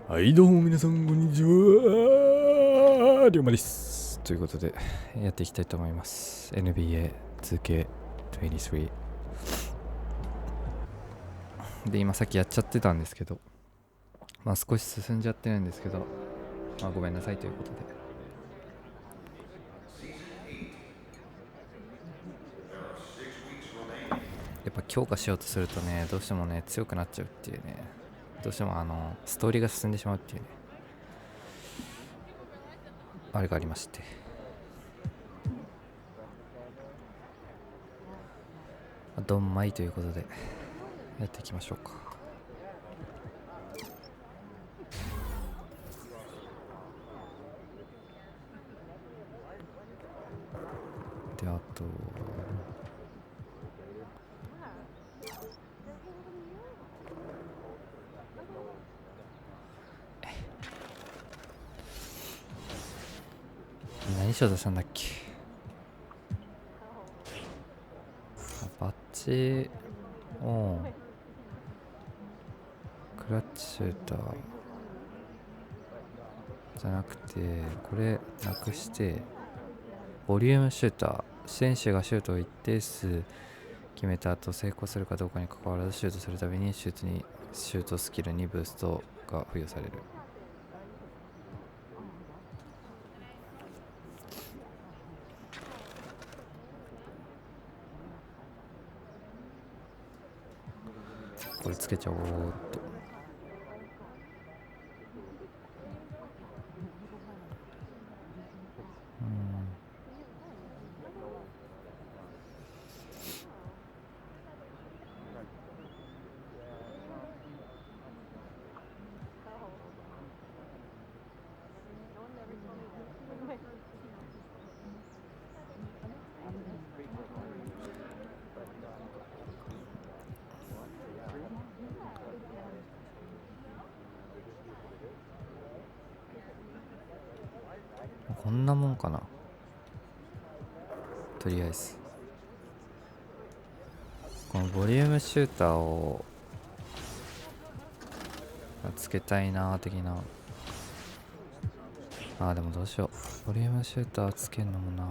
はいどうも皆さんこんにちは、りょうまです。ということでやっていきたいと思います。 NBA2K23 で今さっきやっちゃってたんですけど、少し進んじゃってるんですけど、ごめんなさいということで、やっぱ強化しようとするとね、どうしてもね強くなっちゃうっていうね、どうしてもストーリーが進んでしまうっていうね、あれがありまして、どんまいということでやっていきましょうか。で、あと何しようとしたんだっけ。バッチオン、クラッチシューターじゃなくて、これなくしてボリュームシューター、選手がシュートを一定数決めた後成功するかどうかに関わらずシュートするたびにシュートスキルにブーストが付与される。これつけちゃおうっと。こんなもんかな、とりあえずこのボリュームシューターをつけたいな的な。でもどうしよう、ボリュームシューターつけんのもな。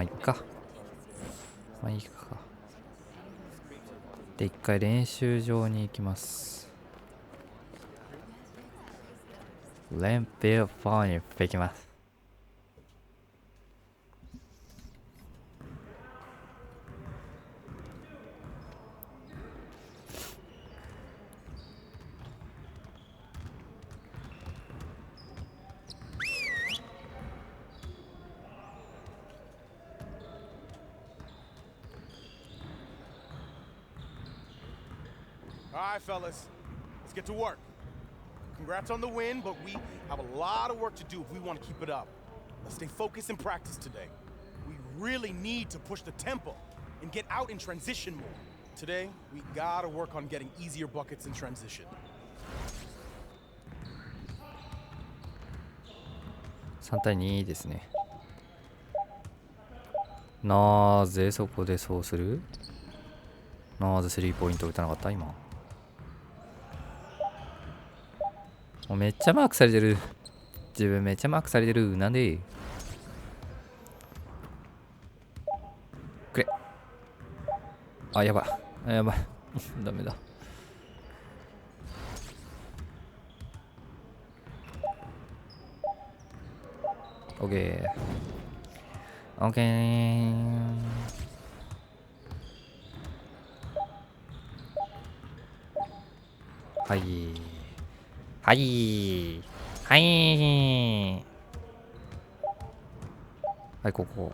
いっか、いいか。で、一回練習場に行きます。練習場に行きます。All right, fellas, let's get to work. Congrats on the win, but we have a lot of work to do if we want to keep it up. Let's stay focused in practice today. We really need to push the tempo and get out in transition more. Today, we gotta work on getting easier buckets in transition. 3対2ですね。なぜそこでそうする？なぜスリーポイント打たなかった？今もうめっちゃマークされてる。自分めっちゃマークされてる。なんでくれ。やばいやばいダメだ。オッケーオッケー。はいはいはいはい、ここ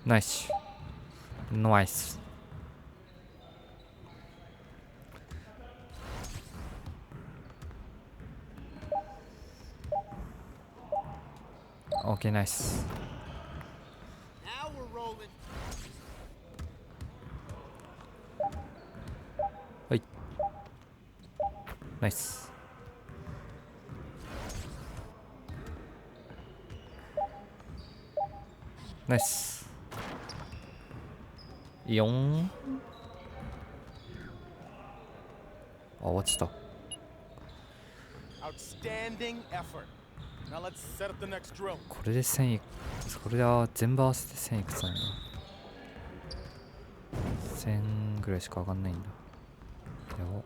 ナイスナイス。オッケーナイス。ナイス。ナイス。いいよん。あ、終わっちゃった。Outstanding effort. Now let's set up the next drill. これで1000いく、これで全部合わせて1000いくつなんだ。1000ぐらいしか上がんないんだ。やば。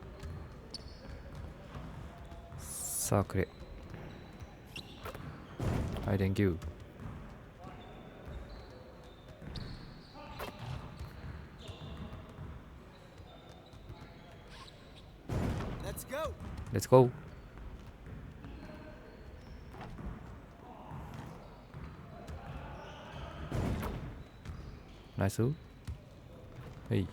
さあくれ。はい、電球。レッツゴー。ナイス。はい。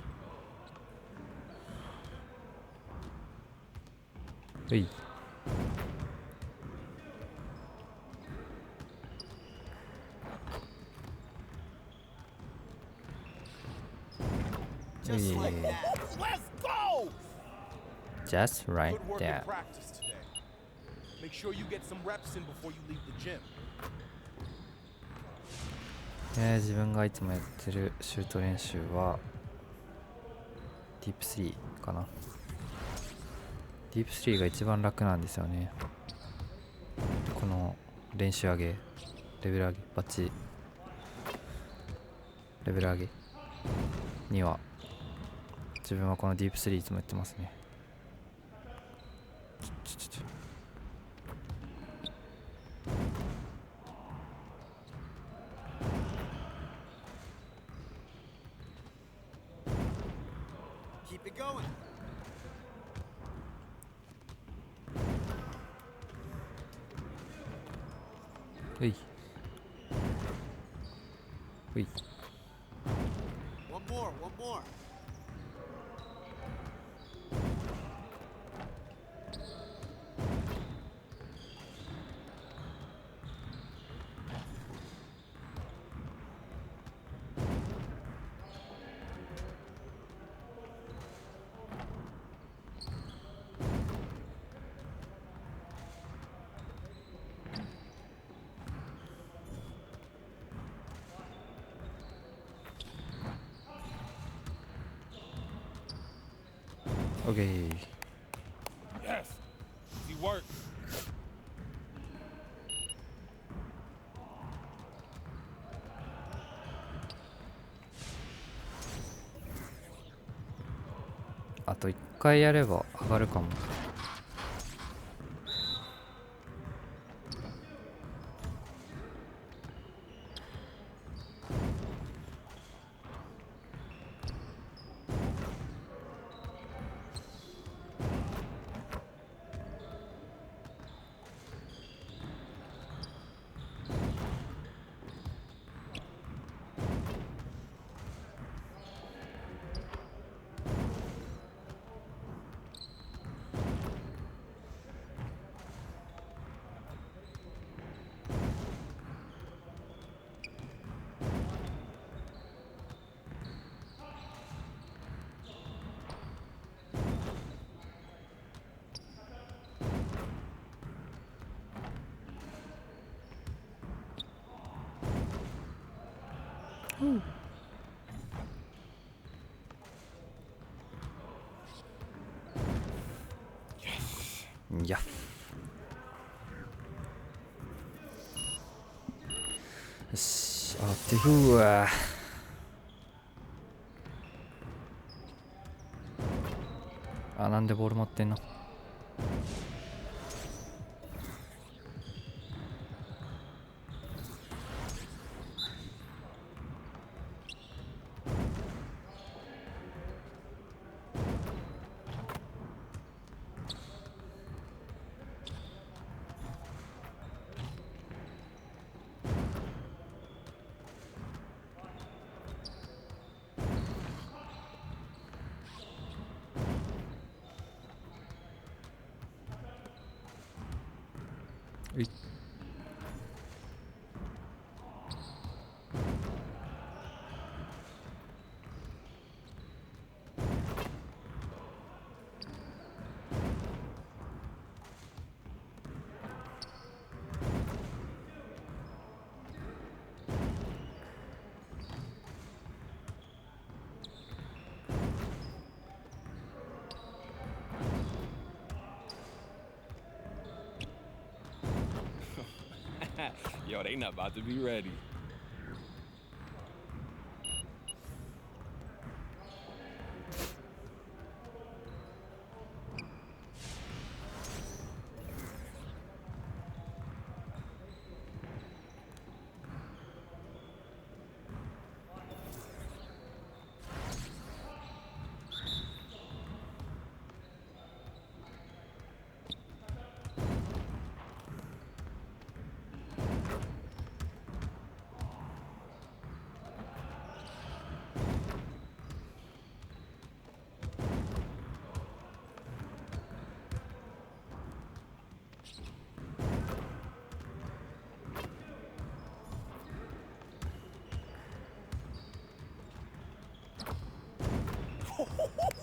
はい。Just like that. Let's go! Just right Good work in there. practice today. Make sure you get some reps in before you leave the gym. 自分がいつもやってるシュート練習はディープスリーかな。ディープスリーが一番楽なんですよね。この練習上げ、レベル上げ、バッチレベル上げには自分はこのディープスリーいつもやってますね。Keep it going. うい。うい。One more, one more. OK。Yes. Easy work. あと1回やれば上がるかも。いや。よし、あってふわ。あ、なんでボール持ってんの。うい。Yo, they not about to be ready.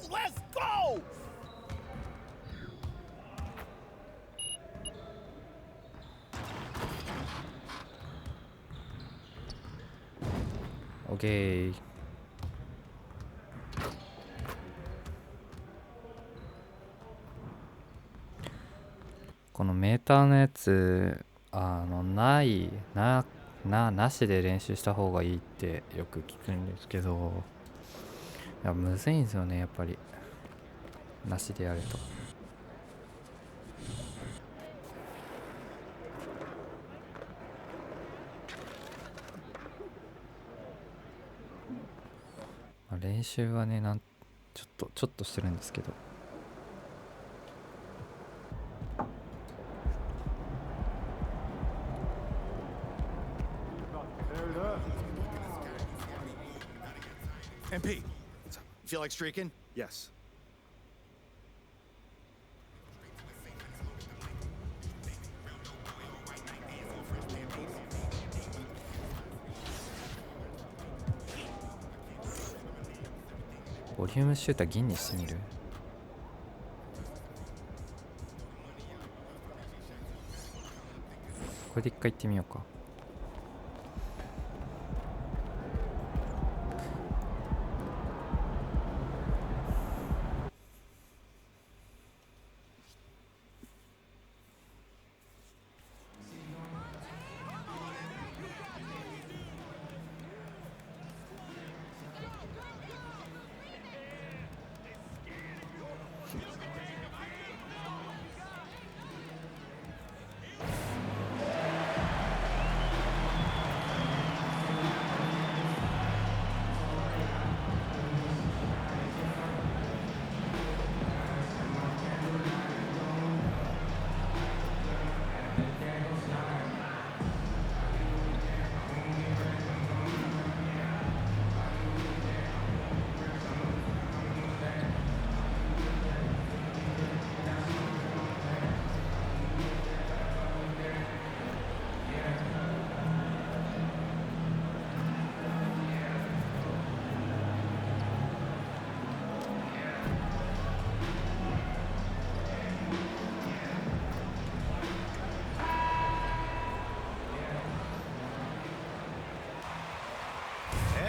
Let's go! OK。このメーターのやつなしで練習した方がいいってよく聞くんですけど、いやむずいんですよね、やっぱりなしでやると。練習はねちょっとしてるんですけど。MP, feel like streaking? Yes.ボリュームシューター銀にしてみる。これで一回行ってみようか。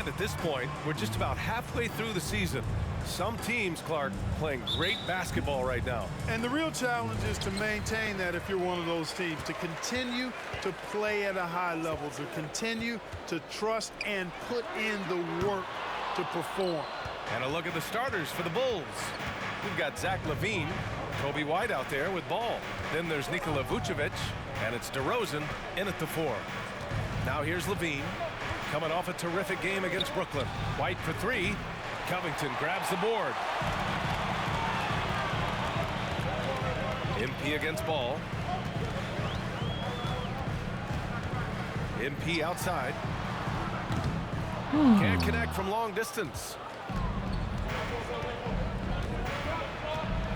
At this point, we're just about halfway through the season. Some teams, Clark, playing great basketball right now. And the real challenge is to maintain that if you're one of those teams, to continue to play at a high level, to continue to trust and put in the work to perform. And a look at the starters for the Bulls. We've got Zach LaVine, Kobe White out there with ball. Then there's Nikola Vucevic, and it's DeRozan in at the 4. Now here's LaVine, coming off a terrific game against Brooklyn. White for 3. Covington grabs the board. MP against ball. MP outside. Can't connect from long distance.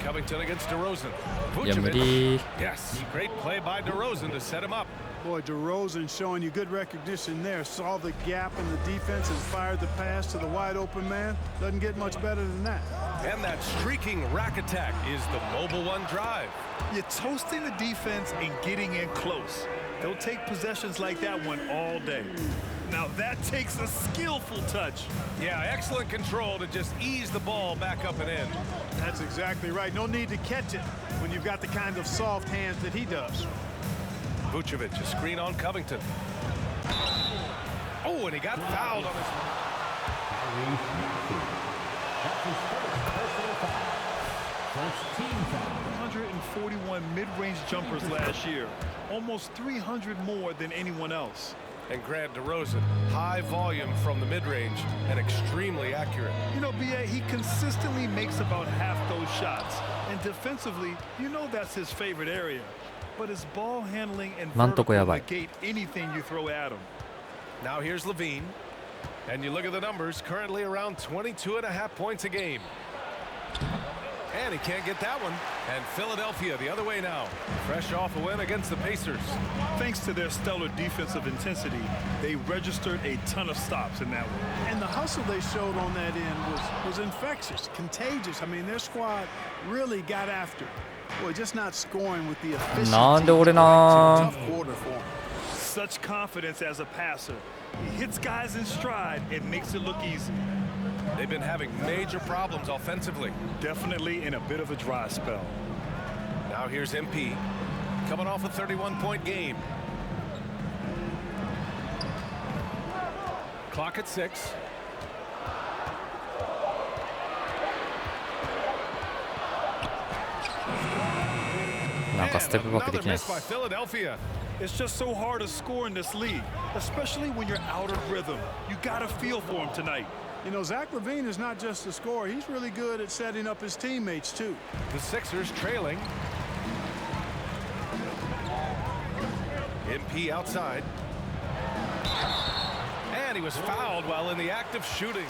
Covington against DeRozan. いや無理。 Yes, great play by DeRozan to set him up. Boy, DeRozan showing you good recognition there. Saw the gap in the defense and fired the pass to the wide open man. Doesn't get much better than that. And that streaking rack attack is the mobile one drive. You're toasting the defense and getting in close. They'll take possessions like that one all day. Now that takes a skillful touch. Yeah, excellent control to just ease the ball back up and in. That's exactly right. No need to catch it when you've got the kind of soft hands that he does. Vucevic, a screen on Covington. Oh, and he got fouled on his... 141 mid-range jumpers last year, almost 300 more than anyone else. And Grant DeRozan, high volume from the mid-range and extremely accurate. You know, B.A., he consistently makes about half those shots. And defensively, you know that's his favorite area. But his ball handling and vertical negate anything you throw at him. Now here's Levine. And you look at the numbers, currently around 22.5 points a game. And he can't get that one. And Philadelphia the other way now. Fresh off a win against the Pacers. Thanks to their stellar defensive intensity, they registered a ton of stops in that one. And the hustle they showed on that end was infectious, contagious. I mean, their squad really got after it. Boy, just not scoring with the efficiency. Tough quarter for him. Such confidence as a passer. He hits guys in stride and makes it look easy. They've been having major problems offensively. Definitely in a bit of a dry spell. Now here's MP, coming off a 31-point game. Clock at 6. Another miss by Philadelphia. It's just so hard to score in this league, especially when you're out of rhythm. You got a feel for him tonight. You know, Zach LaVine is not just a scorer. He's really good at setting up his teammates, too. The Sixers trailing. MP outside. And he was fouled while in the act of shooting.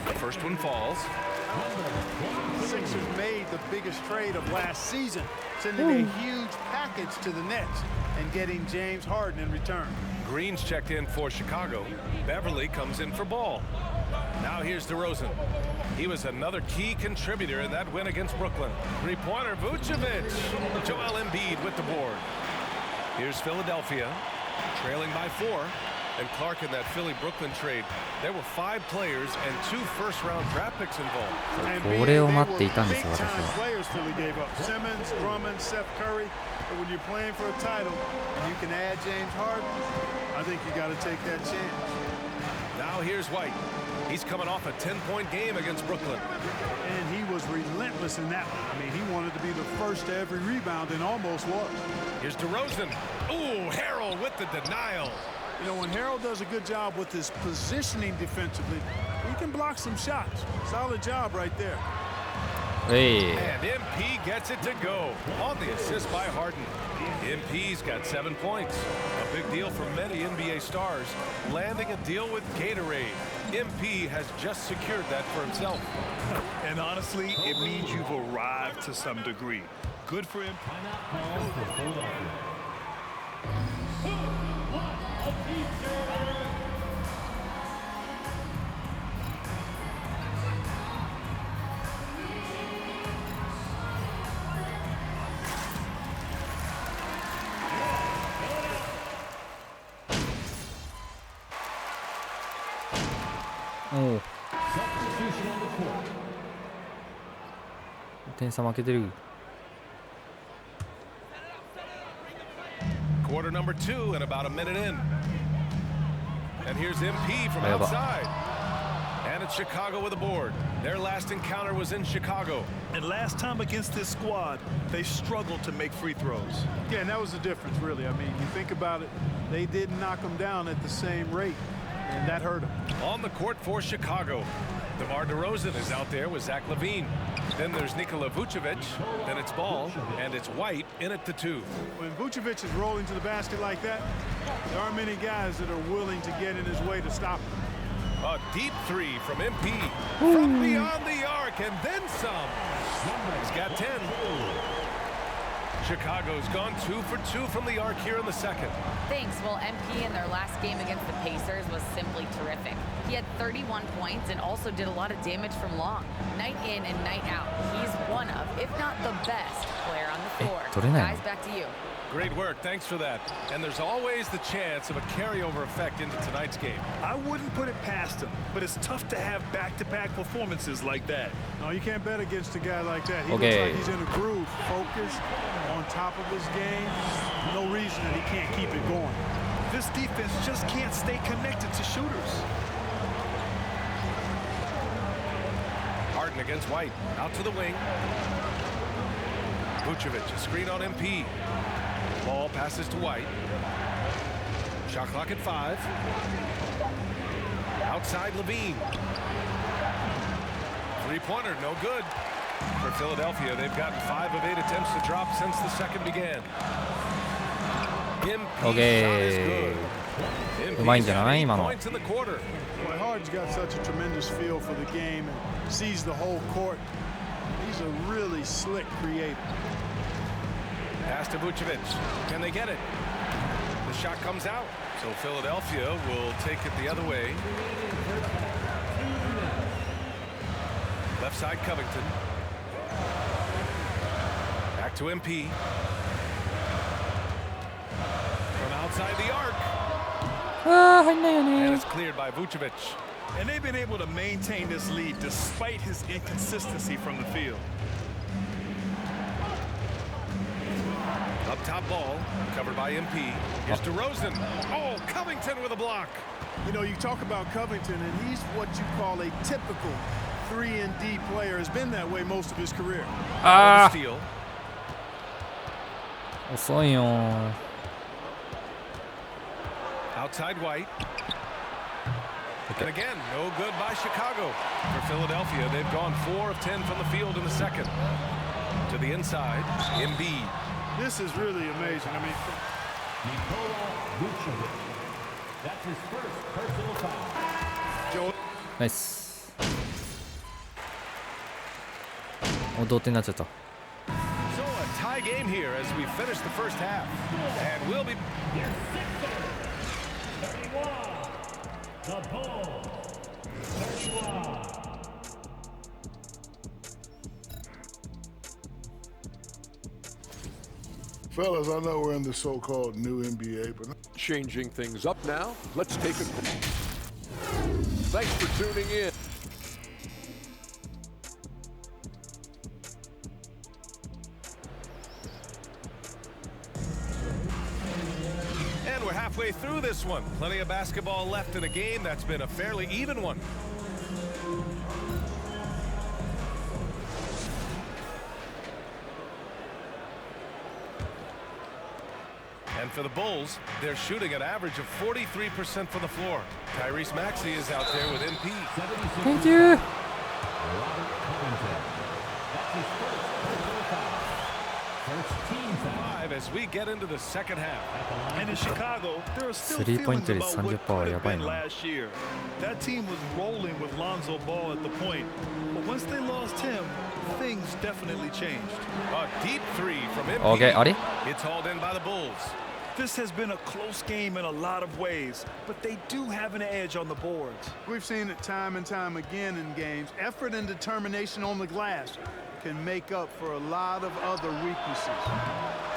The first one falls. The Sixers made the biggest trade of last season, sending a huge package to the Nets and getting James Harden in return. Green's checked in for Chicago. Beverly comes in for Ball. Now here's DeRozan. He was another key contributor in that win against Brooklyn. Three-pointer, Vucevic. Joel Embiid with the board. Here's Philadelphia, trailing by 4. And Clark in that Philly-Brooklyn trade, there were 5 players and 2 first-round draft picks involved.これを待っていたんですよ、私は。 Players Philly gave up. Simmons, Drummond, Seth Curry. But when you're playing for a title and you can add James Harden, I think you got to take that chance. Now here's White. He's coming off a 10-point game against Brooklyn. And he was relentless in that one. I mean, he wanted to be the first to every rebound and almost was. Here's DeRozan. Ooh, Harrell with the denial. You know, when Harrell does a good job with his positioning defensively, he can block some shots. Solid job right there. Hey. And MP gets it to go on the assist by Harden. MP's got 7 points. A big deal for many NBA stars, landing a deal with Gatorade. MP has just secured that for himself. And honestly, it means you've arrived to some degree. Good for him. Oh. 点差負けてる。 Quarter number 2 and about a minute in. And here's MP from outside. And it's Chicago with a board. Their last encounter was in Chicago. And last time against this squad, they struggled to make free throws. Yeah, and that was the difference, really. I mean, you think about it, they didn't knock them down at the same rate, and that hurt them. On the court for Chicago, DeMar DeRozan is out there with Zach LaVine. Then there's Nikola Vucevic. Then it's Ball, and it's White in at the 2. When Vucevic is rolling to the basket like that, there aren't many guys that are willing to get in his way to stop him. A deep 3 from MP. From beyond the arc, and then some. He's got 10. Chicago's gone 2 for 2 from the arc here in the second. Thanks. Well, MP in their last game against the Pacers was simply terrific. He had 31 points and also did a lot of damage from long. Night in and night out, he's one of, if not the best player on the floor. Guys, back to you. Great work. Thanks for that. And there's always the chance of a carryover effect into tonight's game. I wouldn't put it past him, but it's tough to have back-to-back performances like that. No, you can't bet against a guy like that. He Okay. looks like he's in a groove, focused, on top of his game. No reason that he can't keep it going. This defense just can't stay connected to shooters. Harden against White. Out to the wing. Vucevic, a screen on MP. Ball passes to White. Shot clock at 5. Outside Levine. Three-pointer, no good. For Philadelphia, they've gotten 5 of 8 attempts to drop since the second began. MP's shot is good. MP's うまいんじゃない今の。 points in the quarter. Boy, Harden's got such a tremendous feel for the game and sees the whole court. He's a really slick creator. Pass to Vucevic. Can they get it? The shot comes out. So Philadelphia will take it the other way. Left side Covington. Back to MP. From outside the arc. ああ入んないよ And ね it's cleared by Vucevic. And they've been able to maintain this lead despite his inconsistency from the field. Up top ball. Covered by MP. Here's DeRozan. Oh, Covington with a block. You know, you talk about Covington, and he's what you call a typical 3-and-D player. Has been that way most of his career. あ Steal. あ遅いよ Outside White. And again, no good by Chicago. For Philadelphia, they've gone 4 of 10 from the field in the second. To the inside, Embiid. This is really amazing. I mean, Joe, ナイスお同点になっちゃった So a tie game here as we finish the first half. And we'll be... Fellas, I know we're in the so-called new NBA, but Changing things up now. Let's take a. Thanks for tuning in. And we're halfway through this one. Plenty of basketball left in a game that's been a fairly even one. And for the Bulls, they're shooting an average of 43% from the floor. Tyrese Maxey is out there with MP. Thank you 5 as we get into the second half. And in Chicago, there are still Three-point feelings about what 30% could have やばい been な last year. That team was rolling with Lonzo Ball at the point. But once they lost him, things definitely changed. A deep 3 from MP. OK あれ It's hauled in by the Bulls. This has been a close game in a lot of ways, but they do have an edge on the boards. we've seen it time and time again in games. Effort and determination on the glass can make up for a lot of other weaknesses.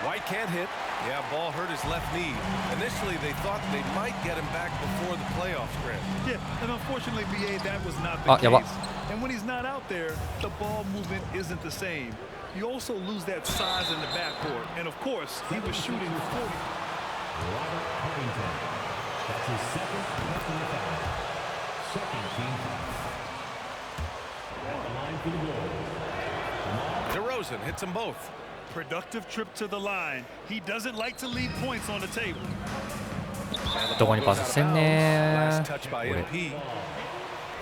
White can't hit. Yeah, ball hurt his left knee. Initially, they thought they might get him back before the playoffs, Grant. Yeah, and unfortunately, BA, that was not the Ah, case. やば And when he's not out there, the ball movement isn't the same. You also lose that size in the backcourt. And of course, he was shooting 40. DeRozan hits them both. Productive trip to the line. He doesn't like to leave points on the table. どこにパスしてんね Last touch by 俺 MP.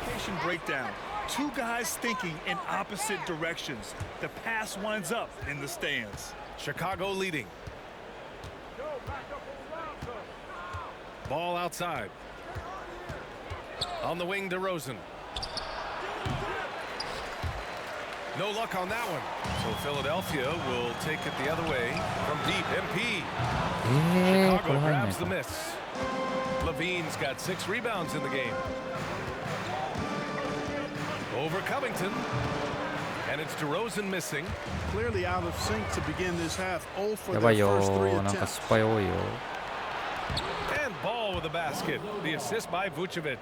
Communication breakdown. Two guys thinking in opposite directions. The pass winds up in the stands. Chicago leading. Ball outside. On the wing, DeRozan. No luck on that one. So Philadelphia will take it the other way from deep. MP. こ Chicago れ入んない grabs the か miss. Levine's got 6 rebounds in the game. Over Covington. And it's DeRozan missing. Clearly out of sync to begin this half. 0 for やばい their よ first 3なんか attempts. 失敗多いよ。 And Ball with a basket. The assist by Vucevic.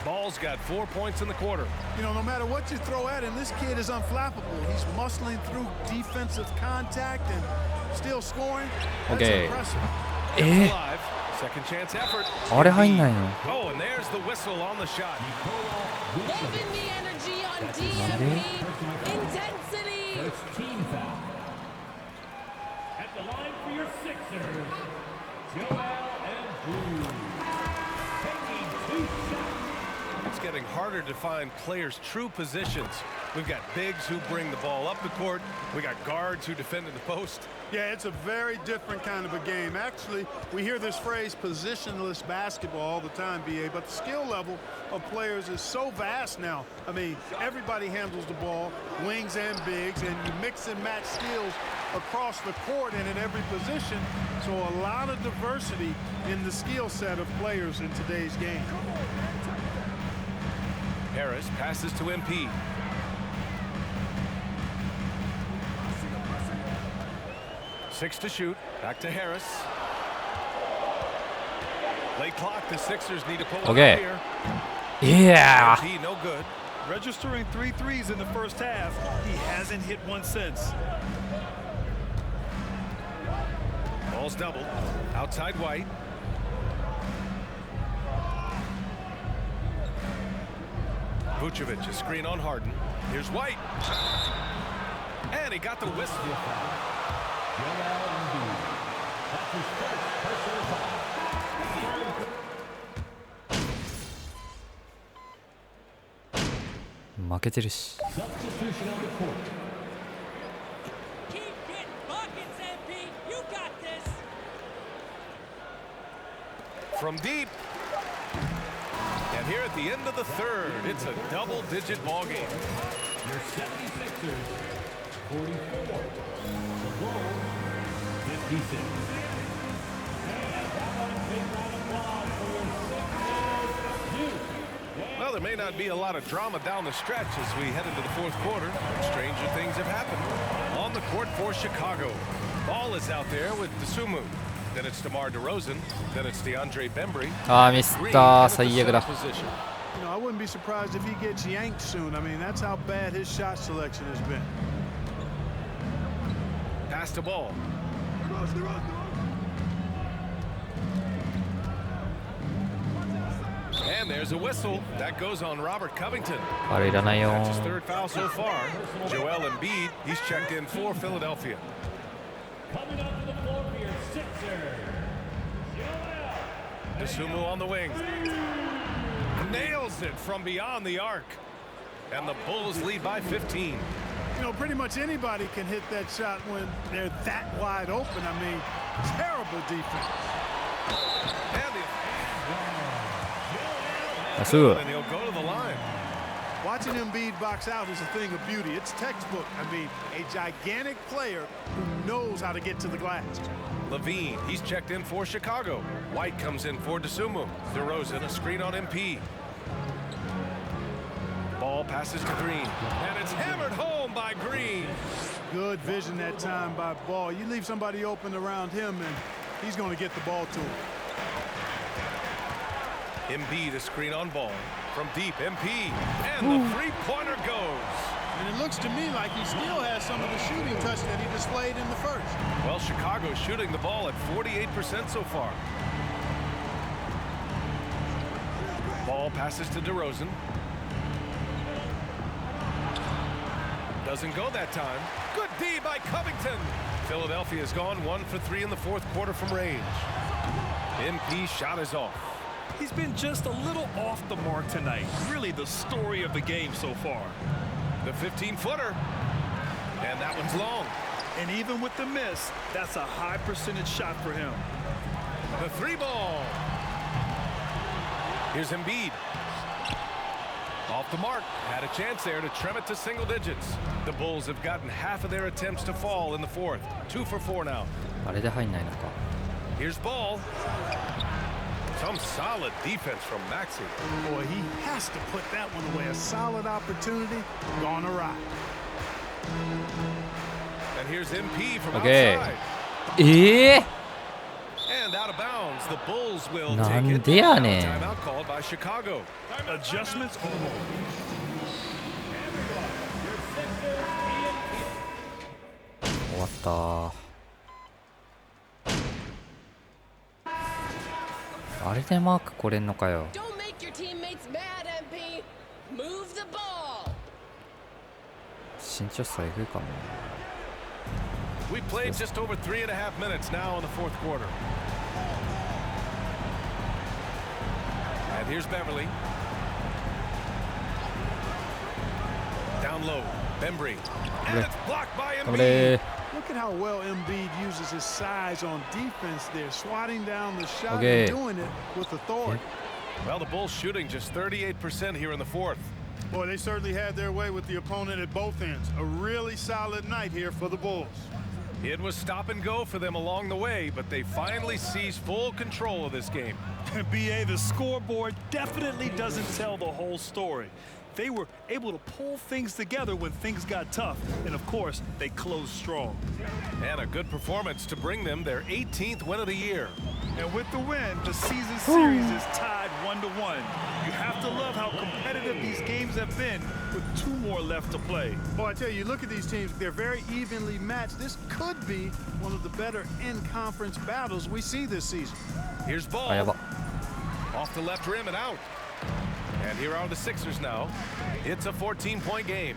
Ball's got 4 points in the quarter. You know, no matter what you throw at him, this kid is unflappable. He's muscling through defensive contact and still scoring. That's Okay. impressive. It's alive. Second chance effort. あれ入んないの？ Oh, and there's the whistle on the shot. Loving the energy on DMP. Intensity. Team foul. At the line for your Sixers, Joel Embiid. Taking 2 shots. It's getting harder to find players' true positions. We've got bigs who bring the ball up the court. We got guards who defend in the post. Yeah, it's a very different kind of a game. Actually, we hear this phrase positionless basketball all the time, BA, but the skill level of players is so vast now. I mean, everybody handles the ball, wings and bigs, and you mix and match skills across the court and in every position. So a lot of diversity in the skill set of players in today's game. Harris passes to MP. Six to shoot. Back to Harris. Late clock. The Sixers need to pull one Okay. here. Yeah. MP, no good. Registering 3 threes in the first half. He hasn't hit one since. Ball's doubled. Outside White. Vucevic, a screen on Harden. Here's White. And he got the whistle. Joel Embiid. That's his first personal foul. 負けてるし。 Substitution on the court. Keep getting buckets, MP. You got this. From deep. And here at the end of the third, it's a double-digit ball game. Your 76ers, 44. The Bulls, 56. And how about a big round of applause for your Sixers, Duke. Well, there may not be a lot of drama down the stretch as we head into the fourth quarter, but stranger things have happened. On the court for Chicago, Ball is out there with Dosunmu. Then it's DeMar DeRozan. Then it's DeAndre Bembry. あーミスった最悪だ。 Position. You know, I wouldn't be surprised if he gets yanked soon. I mean, that's how bad his shot selection has been. Pass to Ball. And there's a whistle. That goes on Robert Covington. あれいらないよ。 That's his third foul so far. Joel Embiid, he's checked in for Philadelphia. Coming up to the floor for your Sixers, Joel. Dosunmu on the wing. Nails it from beyond the arc. And the Bulls lead by 15. You know, pretty much anybody can hit that shot when they're that wide open. I mean, terrible defense. That's good. And he'll go to the line. Watching Embiid box out is a thing of beauty. It's textbook. I mean, a gigantic player who knows how to get to the glass. Levine, he's checked in for Chicago. White comes in for Dosunmu. DeRozan, a screen on MP. Ball passes to Green. And it's hammered home by Green. Good vision that time by Ball. You leave somebody open around him, and he's going to get the ball to him. Embiid, a screen on Ball. From deep, MP. And the three-pointer goes. And it looks to me like he still has some of the shooting touch that he displayed in the first. Well, Chicago's shooting the ball at 48% so far. Ball passes to DeRozan. Doesn't go that time. Good D by Covington. Philadelphia's gone 1 for 3 in the fourth quarter from range. MP shot is off. He's been just a little off the mark tonight. Really the story of the game so far. The 15-footer. And that one's long. And even with the miss, that's a high percentage shot for him. The three ball. Here's Embiid. Off the mark. Had a chance there to trim it to single digits. The Bulls have gotten half of their attempts to fall in the fourth. 2 for 4 now. あれで入んないのか。 Here's Ball. Some solid defense from Maxey. Boy, he has to put that one away. A solid opportunity gone awry. And here's MP from Okay. outside. ええ And out of bounds, the Bulls will な take ん it. でやねん。 Timeout called by Chicago. Adjustments on the ball. 終わったー。あれでマーク来れんのかよ。 Don't make your teammates mad, MP. Move the ball. 身長差えぐいかも。 We played just over 3.5 minutes now in the fourth quarter. And here's Beverly. Down low, Bembry. And it's blocked by 頑張れ Embiid. Look at how well Embiid uses his size on defense there, swatting down the shot Okay. and doing it with authority. Well, the Bulls shooting just 38% here in the fourth. Boy, they certainly had their way with the opponent at both ends. A really solid night here for the Bulls. It was stop and go for them along the way, but they finally seized full control of this game. BA, the scoreboard definitely doesn't tell the whole story. They were able to pull things together when things got tough, and of course, they closed strong. And a good performance to bring them their 18th win of the year. And with the win, the season series is tied 1-1. You have to love how competitive these games have been with 2 more left to play. Boy, I tell you, look at these teams. They're very evenly matched. This could be one of the better in-conference battles we see this season. Here's Ball. あ、やば。 Off the left rim and out. And here are the Sixers now. It's a 14-point game.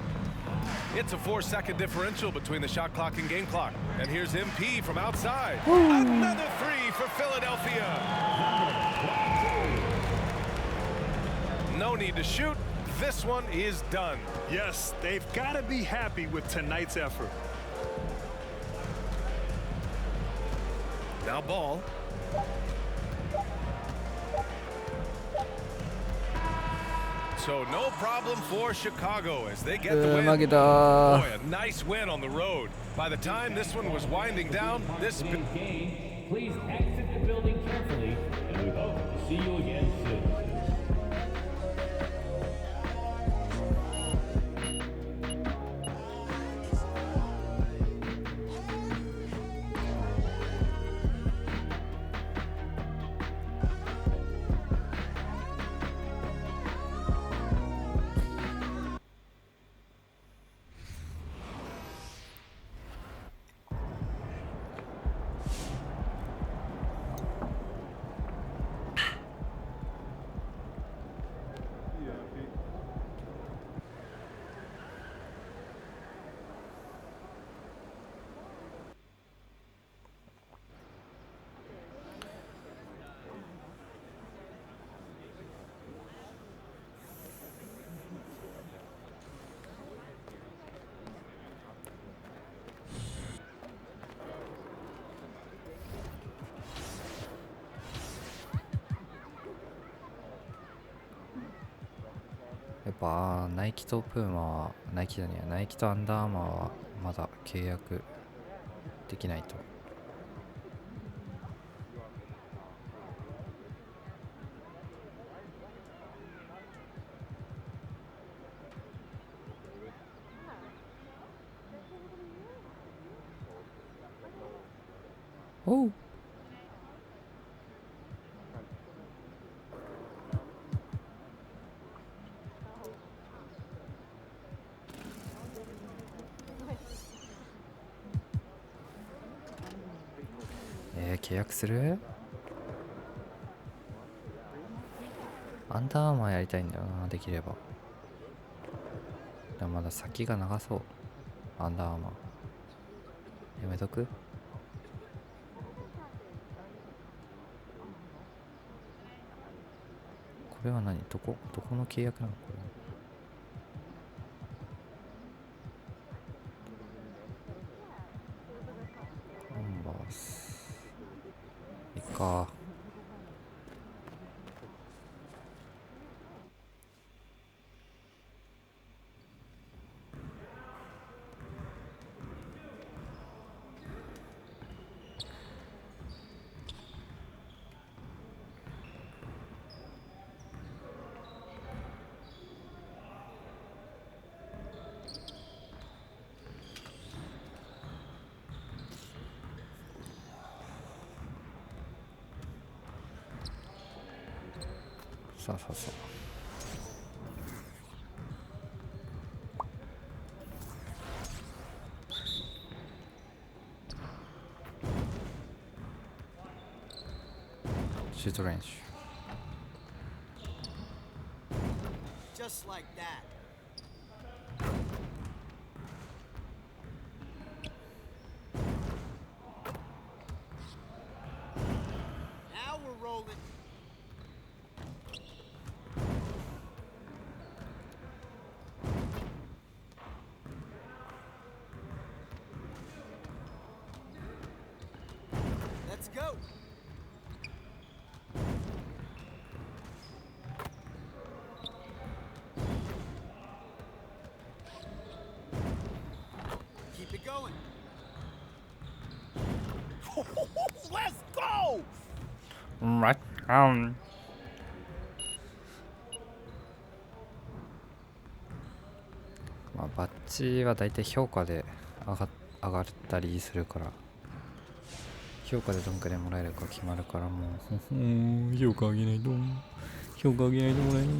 It's a 4-second differential between the shot clock and game clock. And here's MP from outside. Another three for Philadelphia. No need to shoot. This one is done. Yes, they've got to be happy with tonight's effort. Now Ball. So no problem for Chicago as they get the win. 負けた Boy, a nice win on the road. By the time this one was winding down, this Today's game, please exit the building carefully, and we hope to see you again soon.やっぱナイキとプーマはナイキじゃねえや、ナイキとアンダーアーマーはまだ契約できないと。おう。契約する？アンダーアーマーやりたいんだよな、できれば。でもまだ先が長そう。アンダーアーマー。やめとく？これは何？どこの契約なのこれ？コンバース。いっか。さあさあさあ。シュート練習。Just like that. Now we're rolling. Let's go. Keep it going. Let's go! Right. まあ、バッジはだいたい評価で上がったりするから、評価でどんくらいもらえるか決まるから、もう評価上げないともらえない。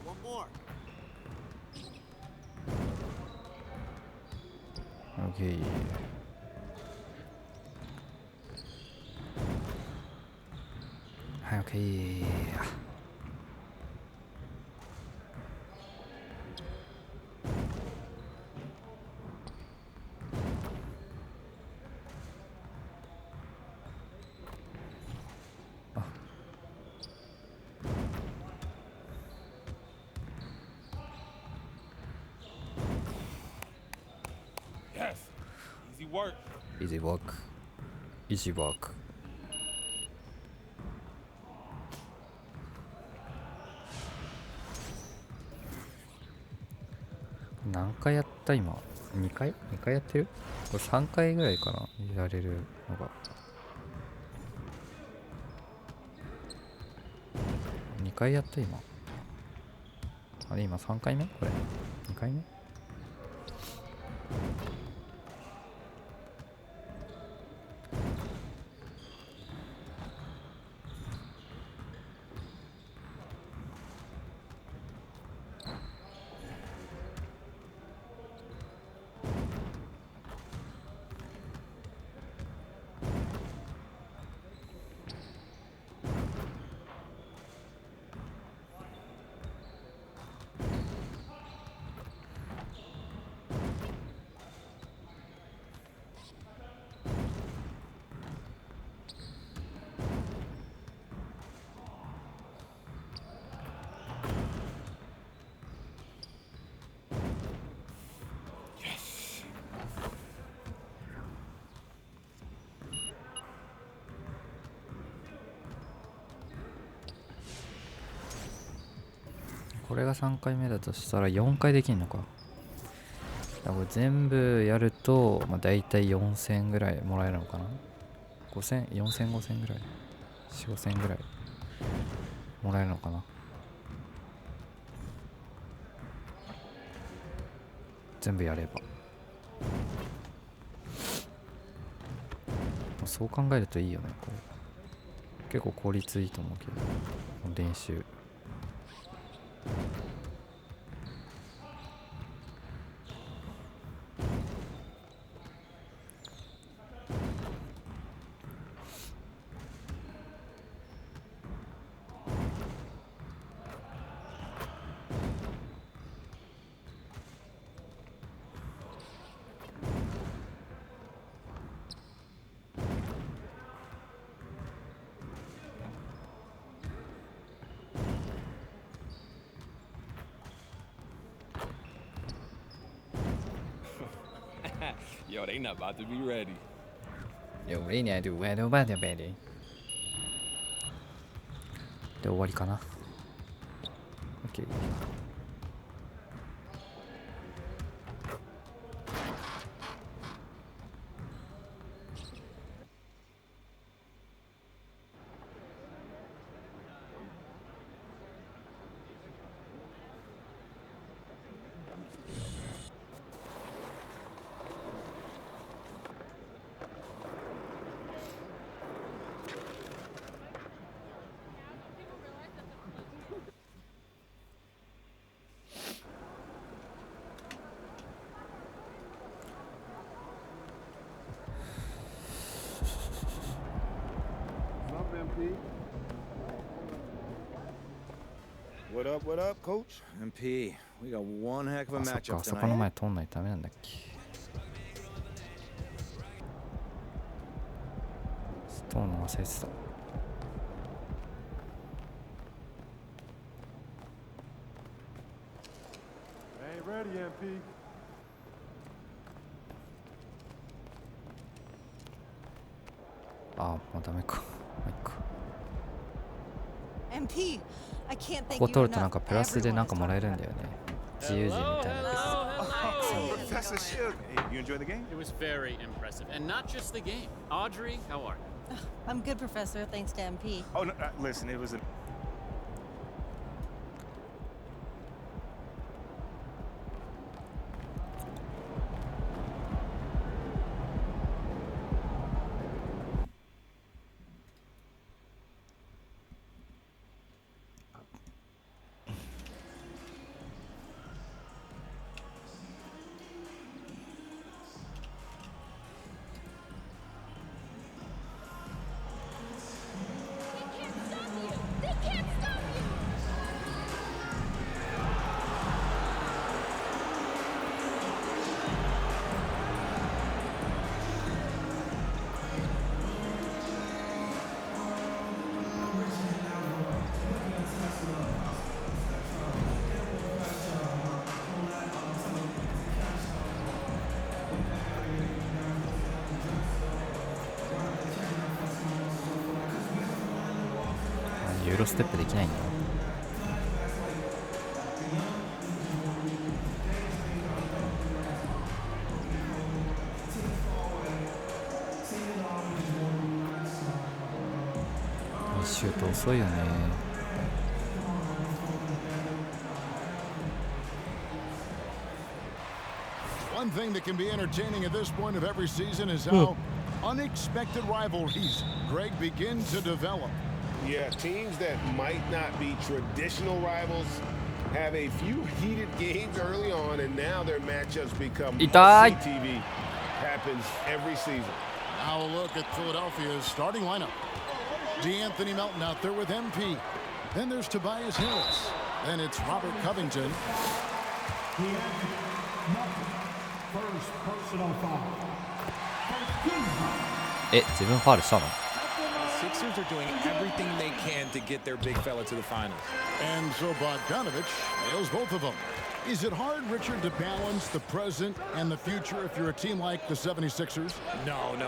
One more. OK。はい、OK。Yes. Easy work. Easy work. Easy work. 何回やった今？ 2 回？ 2 回やってる？これ3回ぐらいかな、やれるのが。2回やった今。あれ今3回目？これ2回目？これが3回目だとしたら4回できんのか。だからこれ全部やると、まあ、大体4000ぐらいもらえるのかな。5000、4000、5000ぐらい、4、5000ぐらいもらえるのかな。全部やれば。そう考えるといいよね、これ。結構効率いいと思うけど、練習。Yo, they not about to be ready. Yo, we need to wait about the belly. で終わりかな。OK。What up, coach? MP, we got one heck of a あ、そっ matchup か、そこの tonight. 前通んないとダメなんだっけ。通るの忘れてた。Ain't ready, MP. あ、もうダメか。もう一個。MP, I can't こ thank こ you 通るとなん enough. かプラスで Everyone なんか is もらえ talking るんだ about よ it. ね。自由人みたいなや Professor Shug. Hey, you enjoy the game? It was very impressive. And not just the game. Audrey, how are you? I'm good, Professor, thanks to MP. Oh, no, listen, it was a... ユーロステップできないんだ。シュート遅いよね。One thing that can be entertaining at this point of every season is how unexpected rivalries, Greg, begin to develop. Yeah, teams that might not be traditional rivals have a few heated games early on, and now their matchups become TV. Happens every season. Now a look at Philadelphia's starting lineup. D'Anthony Melton out there with MP. Then there's Tobias Harris. Then it's Robert Covington. First personal foul. え、自分ファウルしたの？ Sixers are doing everything they can to get their big fella to the finals. And so Bogdanovich nails both of them. Is it hard, Richard, to balance the present and the future if you're a team like the 76ers? No, you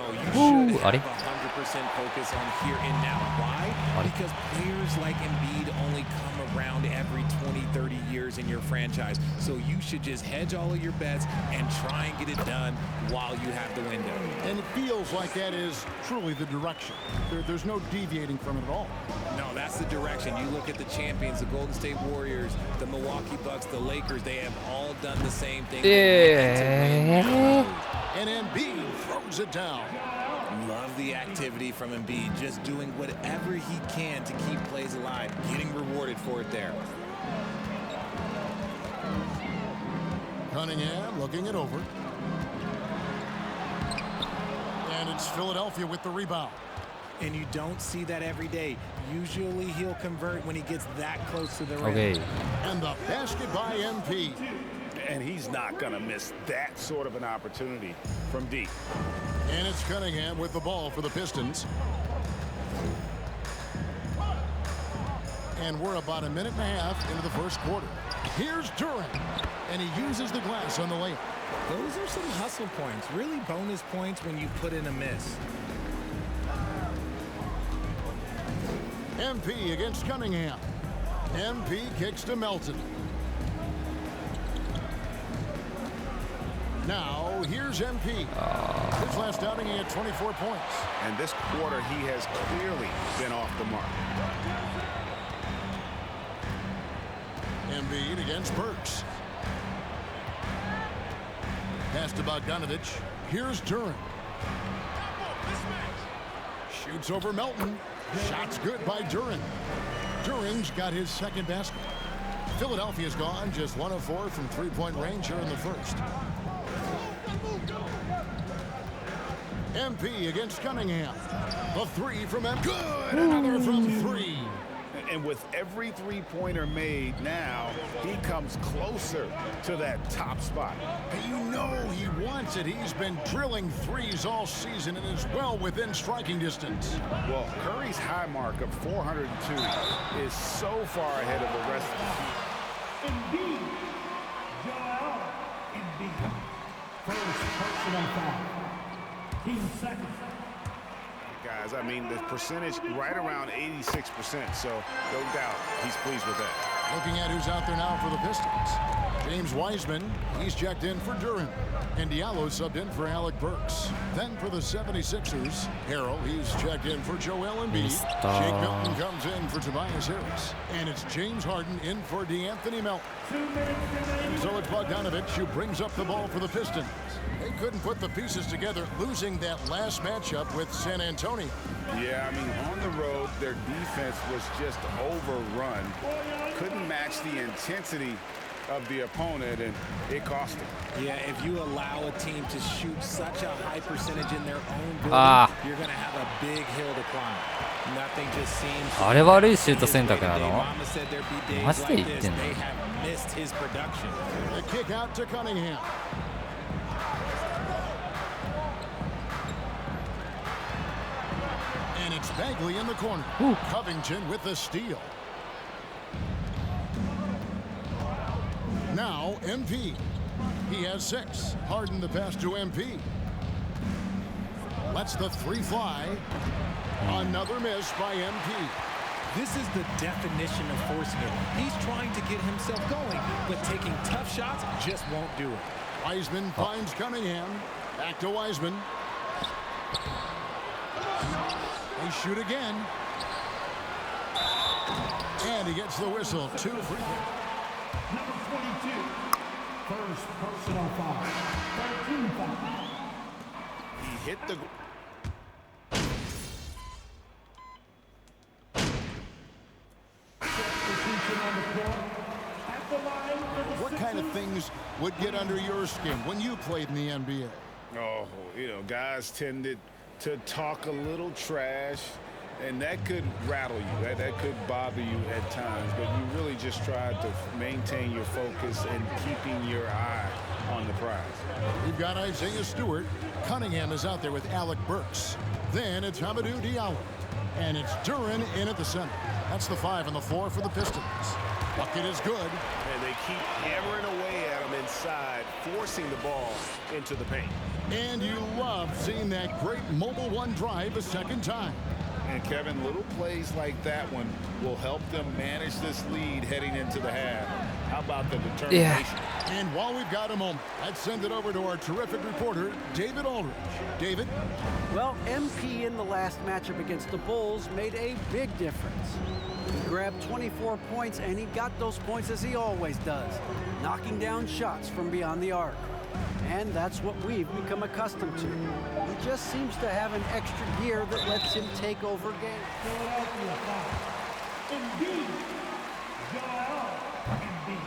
should have 100% focus on here and now. Why? Because players like Embiid only come around every 20, 30 years in your franchise. So you should just hedge all of your bets and try and get it done while you have the window. And it feels like that is truly the direction. There's no deviating from it at all. No, that's the direction. You look at the champions, the Golden State Warriors, the Milwaukee Bucks, the Lakers, they have all done the same thing. And Embiid throws it down. Love the activity from Embiid, just doing whatever he can to keep plays alive, getting rewarded for it there. Cunningham looking it over. And it's Philadelphia with the rebound. And you don't see that every day. Usually he'll convert when he gets that close to the rim. Okay. And the basket by MP. And he's not going to miss that sort of an opportunity from deep. And it's Cunningham with the ball for the Pistons. And we're about a minute and a half into the first quarter. Here's Durant, and he uses the glass on the layup. Those are some hustle points, really bonus points when you put in a miss. MP against Cunningham. MP kicks to Melton. Now, here's MP. His last outing, he had 24 points. And this quarter, he has clearly been off the mark. Embiid against Burks. Pass to Bogdanovich. Here's Durant. Shoots over Melton. Shot's good by Durant. Durant's got his second basket. Philadelphia's gone just 1 of 4 from three-point range here in the first. MP against Cunningham. The three from M. Good! Another from three. And with every three-pointer made now, he comes closer to that top spot. You know he wants it. He's been drilling threes all season and is well within striking distance. Well, Curry's high mark of 402 is so far ahead of the rest of the team. Embiid. Joel Embiid. First personal foul. Team second. Guys, I mean, the percentage right around 86%, so no doubt he's pleased with that. Looking at who's out there now for the Pistons. James Wiseman, he's checked in for Duren. And Diallo subbed in for Alec Burks. Then for the 76ers, Harrell, he's checked in for Joel Embiid. Shake Milton comes in for Tobias Harris. And it's James Harden in for DeAnthony Melton. So it's Bogdanovich who brings up the ball for the Pistons. They couldn't put the pieces together, losing that last matchup with San Antonio. Yeah, I mean, on the road, their defense was just overrun. Couldn't match the intensity of the opponent, and it cost them. Yeah, if you allow a team to shoot such a high percentage in their own building, you're going to have a big hill to climb. Nothing just seems. あれ悪いシュート選択なの？ Mama said there'd be days マジで like 言っ this. てんの？ They have missed his production. The kick out to Cunningham. And it's Bagley in the corner. Covington with the steal. Now MP. He has 6. Harden the pass to MP. Lets the three fly. Another miss by MP. This is the definition of forcing it. He's trying to get himself going, but taking tough shots just won't do it. Wiseman finds Cunningham. Back to Wiseman. They shoot again. And he gets the whistle. 2 free throws. Number 22. First personal foul. 13 foul. He hit the... What kind of things would get under your skin when you played in the NBA? Oh, you know, guys tended to talk a little trash, and that could rattle you. That could bother you at times, but you really just tried to maintain your focus and keeping your eye on the prize. We've got Isaiah Stewart. Cunningham is out there with Alec Burks. Then it's Hamidou Diallo. And it's Duren in at the center. That's the 5 on the floor for the Pistons. Bucket is good. And they keep hammering away at him inside, forcing the ball into the paint. And you love seeing that great mobile one drive a second time. And Kevin, little plays like that one will help them manage this lead heading into the half. How about the determination? Yeah. And while we've got a moment, let's send it over to our terrific reporter, David Aldridge. David? Well, MP in the last matchup against the Bulls made a big difference. He grabbed 24 points, and he got those points as he always does, knocking down shots from beyond the arc. And that's what we've become accustomed to. He just seems to have an extra gear that lets him take over games. Philadelphia foul. Embiid. Joel Embiid.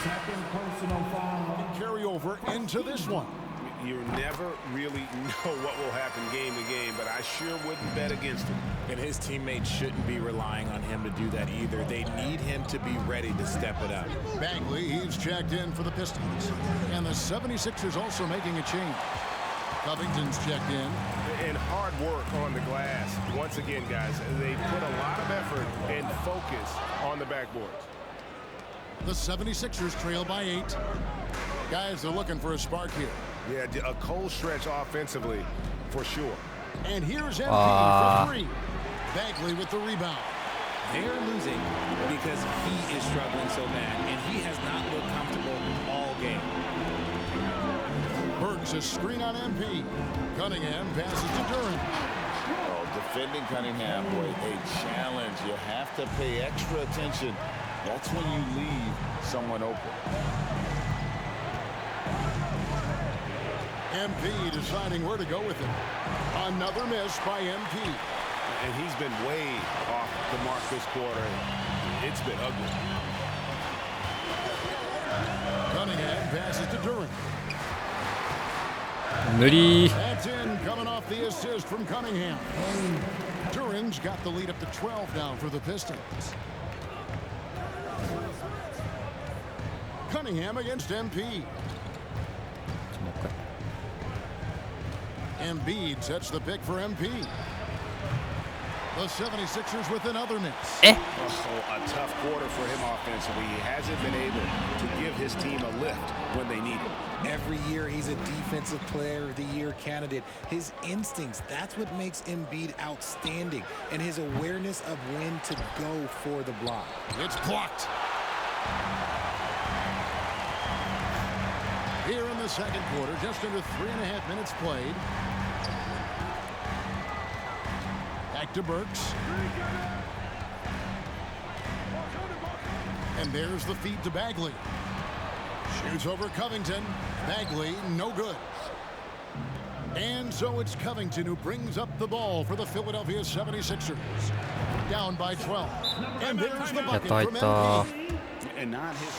Second personal foul. Carry over into this one. You never really know what will happen game to game, but I sure wouldn't bet against him. And his teammates shouldn't be relying on him to do that either. They need him to be ready to step it up. Bagley, he's checked in for the Pistons. And the 76ers also making a change. Covington's checked in. And hard work on the glass. Once again, guys, they put a lot of effort and focus on the backboards. The 76ers trail by 8. Guys, they're looking for a spark here. Yeah, a cold stretch offensively, for sure. And here's MP for 3. Bagley with the rebound. They're losing because he is struggling so bad, and he has not looked comfortable all game. Burks a screen on MP. Cunningham passes to Duren. Oh, defending Cunningham, boy, a challenge. You have to pay extra attention. That's when you leave someone open. MP deciding where to go with it. Another miss by MP. And he's been way off the mark this quarter. It's been ugly. Cunningham passes to Duren. Muri. That's in, coming off the assist from Cunningham. Duran's got the lead up to 12 now for the Pistons. Cunningham against MP. Embiid sets the pick for MP. The 76ers with another miss. A tough quarter for him offensively. He hasn't been able to give his team a lift when they need it. Every year he's a defensive player of the year candidate. His instincts, that's what makes Embiid outstanding. And his awareness of when to go for the block. It's blocked. Here in the second quarter, just under 3.5 minutes played. Back to Burks. And there's the feed to Bagley. Shoots over Covington. Bagley, no good. And so it's Covington who brings up the ball for the Philadelphia 76ers. Down by 12. And there's the bucket from MP. And not his...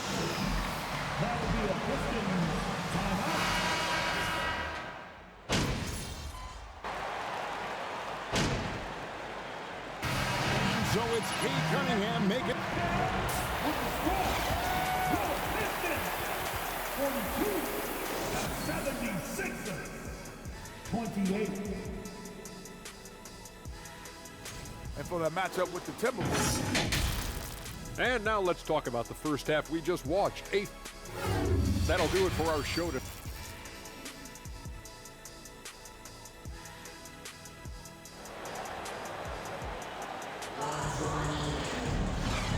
So it's Cade Cunningham make it. 28. And for the matchup with the Timberwolves. And now let's talk about the first half we just watched. That'll do it for our show today.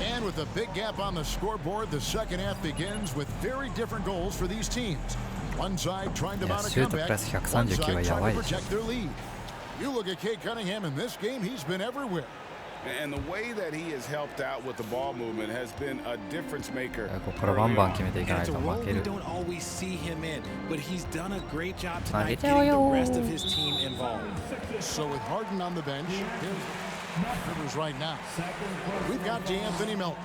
And with a big gap on the scoreboard, the second half begins with very different goals for these teams. One side trying to mount a comeback, one side trying to protect their lead. You look at Cade Cunningham in this game, he's been everywhere. And the way that he has helped out with the ball movement has been a difference maker. It's a role we don't always see him in, but he's done a great job tonight getting the rest of his team involved. So with Harden on the bench, here's Rivers right now. We've got DeAnthony Melton.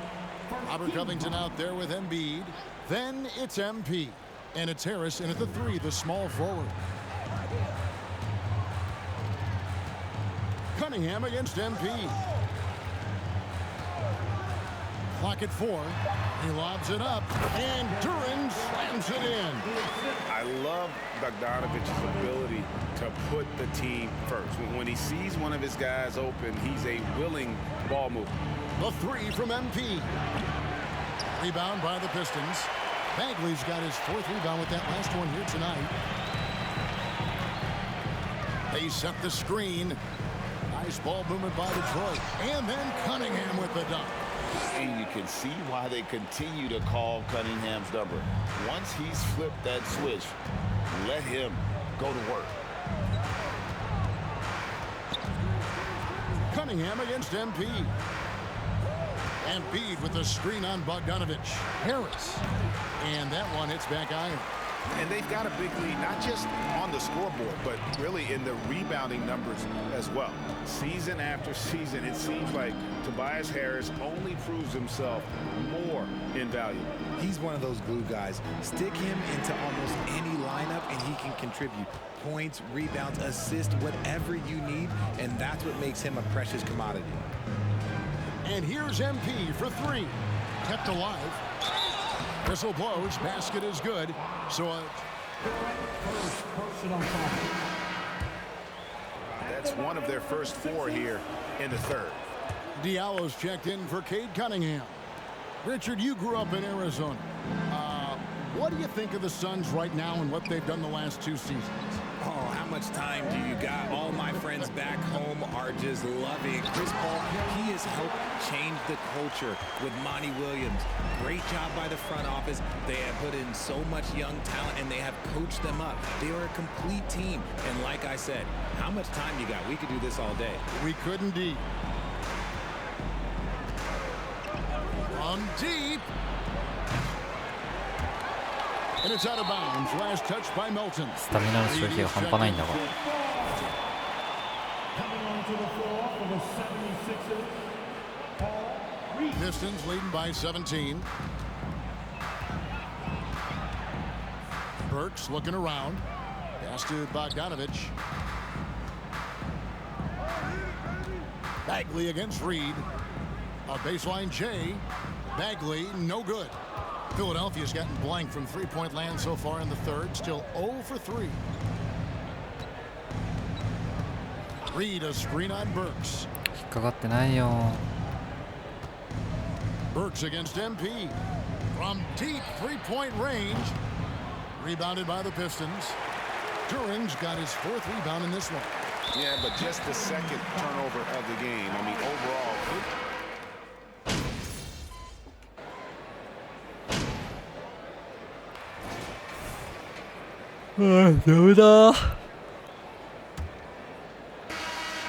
Robert Covington out there with Embiid. Then it's MP. And it's Harris in at the 3, the small forward. Cunningham against MP. Clock at 4. He lobs it up. And Duran slams it in. I love Bogdanovic's ability to put the team first. When he sees one of his guys open, he's a willing ball mover. The 3 from MP. Rebound by the Pistons. Bagley's got his 4th rebound with that last one here tonight. They set the screen. Nice ball movement by Detroit. And then Cunningham with the dunk. And you can see why they continue to call Cunningham's number. Once he's flipped that switch, let him go to work. Cunningham against MP. Embiid with the screen on Bogdanovich. Harris. And that one hits back iron. And they've got a big lead, not just on the scoreboard, but really in the rebounding numbers as well. Season after season, it seems like Tobias Harris only proves himself more invaluable. He's one of those glue guys. Stick him into almost any lineup and he can contribute points, rebounds, assists, whatever you need, and that's what makes him a precious commodity. And here's MP for 3. Kept alive. Whistle blows. Basket is good. So that's one of their first 4 here in the third. Diallo's checked in for Cade Cunningham. Richard, you grew up in Arizona. What do you think of the Suns right now and what they've done the last 2 seasons? Oh, how much time do you got? All my friends back home are just loving Chris Paul. He has helped change the culture with Monty Williams. Great job by the front office. They have put in so much young talent and they have coached them up. They are a complete team. And like I said, how much time you got? We could do this all day. We could indeed. From deep. And it's out of bounds. Last touch by Melton. スタミナの消費が半端ないんだから。Pistons leading by 17. Burks looking around. Pass to Bogdanovich. Bagley against Reed. A baseline J. Bagley, no good. Philadelphia's gotten blank from three-point land so far in the third. Still 0 for 3. Reed, a screen on Burks. 引っかかってないよ。 Burks against MP. From deep three-point range. Rebounded by the Pistons. Duran's got his 4th rebound in this one. Yeah, but just the second turnover of the game. I mean, overall. ダメだ。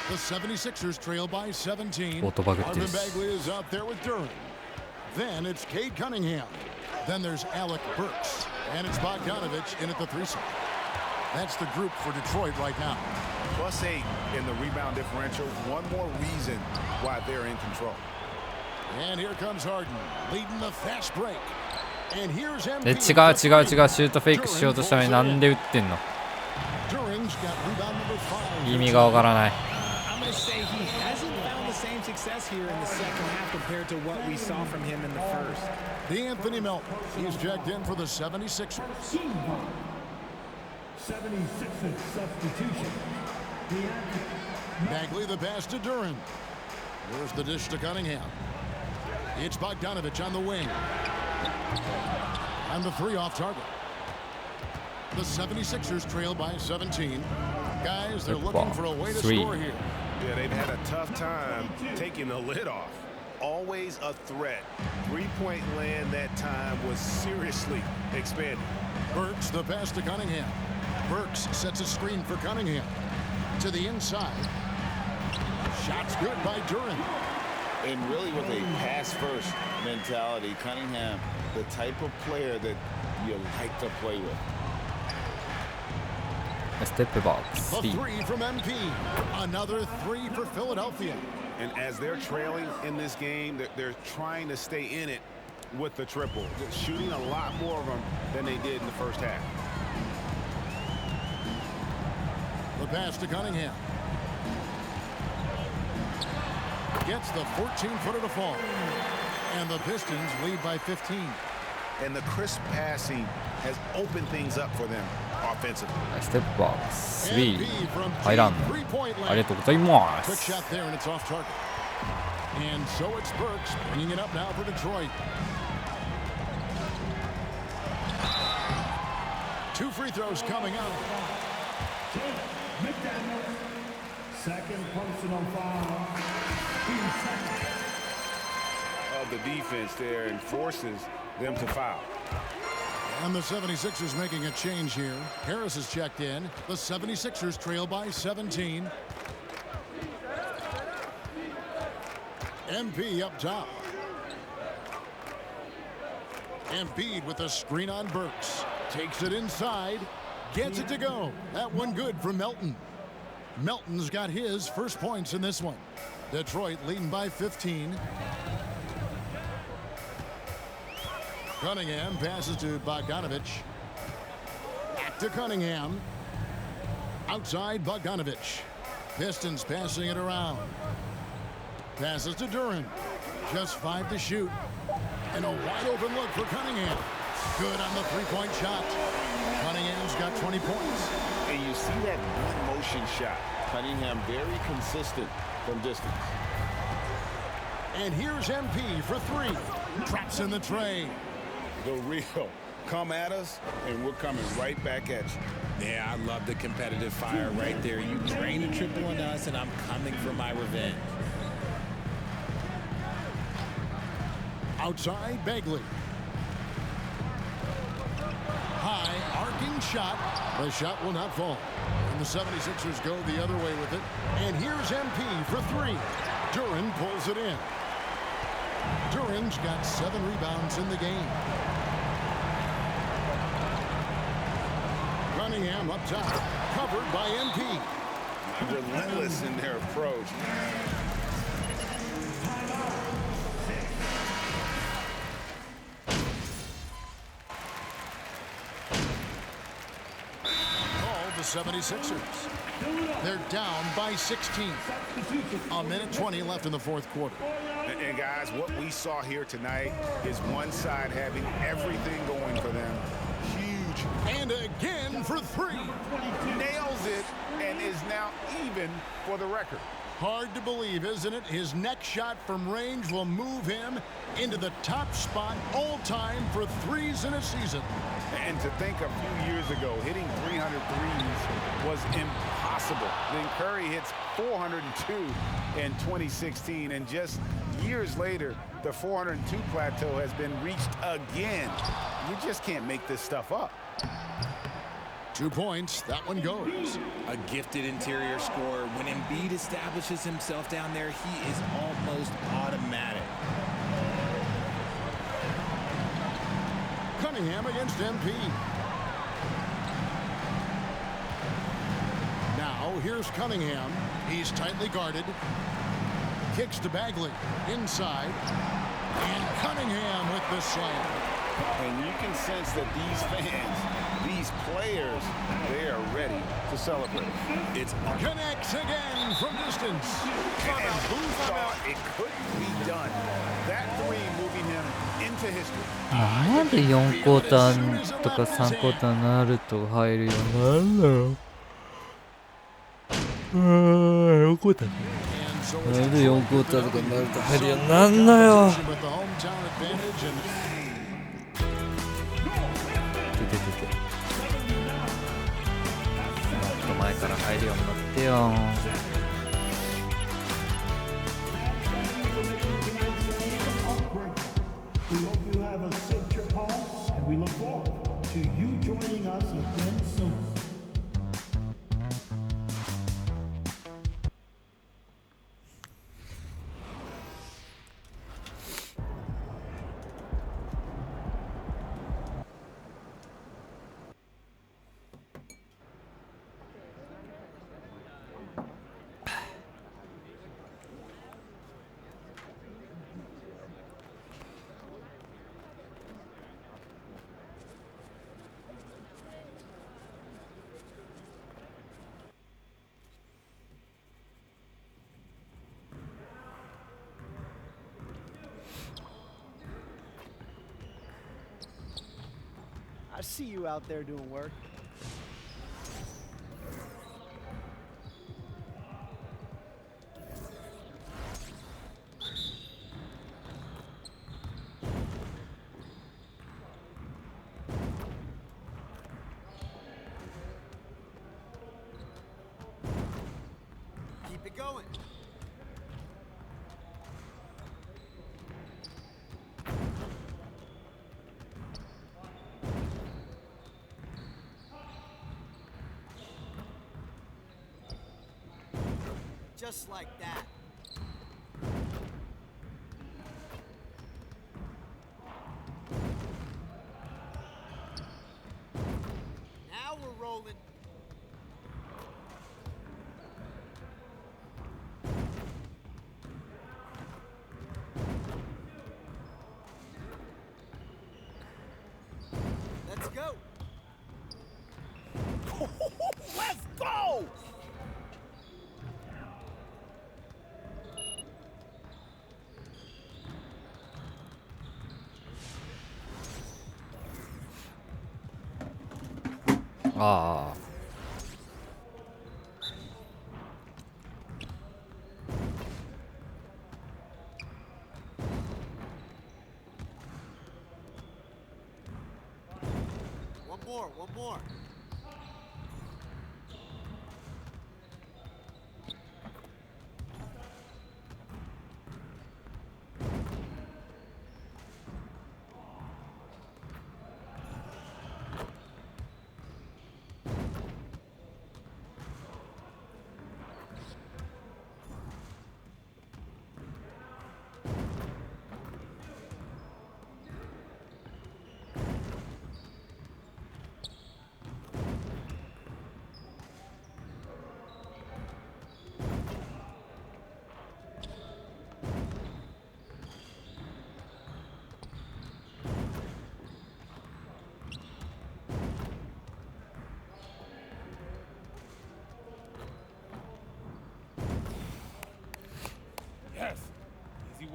The 76ers trail by 17. Autobag Marvinです。 Bagley is out there with Duran. Then it's Cade Cunningham. Then there's Alec Burks. And it's Bogdanovich in at the 3-spot. That's the group for Detroit right now. +8 in the rebound differential. One more reason why they're in control. And here comes Harden, leading the fast break. And here's MP. 違う。シュートフェイクしようとしたのになんで打ってんの？ Duran's got rebound number 5. 意味がわからない。 I'm going to say he hasn't found the same success here in the second half compared to what we saw from him in the first. DeAnthony Melton, he's checked in for the 76ers. 76ers substitution. Bagley the pass to Duran. There's the dish to Cunningham. It's Bogdanovich on the wing. And the 3 off target. The 76ers trail by 17. Guys, they're looking for a way to score here. Yeah, they've had a tough time taking the lid off. Always a threat. Three-point land that time was seriously expanded. Burks the pass to Cunningham. Burks sets a screen for Cunningham. To the inside. Shots good by Duran. And really with a pass-first mentality, Cunningham, the type of player that you like to play with. A step box. A 3 from MP. Another 3 for Philadelphia. And as they're trailing in this game, they're trying to stay in it with the triple. They're shooting a lot more of them than they did in the first half. The pass to Cunningham. Gets the 14-footer to fall. And the Pistons lead by 15. And the crisp passing has opened things up for them offensively. Step box 3入らんの。ありがとうございま Quick す。 shot there and it's off target. And so it's Burks bringing it up now for Detroit. 2 free throws coming up. Second personal foul. Of the defense there and forces them to foul. And the 76ers making a change here. Harris is checked in. The 76ers trail by 17. MP up top. Embiid with a screen on Burks. Takes it inside. Gets it to go. That one good for Melton. Melton's got his first points in this one. Detroit leading by 15. Cunningham passes to Bogdanovich. Back to Cunningham. Outside Bogdanovich. Pistons passing it around. Passes to Duran. Just 5 to shoot. And a wide open look for Cunningham. Good on the 3-point shot. Cunningham's got 20 points. And you see that one motion shot. Cunningham very consistent from distance. And here's MP for 3. Drops in the tray. The real. Come at us, and we're coming right back at you. Yeah, I love the competitive fire right there. You drain a triple on us, and I'm coming for my revenge. Outside Bagley. High arcing shot. The shot will not fall. And the 76ers go the other way with it. And here's MP for 3. Duran pulls it in. Duran's got 7 rebounds in the game. Cunningham up top, covered by MP. Relentless in their approach. 76ers. They're down by 16. A minute 20 left in the fourth quarter. And guys, what we saw here tonight is one side having everything going for them. Huge. And again for three. Nails it and is now even for the record. Hard to believe, isn't it? His next shot from range will move him into the top spot all time for threes in a season. And to think a few years ago, hitting 300 threes was impossible. Then Curry hits 402 in 2016, and just years later, the 402 plateau has been reached again. You just can't make this stuff up. 2 points, that one goes. A gifted interior scorer. When Embiid establishes himself down there, he is almost automatic. Cunningham against MP. Now here's Cunningham. He's tightly guarded. Kicks to Bagley. Inside. And Cunningham with the slam. And you can sense that these fans, these players, they are ready to celebrate. It's connects again from distance. And who thought it couldn't be done? That three moving him into history. なんで4クォーターとか3クォーターになると入るようになるんだろう。4クォーターなんで4クォーターとかになると入るようになるんだよ。前から入るようになってよ。We hope you have a safe trip home, and we look forward to you joining us again soon. I see you out there doing work. Keep it going. Just like that. Now we're rolling. Let's go. Let's go! Ah. One more.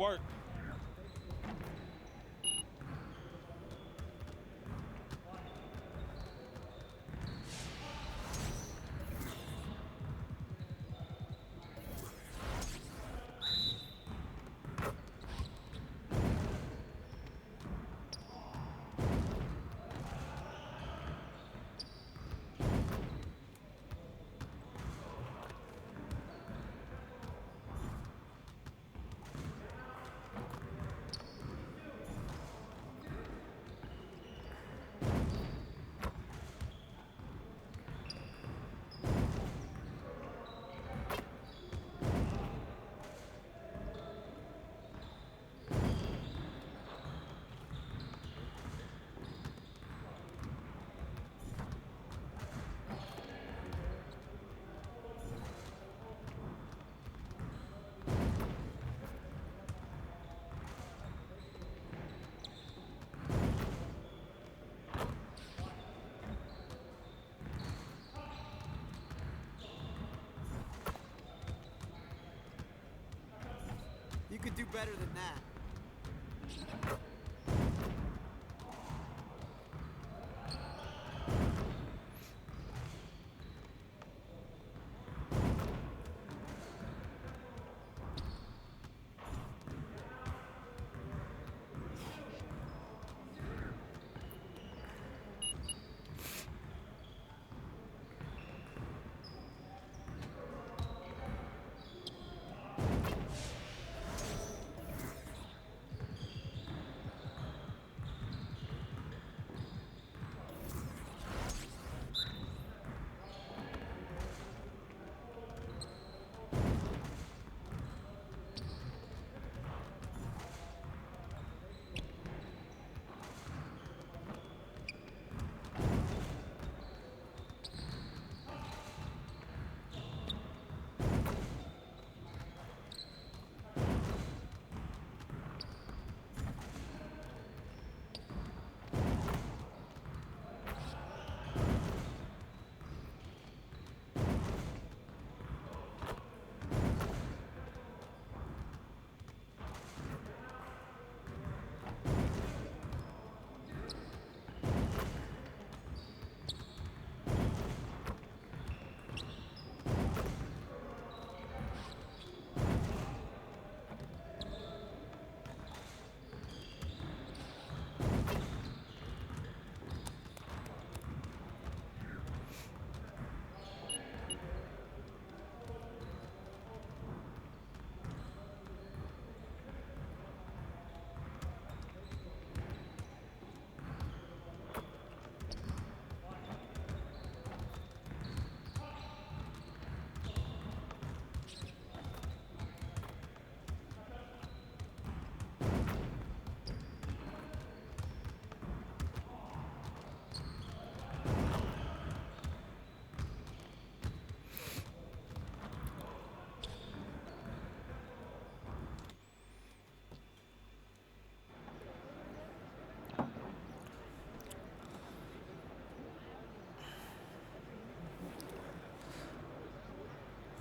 work. You could do better than that.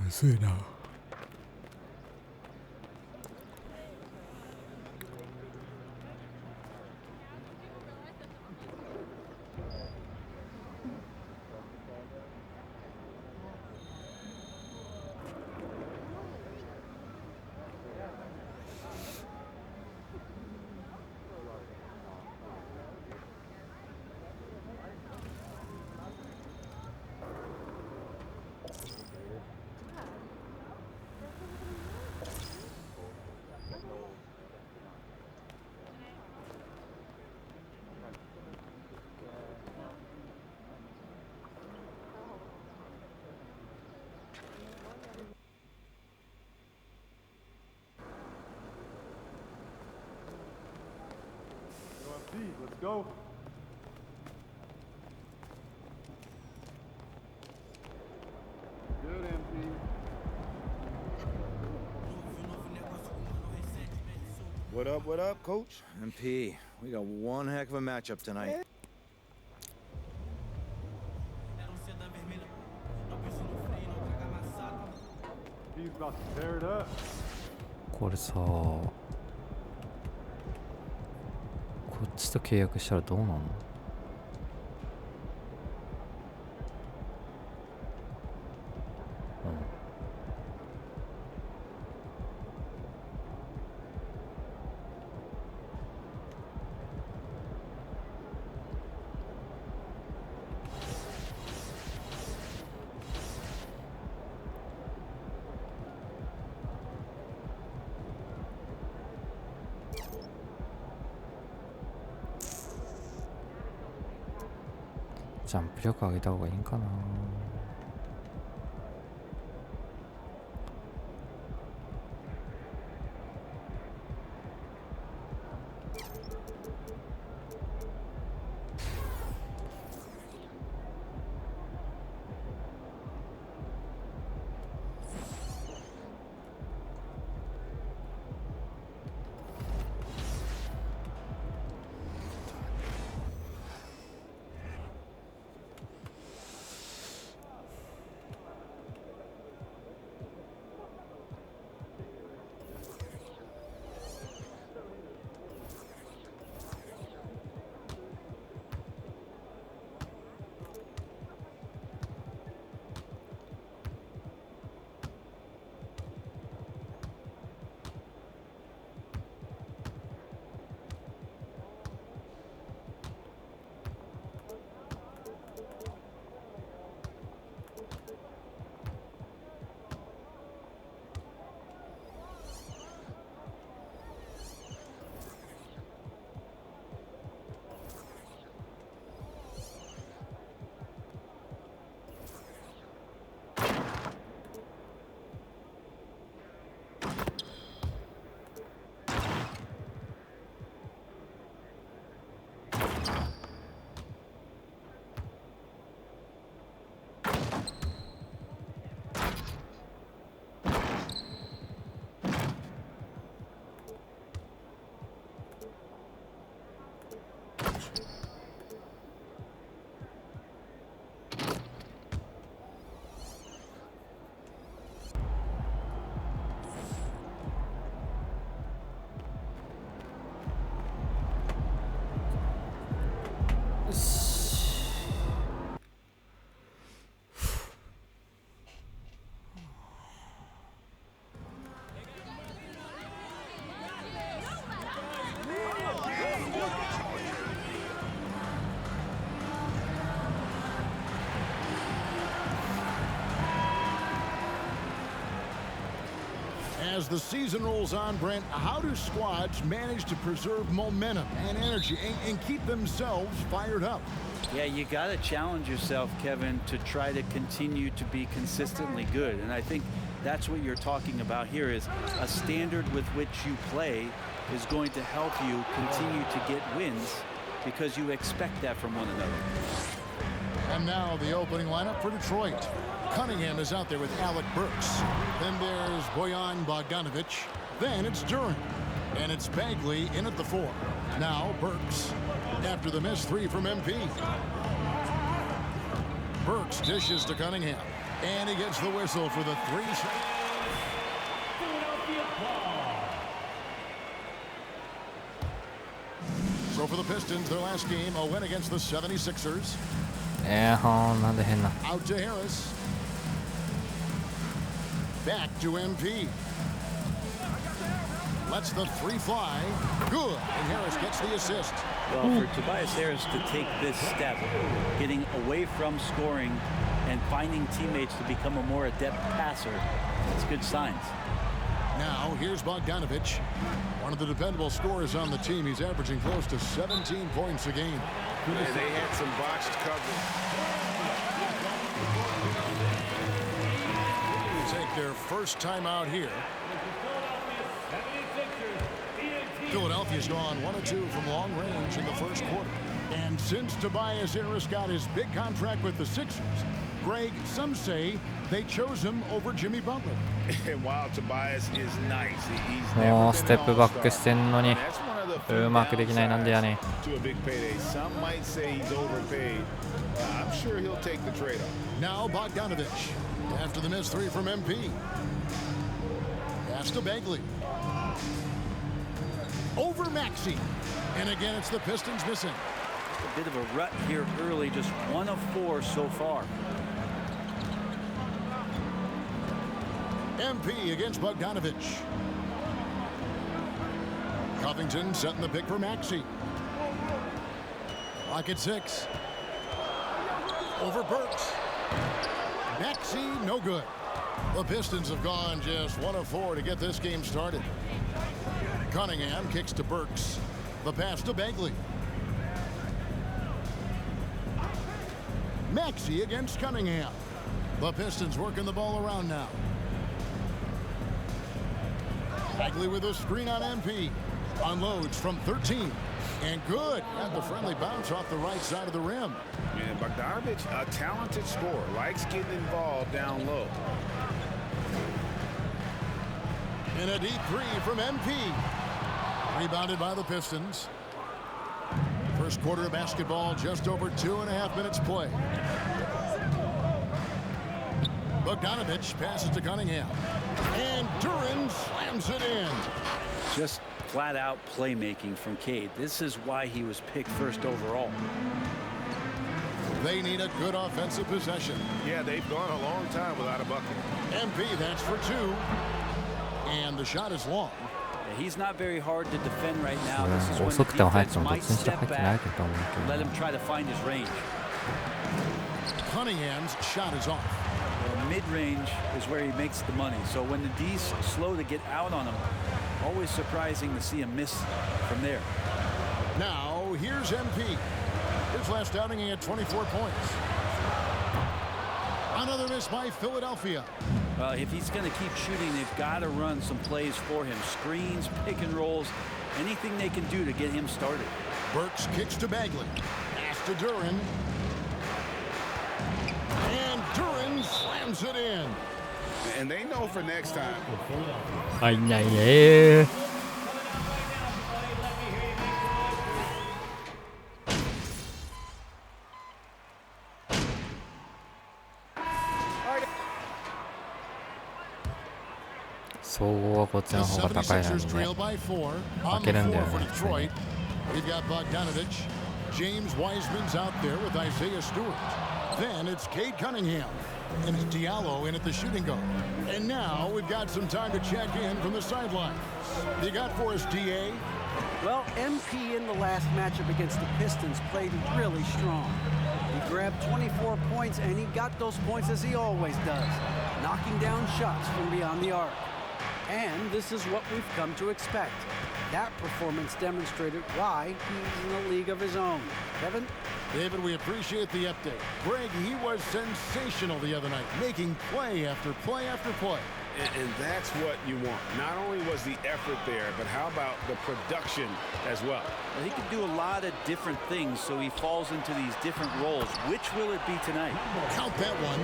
薄いな。Let's go. Good, MP. What up, Coach? MP, we got one heck of a matchup tonight. He's about to tear it up. これさ、こっちと契約したらどうなんの？ジャンプ力上げた方がいいんかな。As the season rolls on, Brent, how do squads manage to preserve momentum and energy and keep themselves fired up? Yeah, you got to challenge yourself, Kevin, to try to continue to be consistently good. And I think that's what you're talking about here is a standard with which you play is going to help you continue to get wins because you expect that from one another. And now the opening lineup for Detroit. Cunningham is out there with Alec Burks. Then there's Bojan Bogdanovic. Then it's Duran. And it's Bagley in at the 4. Now Burks after the missed 3 from MP. Burks dishes to Cunningham. And he gets the whistle for the 3. So for the Pistons, their last game, a win against the 76ers. Out to Harris. Back to MP. Lets the 3 fly. Good. And Harris gets the assist. Well, for Tobias Harris to take this step, getting away from scoring and finding teammates to become a more adept passer, that's good signs. Now, here's Bogdanovic. One of the dependable scorers on the team. He's averaging close to 17 points a game. Yeah, they had some botched coverage. Take their first time out here. Philadelphia's gone 1 of 2 from long range in the first quarter. And since Tobias Harris got his big contract with the Sixers, Greg, some say they chose him over Jimmy Butler. And while Tobias is nice, he's もうステップバックしてんのにうまくできないなんでやねん。 to a big payday. Some might say he's overpaid. I'm sure he'll take the trade-off. Now Bogdanovic after the missed 3 from MP. Pass to Bagley. over Maxey. And again, it's the Pistons missing. A bit of a rut here early, just 1 of 4 so far. MP against Bogdanovich. Covington setting the pick for Maxey. Clock at 6. Over Burks. Maxey, no good. The Pistons have gone just 1 of 4 to get this game started. Cunningham kicks to Burks. The pass to Bagley. Maxey against Cunningham. The Pistons working the ball around now. Bagley with a screen on MP. Unloads from 13. And good. Got the friendly bounce off the right side of the rim. And Bogdanovich, a talented scorer, likes getting involved down low. And a deep 3 from MP. Rebounded by the Pistons. First quarter of basketball, just over 2.5 minutes play. Bogdanovich passes to Cunningham. And Duran slams it in. Just flat out playmaking from Cade. This is why he was picked first overall. They need a good offensive possession. Yeah, they've gone a long time without a bucket. MP, that's for 2. And the shot is long. Yeah, he's not very hard to defend right now. This is when the defense might step back and let him try to find his range. Cunningham's shot is off. Well, mid-range is where he makes the money. So when the D's slow to get out on him, always surprising to see him miss from there. Now, here's MP. His last outing, he had 24 points. Another miss by Philadelphia. Well, if he's going to keep shooting, they've got to run some plays for him. Screens, pick and rolls, anything they can do to get him started. Burks kicks to Bagley. Pass to Duran. And Duran slams it in. And they know for next time.総合はこっちの方が高いのにね。負けるんだよね。 We've got Bogdanovich. James Wiseman's out there with Isaiah Stewart. Then it's Cade Cunningham. And it's Diallo in at the shooting guard. And now we've got some time to check in from the sideline. You got for us, DA? Well, MP in the last matchup against the Pistons played really strong. He grabbed 24 points, and he got those points as he always does, knocking down shots from beyond the arc. And this is what we've come to expect. That performance demonstrated why he's in a league of his own. Kevin? David, we appreciate the update. Greg, he was sensational the other night, making play after play after play. And that's what you want. Not only was the effort there, but how about the production as well? Well, he could do a lot of different things, so he falls into these different roles. Which will it be tonight? Count that one.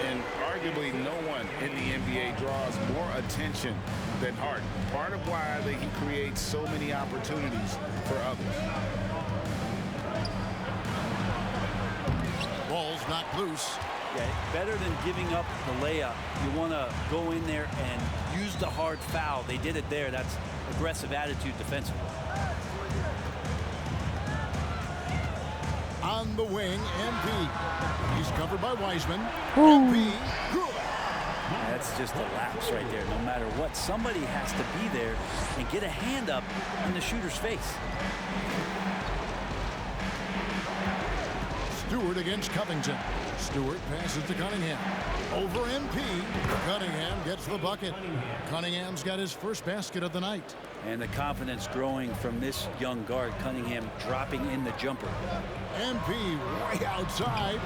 And arguably no one in the NBA draws more attention than Harden. Part of why he creates so many opportunities for others. Ball's knocked loose. Yeah, better than giving up the layup. You want to go in there and use the hard foul. They did it there. That's aggressive attitude defensively. On the wing, MP. He's covered by Wiseman. MP, good. That's just a lapse right there. No matter what, somebody has to be there and get a hand up in the shooter's face. Stewart against Covington. Stewart passes to Cunningham. Over MP. Cunningham gets the bucket. Cunningham's got his first basket of the night. And the confidence growing from this young guard. Cunningham dropping in the jumper. MP way outside.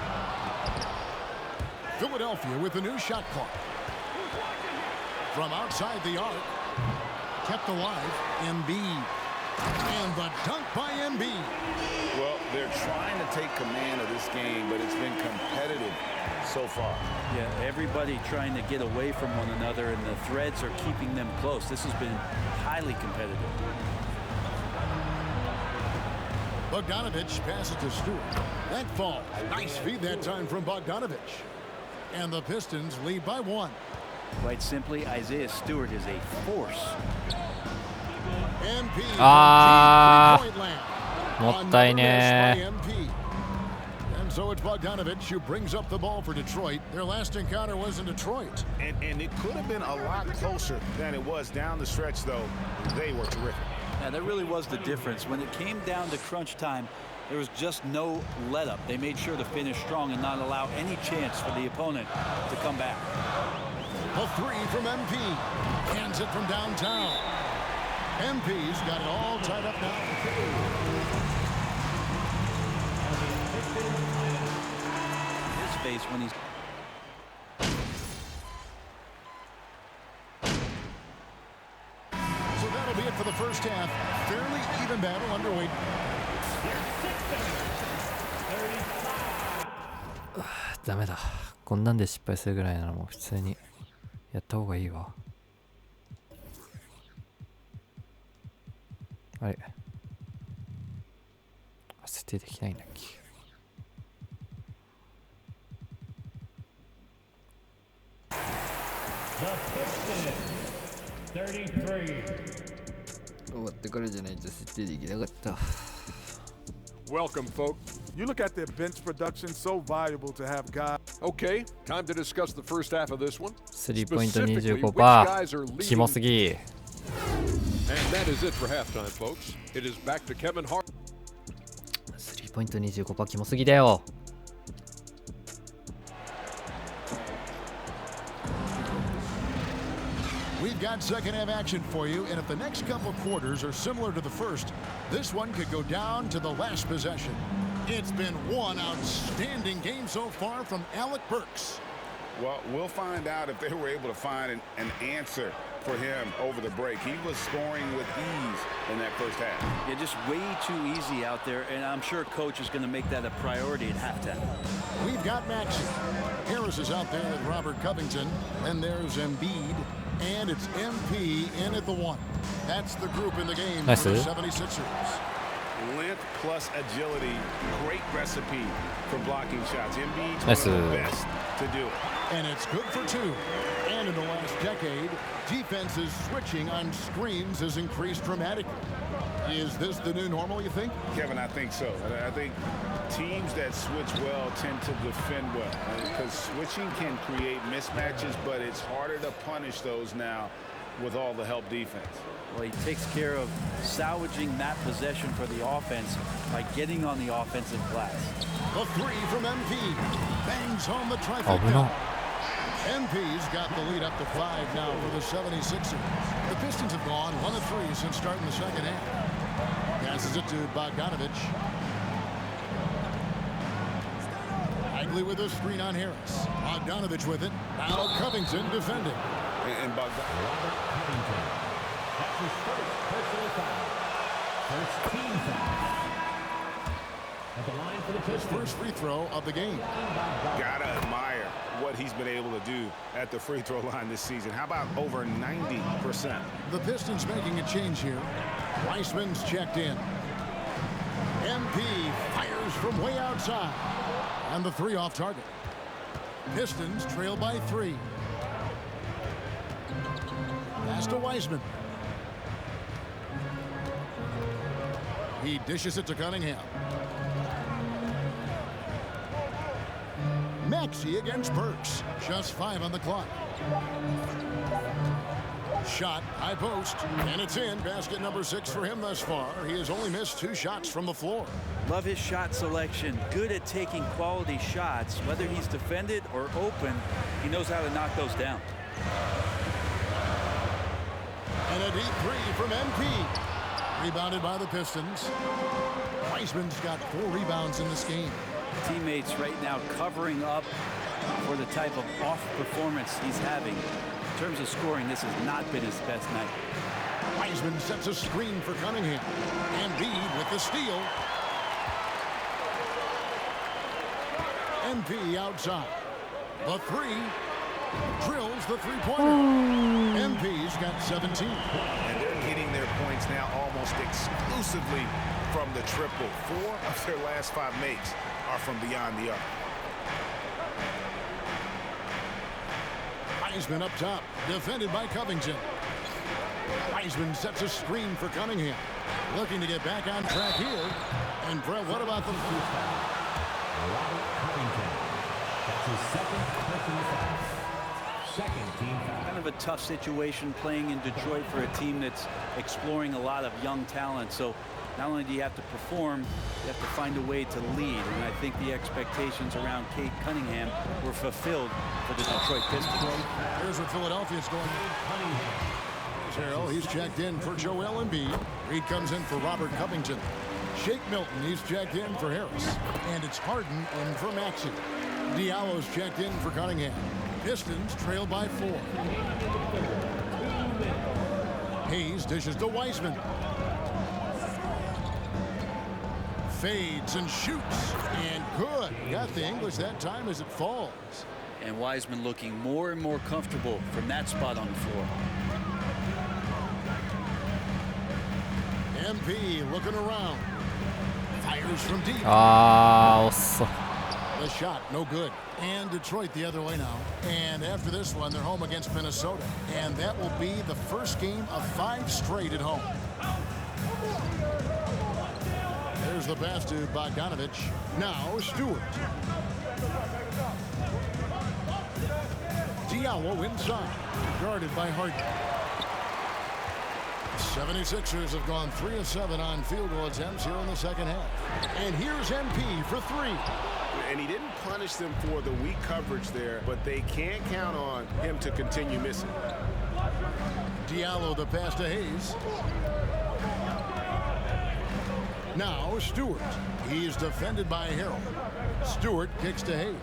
Philadelphia with a new shot clock. From outside the arc. Kept alive. Embiid. And the dunk by Embiid. Well, they're trying to take command of this game, but it's been competitive so far. Yeah, everybody trying to get away from one another, and the threads are keeping them close. This has been highly competitive. Bogdanovich passes to Stewart. That falls. Nice feed that time from Bogdanovich. And the Pistons lead by 1. Quite simply, Isaiah Stewart is a force. MP もったいね。 And so it's Bogdanovich who brings up the ball for Detroit. Their last encounter was in Detroit. And it could have been a lot closer than it was down the stretch, though. They were terrific. Yeah, that really was the difference. When it came down to crunch time, there was just no let up. They made sure to finish strong and not allow any chance for the opponent to come back. A three from MP. Hands it from downtown. MP's got it all tied up now. His face when he's... So that'll be it for the first half. Fairly even battle underway. ダメだ。こんなんで失敗するぐらいならもう普通にやった方がいいわ。あれ、設定できないんだっけ。終わってからじゃないと設定できなかった。Welcome, folks. You look at their bench production, so valuable to have guys. Okay, time to discuss the first half of this one. 3ポイント 25%。キモすぎ。And that is it for halftime, folks. It is back to Kevin Hart. 3ポイント 25% キモすぎだよ。We've got second half action for you, and if the next couple quarters are similar to the first, this one could go down to the last possession. It's been one outstanding game so far from Alec Burks. Well, we'll find out if they were able to find an answer for him over the break. He was scoring with ease in that first half. Yeah, just way too easy out there, and I'm sure coach is going to make that a priority at halftime. We've got Maxey. Harris is out there with Robert Covington, and there's Embiid, and it's MP in at the one. That's the group in the game for the 76ers. Length plus agility, great recipe for blocking shots. Embiid's one of the best to do it. And it's good for two. And in the last decade, defenses switching on screens has increased dramatically. Is this the new normal, you think? Kevin, I think so. I think teams that switch well tend to defend well. Because switching can create mismatches, but it's harder to punish those now with all the help defense. Well, he takes care of salvaging that possession for the offense by getting on the offensive glass. A three from MP. Bangs home the trifecta. MP's got the lead up to 5 now for the 76ers. The Pistons have gone 1 of 3 since starting the second half. Passes it to Bogdanovich. Bagley with a screen on Harris. Bogdanovich with it. Now Covington defending. And Bogdanovich. That's his first personal foul. First team foul. At the line for the Pistons. His first free throw of the game. Gotta admire what he's been able to do at the free throw line this season. How about over 90%? The Pistons making a change here. Weissman's checked in. MP fires from way outside. And the three off target. Pistons trail by 3. Pass to Weissman. He dishes it to Cunningham. Maxey against Burks. Just 5 on the clock. Shot, high post, and it's in. Basket number 6 for him thus far. He has only missed 2 shots from the floor. Love his shot selection. Good at taking quality shots. Whether he's defended or open, he knows how to knock those down. And a deep 3 from MP. Rebounded by the Pistons. Weissman's got 4 rebounds in this game. Teammates right now covering up for the type of off performance he's having. In terms of scoring, this has not been his best night. Weissman sets a screen for Cunningham. Embiid with the steal. MP outside. The 3 drills the three-pointer. MP's got 17. And they're getting their points now almost exclusively from the triple. 4 of their last 5 makes are from beyond the arc. Weissman up top, defended by Covington. Wiseman sets a screen for Cunningham. Looking to get back on track here. And Brett, what about the Robert Covington. That's his second personal foul. Second team foul. Kind of a tough situation playing in Detroit for a team that's exploring a lot of young talent. So not only do you have to perform, you have to find a way to lead. And I think the expectations around Cade Cunningham were fulfilled for the Detroit Pistons. Here's what Philadelphia's going. Harrell, he's checked in for Joel Embiid. Reed comes in for Robert Covington. Shake Milton, he's checked in for Harris. And it's Harden in for Maxey. Diallo's checked in for Cunningham. Pistons trail by 4. Hayes dishes to Wiseman. Fades and shoots. And good. Got the English that time as it falls. And Wiseman looking more and more comfortable from that spot on the floor. MP looking around. Fires from deep. The shot, no good. And Detroit the other way now. And after this one, they're home against Minnesota. And that will be the first game of 5 straight at home. There's the pass to Bogdanovich. Now Stewart. Diallo inside. Guarded by Harden. 76ers have gone 3 of 7 on field goal attempts here in the second half. And here's MP for 3. And he didn't punish them for the weak coverage there, but they can't count on him to continue missing. Diallo the pass to Hayes. Now Stewart. He's defended by Harrell. Stewart kicks to Hayes.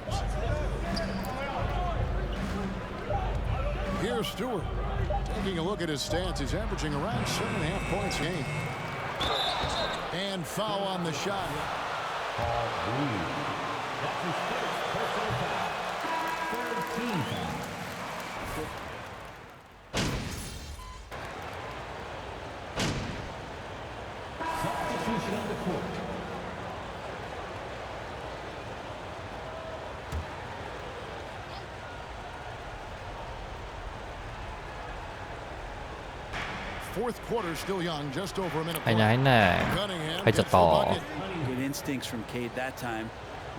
Here's Stewart. Taking a look at his stats, he's averaging around 7.5 points a game. And foul on the shot. Paul Reed. That's his first personal foul. Third team foul. Substitution on the court. Fourth quarter still young, just over a minute. 入んない入んない入っちゃった Good instincts from Cade that time.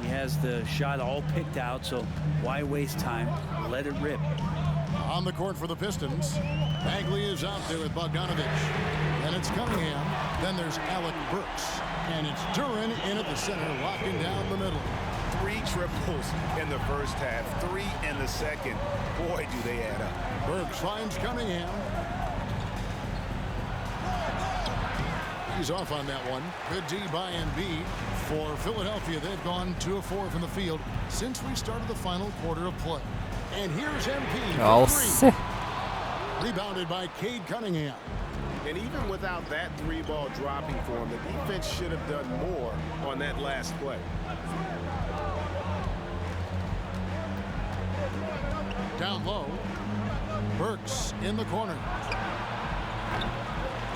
He has the shot all picked out, so why waste time? Let it rip. On the court for the Pistons. Bagley is out there with Bogdanovich. And it's Cunningham. Then there's Alec Burks. And it's Duran in at the center, locking down the middle. 3 triples in the first half, 3 in the second. Boy, do they add up. Burks finds Cunningham. He's off on that one. Good D by Embiid. For Philadelphia, they've gone 2 of 4 from the field since we started the final quarter of play. And here's MP for 3. Rebounded by Cade Cunningham. And even without that 3-ball dropping for him, the defense should have done more on that last play. Down low. Burks in the corner.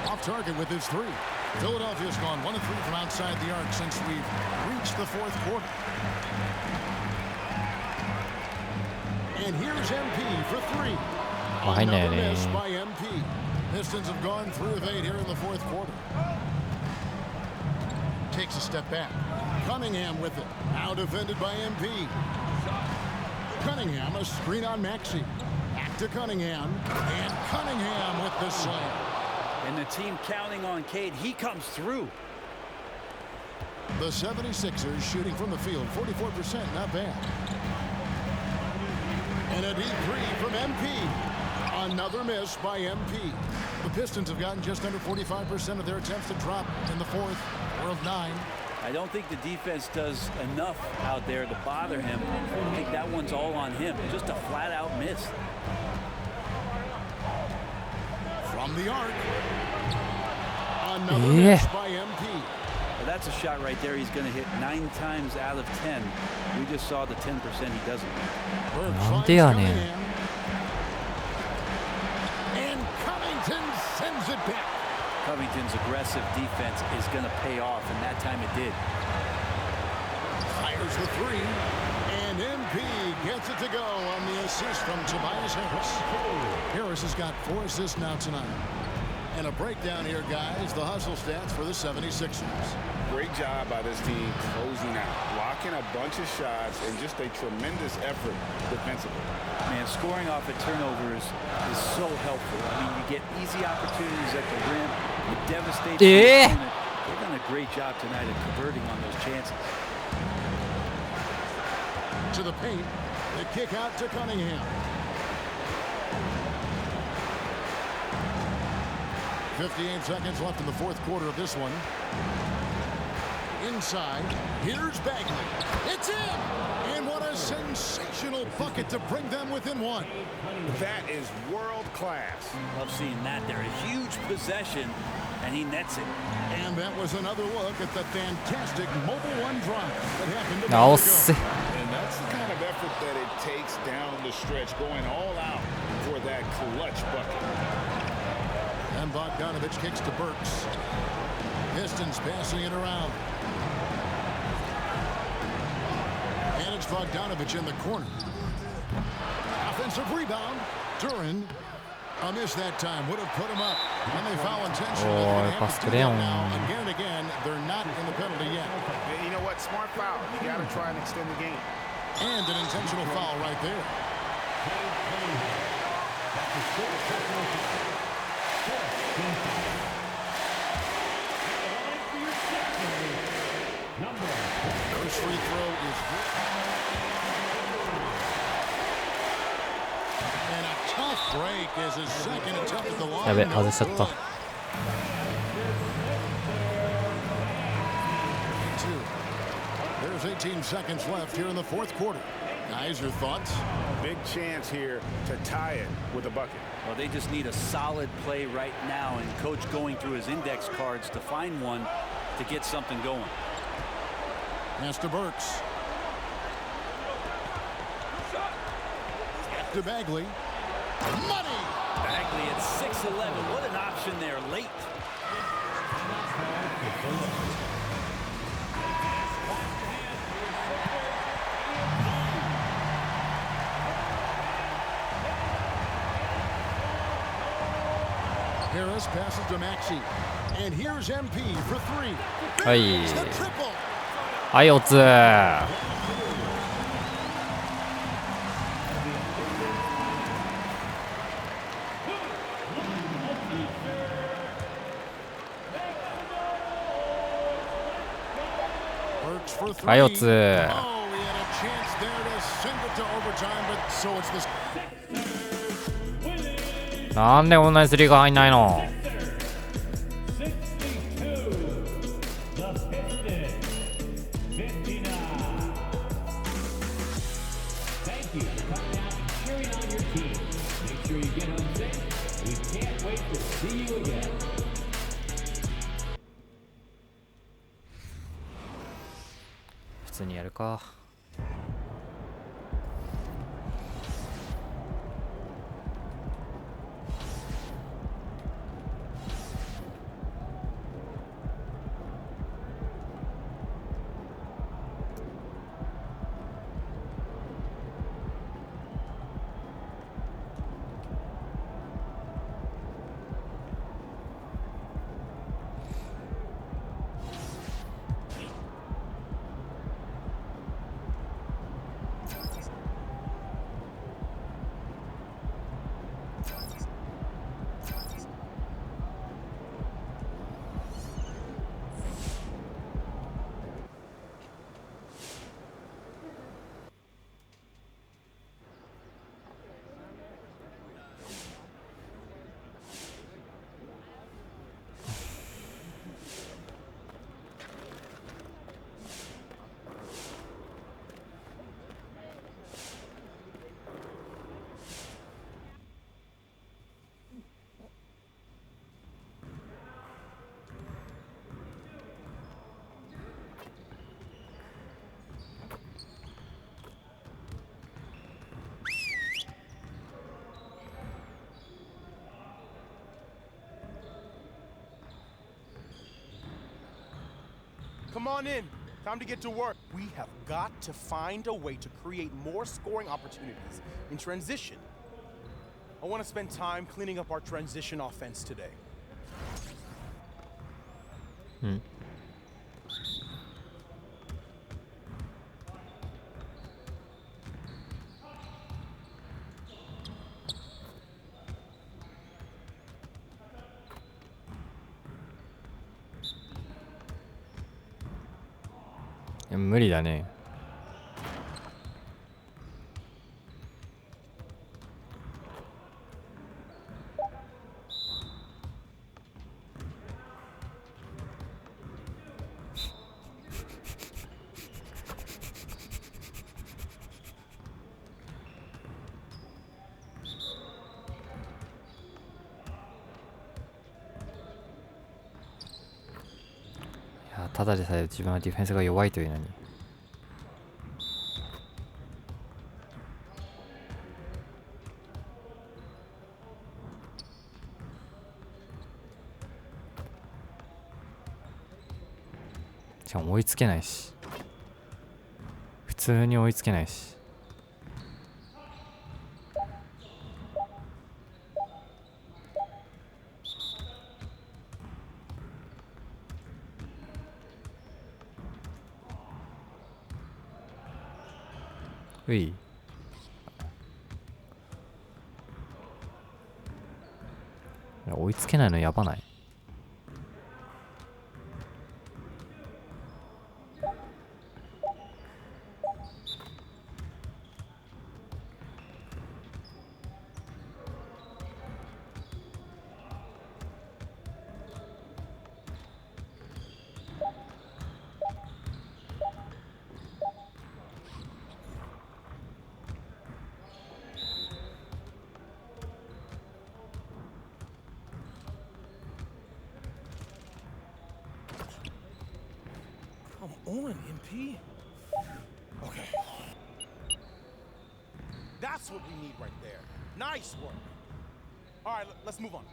Off target with his 3. Philadelphia's gone 1 of 3 from outside the arc since we've reached the fourth quarter. And here's MP for 3. Another miss by MP. Pistons have gone 3 of 8 here in the fourth quarter. Takes a step back. Cunningham with it. Now defended by MP. Cunningham, a screen on Maxey. Back to Cunningham. And Cunningham with the slam. And the team counting on Cade. He comes through. The 76ers shooting from the field. 44%, not bad. And a deep 3 from MP. Another miss by MP. The Pistons have gotten just under 45% of their attempts to drop in the fourth, 4 of 9. I don't think the defense does enough out there to bother him. I think that one's all on him. Just a flat-out miss. From the arc. Another miss by MP. Well, that's a shot right there he's going to hit 9 times out of 10. We just saw the 10% he doesn't.なんでやねん。And Covington sends it back. Covington's aggressive defense is going to pay off, and that time it did. Fires the 3. And MP gets it to go on the assist from Tobias Harris. Harris has got 4 assists now tonight. And a breakdown here, guys. The hustle stats for the 76ers. Great job by this team closing out, blocking a bunch of shots, and just a tremendous effort defensively. Man, scoring off of turnovers is so helpful. I mean, you get easy opportunities at the rim, you devastate the opponent. They've done a great job tonight of converting on those chances. To the paint, the kick out to Cunningham. 58 seconds left in the fourth quarter of this one. Inside, here's Bagley. It's in! And what a sensational bucket to bring them within one. That is world class. Love seeing that there. A huge possession, and he nets it. And that was another look at the fantastic Mobile One drive that happened to Nice. And that's the kind of effort that it takes down the stretch, going all out for that clutch bucket. And Bogdanovich kicks to Burks. Pistons passing it around. And it's Bogdanovich in the corner. Offensive rebound. Duran. A miss that time. Would have put him up. And they foul intentionally. Now, again and again, they're not in the penalty yet. Hey, you know what? Smart foul. You got to try and extend the game. And an intentional foul right there. First free throw is good. And a tough break as his second attempt at the line. やべ、外しちゃった。There's 18 seconds left here in the fourth quarter. Guys, your thoughts? Big chance here to tie it with a bucket. Well, they just need a solid play right now, and coach going through his index cards to find one to get something going. Pass to Burks. To Bagley. Money! Bagley at 6'11". What an option there late. Harris passes to Maxey. And here's MP for three. Hey. There's the triple. はい、おつ。はい、おつ。なんでこんなにスリーが入んないの。普通にやるか。Come on in. Time to get to work. We have got to find a way to create more scoring opportunities in transition. I want to spend time cleaning up our transition offense today. うん。無理だね。いや、ただでさえ自分はディフェンスが弱いというのに。しかも追いつけないし、普通に追いつけないし。うい、追いつけないのやばない？Come on, MP. Okay. That's what we need right there. Nice work. All right, let's move on.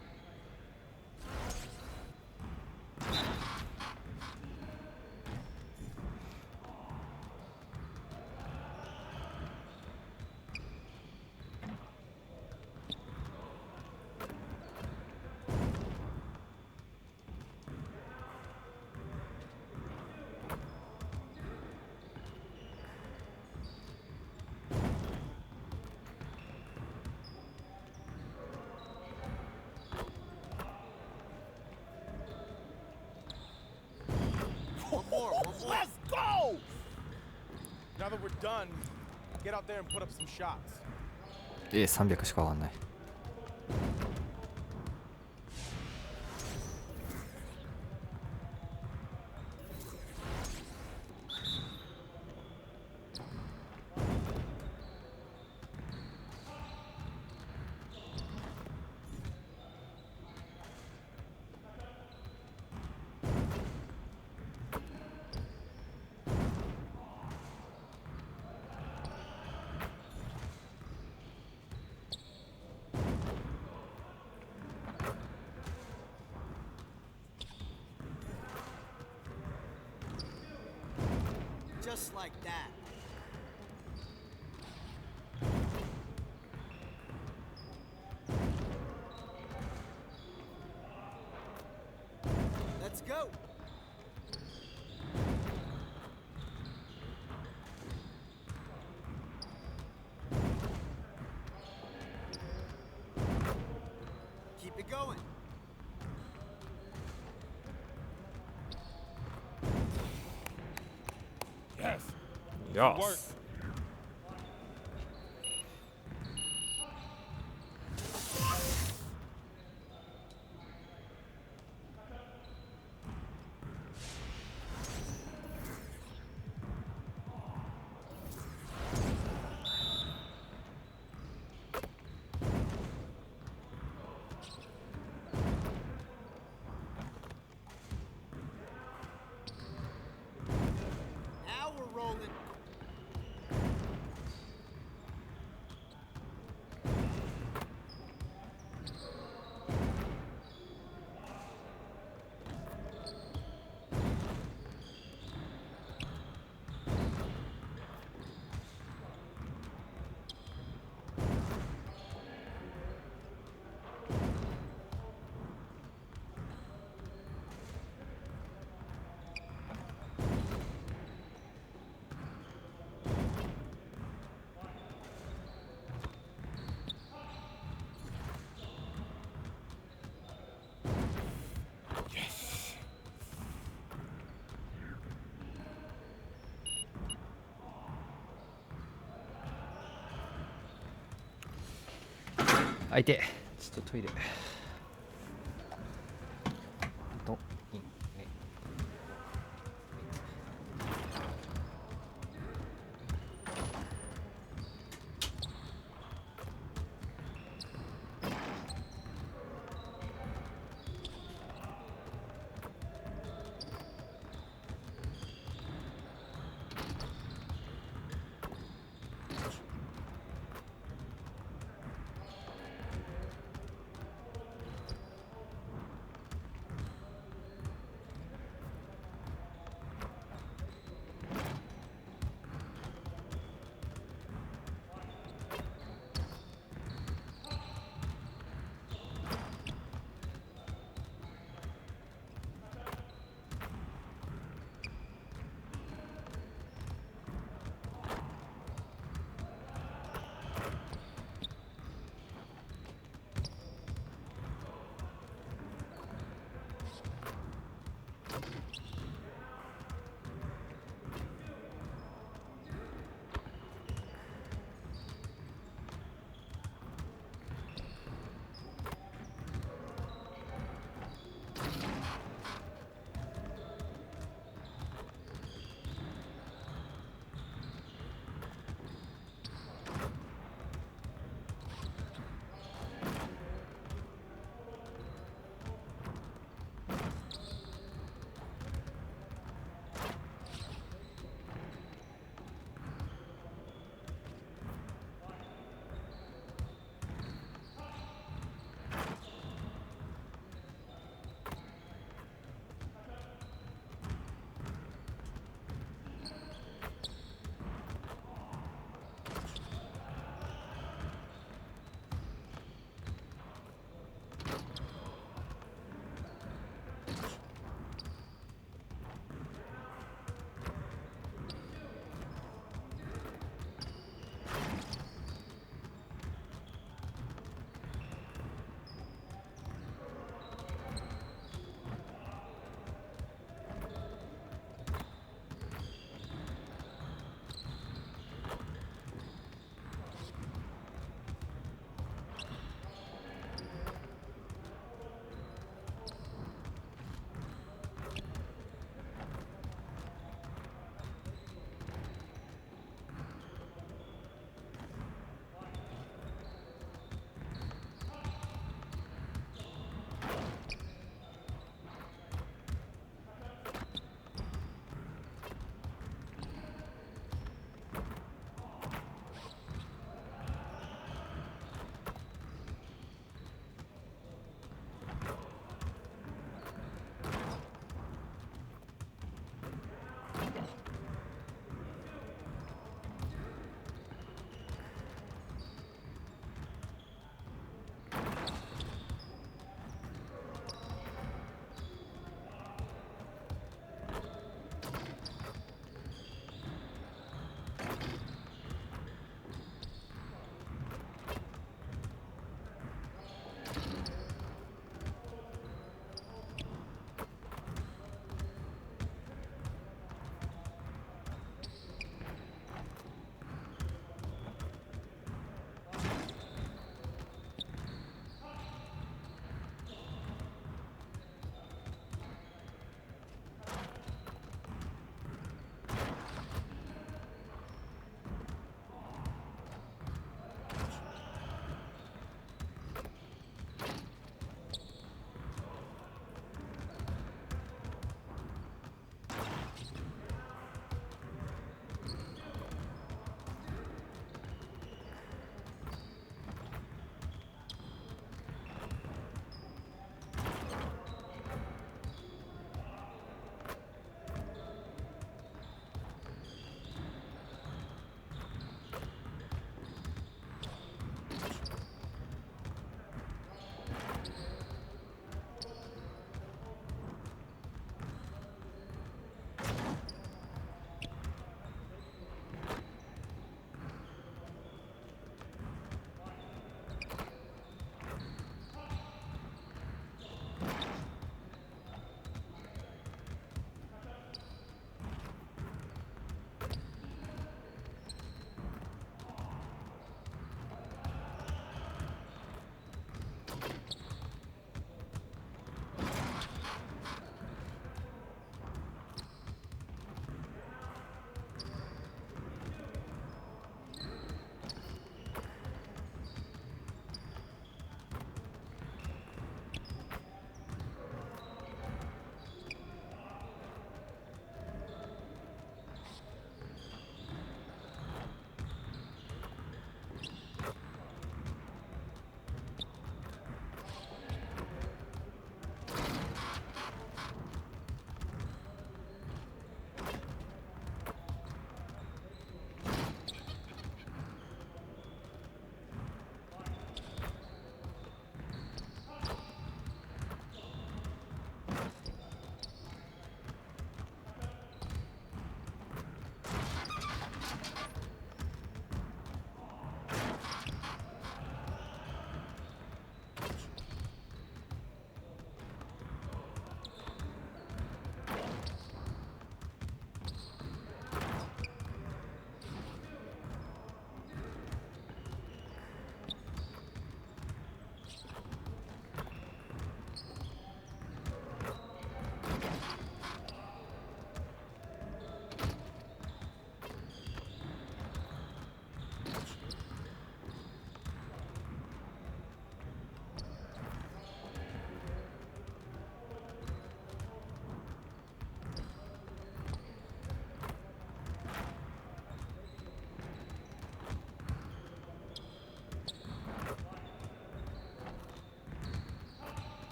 Let's go! Now that we're done, get out there and put up some shots. 300しか上がんない。Just like that. Let's go. Keep it going. Yes. Yes. Now we're rolling. あいて、ちょっとトイレ。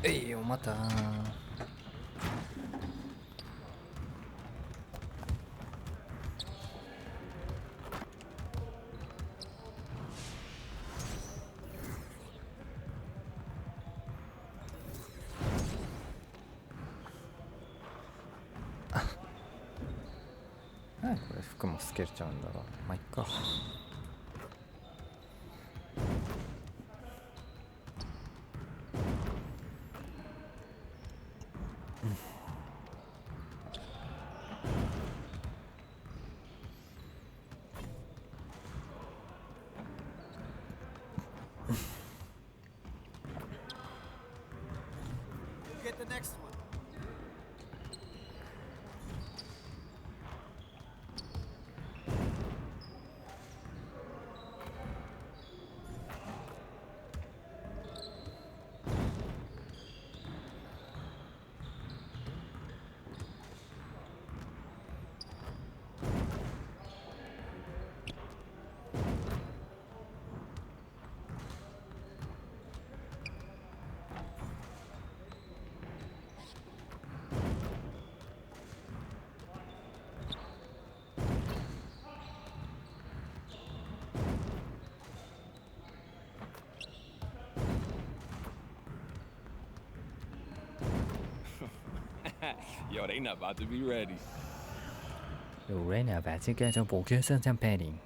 えいよまた何これ服も透けちゃうんだろう。まあいっか。Get the next one. Yo, they not about to be ready. Lorena va a get a book and painting.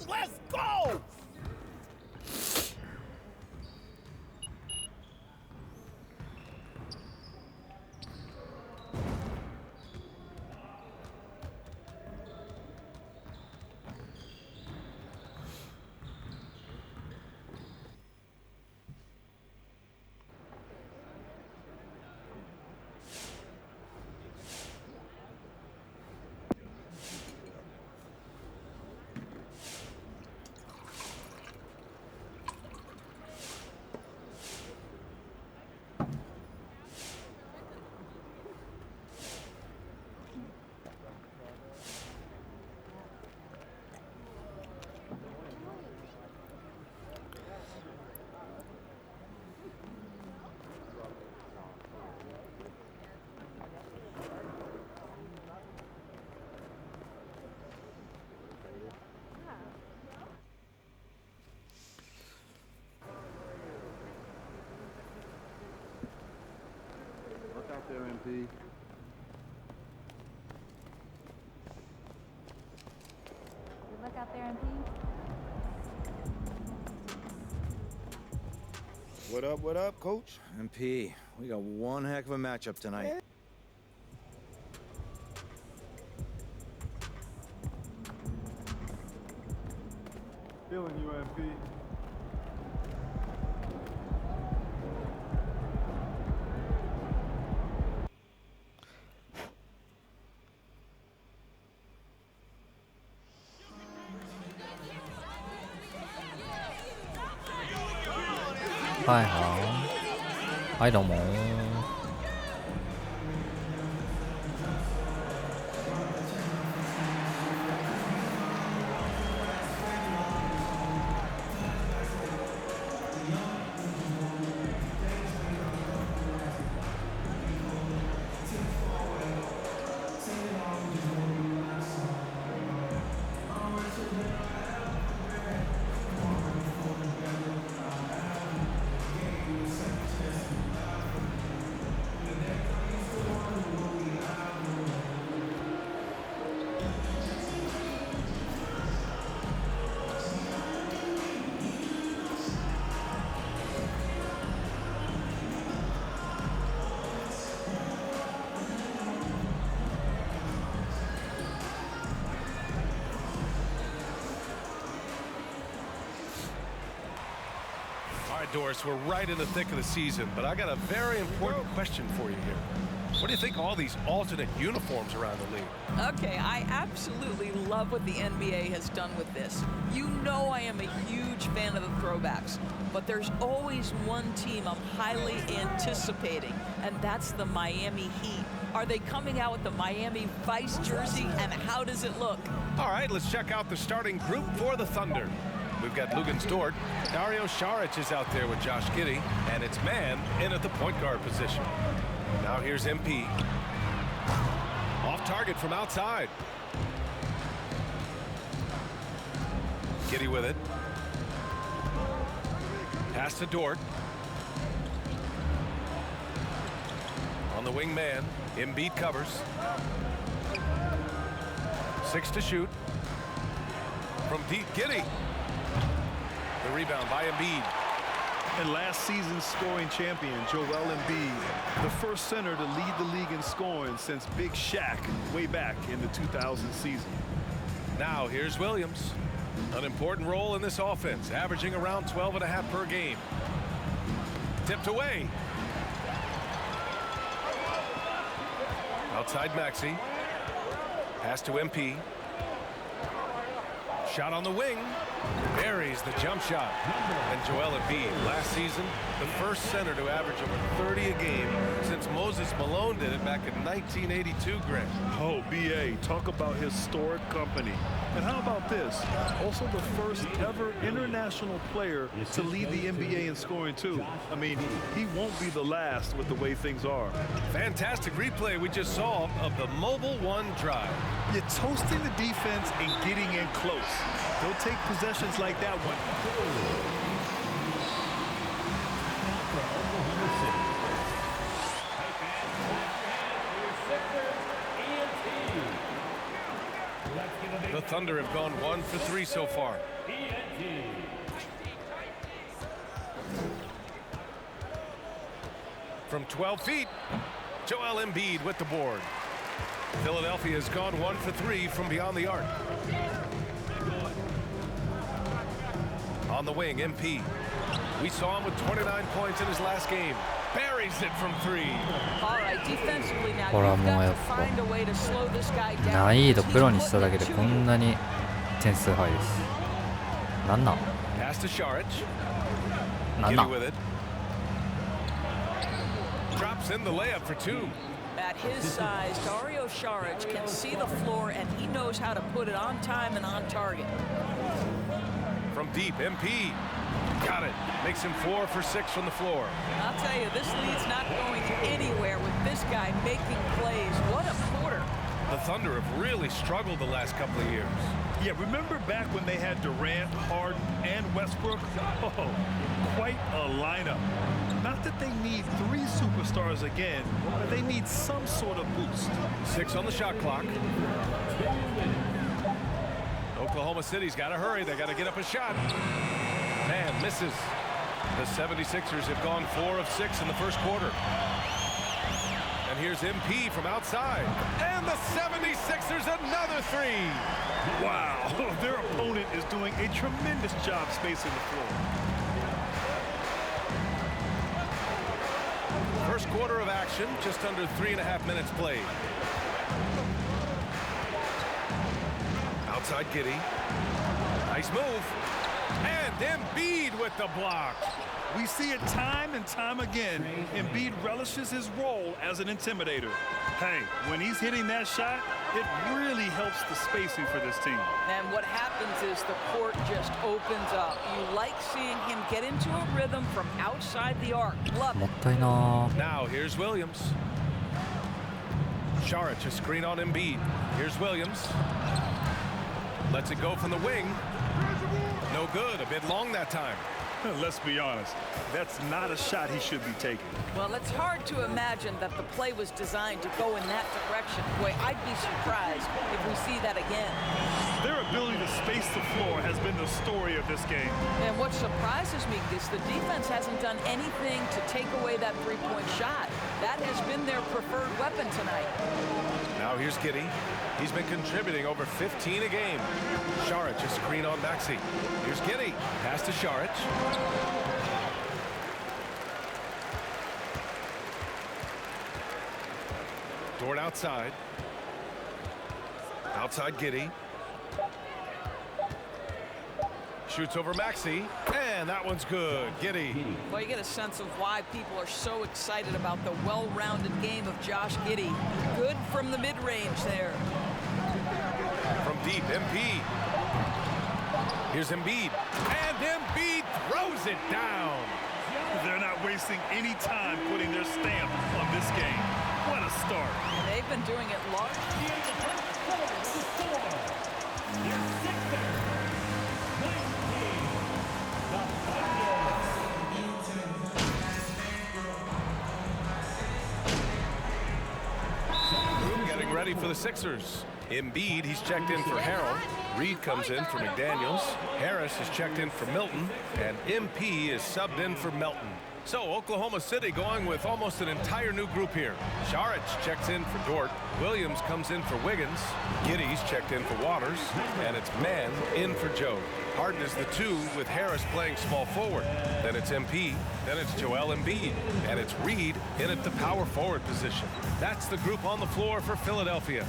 Let's go! Look out there, MP. Look out there, MP. What up, Coach? MP, we got one heck of a matchup tonight. Feeling you, MP. Hi, Hi, どうも。Doris, we're right in the thick of the season, but I got a very important question for you here. What do you think of all these alternate uniforms around the league? Okay, I absolutely love what the NBA has done with this. You know I am a huge fan of the throwbacks, but there's always one team I'm highly anticipating, and that's the Miami Heat. Are they coming out with the Miami Vice jersey, and how does it look? All right, let's check out the starting group for the Thunder. We've got Lugan Stort. Dario Saric is out there with Josh Giddey, and it's man in at the point guard position. Now here's MP. Off target from outside. Giddey with it. Pass to Dort. On the wing man, Embiid covers. 6 to shoot. From deep, Giddey. The rebound by Embiid. And last season's scoring champion, Joel Embiid, the first center to lead the league in scoring since Big Shaq way back in the 2000 season. Now here's Williams. An important role in this offense, averaging around 12.5 per game. Tipped away. Outside Maxey. Pass to MP. Shot on the wing. Buries the jump shot. And Joel Embiid, last season, the first center to average over 30 a game since Moses Malone did it back in 1982, Greg. Oh, B.A., talk about historic company. And how about this? Also the first ever international player to lead the NBA in scoring, too. I mean, he won't be the last with the way things are. Fantastic replay we just saw of the Mobile One drive. You're toasting the defense and getting in close. They'll take possessions like that one. The Thunder have gone 1 for 3 so far. From 12 feet, Joel Embiid with the board. Philadelphia has gone 1 for 3 from beyond the arc. On the wing, MP. We saw him with 29 points in his last game. Buries it from 3. All right, defensively now, ほら you've もう got や to っ find a way to slow this guy ぱ down. 難易度 because プロ he's にしただけで putting こ it ん to な you. に点数ハイです。なんなん Pass to Saric. なんな Giddey ん with it. Drops in the layup for 2. At his size, Dario Saric can see the floor, and he knows how to put it on time and on target. From deep, MP. Got it. Makes him 4 for 6 from the floor. I'll tell you, this lead's not going anywhere with this guy making plays. What a quarter. The Thunder have really struggled the last couple of years. Yeah, remember back when they had Durant, Harden, and Westbrook? Oh, quite a lineup. Not that they need 3 superstars again, but they need some sort of boost. 6 on the shot clock. Oklahoma City's got to hurry. They got to get up a shot. Man, misses. The 76ers have gone 4 of 6 in the first quarter. And here's MP from outside. And the 76ers another 3. Wow, their opponent is doing a tremendous job spacing the floor. First quarter of action, just under 3.5 minutes played. Outside Giddey. Nice move. And Embiid with the block. We see it time and time again. Embiid relishes his role as an intimidator. Hey, when he's hitting that shot, it really helps the spacing for this team. And what happens is the court just opens up. You like seeing him get into a rhythm from outside the arc. Love it. もったいな。 Now here's Williams. Saric a screen on Embiid. Here's Williams. Lets it go from the wing. No good. A bit long that time. Let's be honest, that's not a shot he should be taking. Well, it's hard to imagine that the play was designed to go in that direction. Boy, I'd be surprised if we see that again. Their ability to space the floor has been the story of this game. And what surprises me is the defense hasn't done anything to take away that three-point shot. That has been their preferred weapon tonight. Now here's Giddey. He's been contributing over 15 a game. Saric a screen on Maxey. Here's Giddey. Pass to Saric. Dort outside. Outside Giddey. Shoots over Maxey, and that one's good. Giddey. Well, you get a sense of why people are so excited about the well-rounded game of Josh Giddey. Good from the mid-range there. From deep, MP. Here's Embiid, and Embiid throws it down. They're not wasting any time putting their stamp on this game. What a start. They've been doing it large. Getting ready for the Sixers. Embiid, he's checked in for Harrell. Reed comes in for McDaniels. Harris is checked in for Milton. And MP is subbed in for Melton. So Oklahoma City going with almost an entire new group here. Saric checks in for Dort. Williams comes in for Wiggins. Giddey's checked in for Waters. And it's Mann in for Joe. Harden is the 2 with Harris playing small forward. Then it's MP. Then it's Joel Embiid. And it's Reed in at the power forward position. That's the group on the floor for Philadelphia.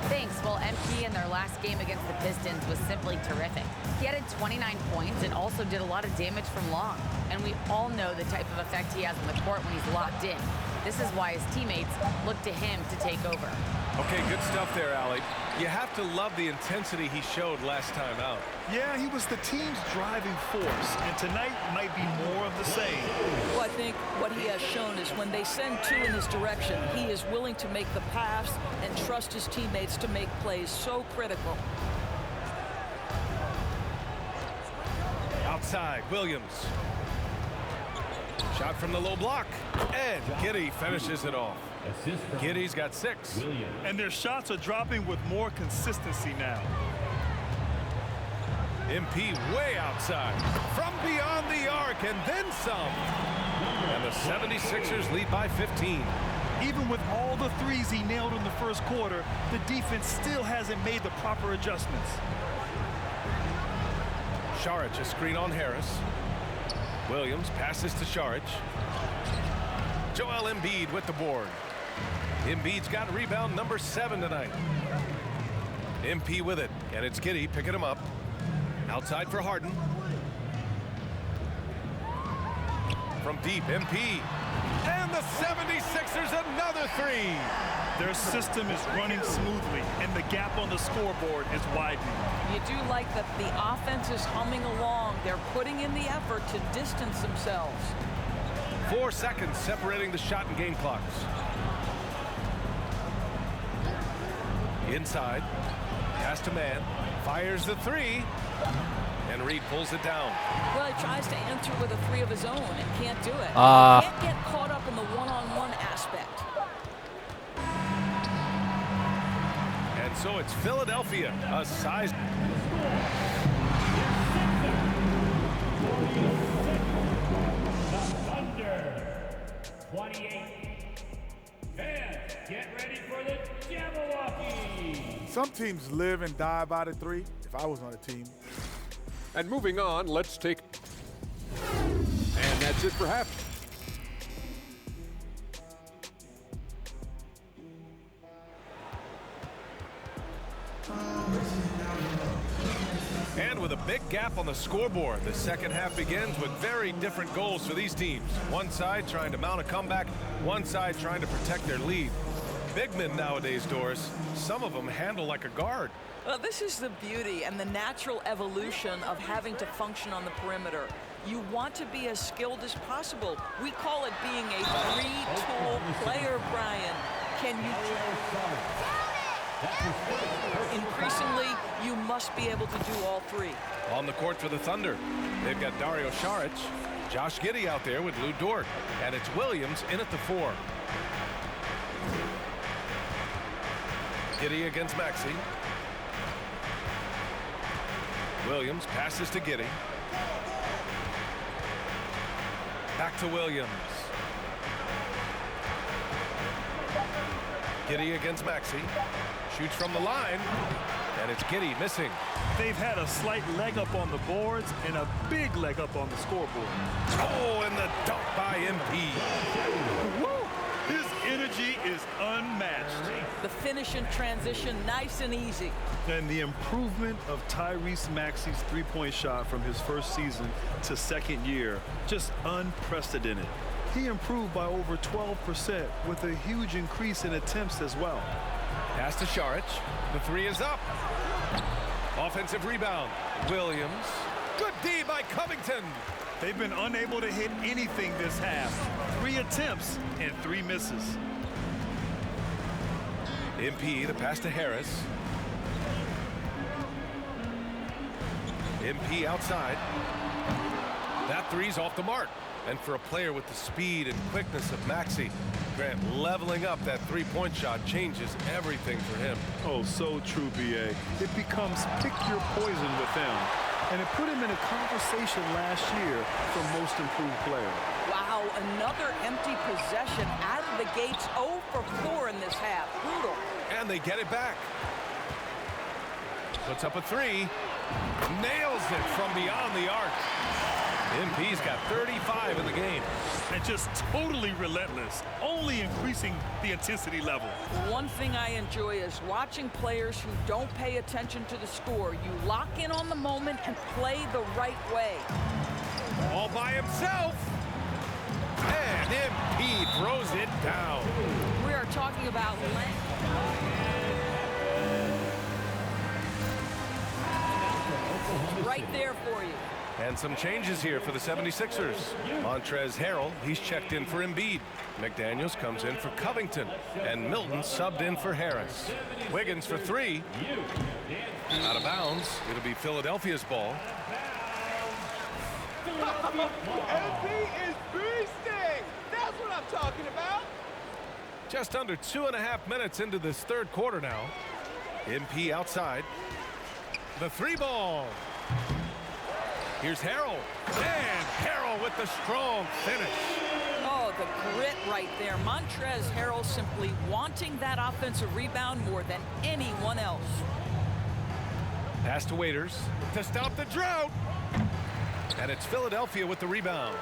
Thanks. Well, MP in their last game against the Pistons was simply terrific. He added 29 points and also did a lot of damage from long. And we all know the type of effect he has on the court when he's locked in. This is why his teammates look to him to take over. Okay, good stuff there, Allie. You have to love the intensity he showed last time out. Yeah, he was the team's driving force, and tonight might be more of the same. Well, I think what he has shown is when they send 2 in his direction, he is willing to make the pass and trust his teammates to make plays so critical. Outside, Williams. Shot from the low block, and Giddey finishes it off. Giddey's got 6. And their shots are dropping with more consistency now. MP way outside, from beyond the arc, and then some. And the 76ers lead by 15. Even with all the threes he nailed in the first quarter, the defense still hasn't made the proper adjustments. Saric, a screen on Harris. Williams passes to Saric. Joel Embiid with the board. Embiid's got rebound number 7 tonight. MP with it, and it's Giddey picking him up. Outside for Harden. From deep, MP. And the 76ers another 3. Their system is running smoothly, and the gap on the scoreboard is widening. You do like that the offense is humming along. They're putting in the effort to distance themselves. 4 seconds separating the shot and game clocks. Inside. Pass to Mann. Fires the 3. And Reed pulls it down. Well, he tries to answer with a 3 of his own and can't do it. Can't get caught up in the one-on-one aspect. And so it's Philadelphia, a size. Thunder, 28. Fans, get ready for the Jabberwocky. Some teams live and die by the 3. If I was on a team. And moving on, let's take. And that's it for half. And with a big gap on the scoreboard, the second half begins with very different goals for these teams. One side trying to mount a comeback, one side trying to protect their lead. Big men nowadays, Doris, some of them handle like a guard. Well, this is the beauty and the natural evolution of having to function on the perimeter. You want to be as skilled as possible. We call it being a 3-tool player, Brian. Can you? Increasingly, you must be able to do all 3. On the court for the Thunder, they've got Dario Saric, Josh Giddey out there with Lou Dort, and it's Williams in at the 4. Giddey against Maxey. Williams passes to Giddey. Back to Williams. Giddey against Maxey. Shoots from the line, and it's Giddey missing. They've had a slight leg up on the boards and a big leg up on the scoreboard. Oh, and the dunk by MP. Woo! His energy is unmatched. The finish in transition, nice and easy. And the improvement of Tyrese Maxey's three-point shot from his first season to second year, just unprecedented. He improved by over 12% with a huge increase in attempts as well. Pass to Šarić. The three is up. Offensive rebound. Williams. Good D by Covington. They've been unable to hit anything this half. 3 attempts and 3 misses. MP, the pass to Harris. MP outside. That three's off the mark. And for a player with the speed and quickness of Maxey, Grant, leveling up that three-point shot changes everything for him. Oh, so true, B.A. It becomes pick your poison with him. And it put him in a conversation last year for most improved player. Wow, another empty possession out of the gates. 0 for 4 in this half. Brutal. And they get it back. Puts up a three. Nails it from beyond the arc. MP's got 35 in the game. And just totally relentless, only increasing the intensity level. One thing I enjoy is watching players who don't pay attention to the score. You lock in on the moment and play the right way. All by himself. And MP throws it down. We are talking about right there for you. And some changes here for the 76ers. Montrezl Harrell, he's checked in for Embiid. McDaniels comes in for Covington. And Milton subbed in for Harris. Wiggins for three. Out of bounds. It'll be Philadelphia's ball. LP is boosting. That's what I'm talking about. Just under 2.5 minutes into this third quarter now. MP outside. The three ball. Here's Harrell. And Harrell with the strong finish. Oh, the grit right there. Montrezl Harrell simply wanting that offensive rebound more than anyone else. Pass to Waiters to stop the drought. And it's Philadelphia with the rebound.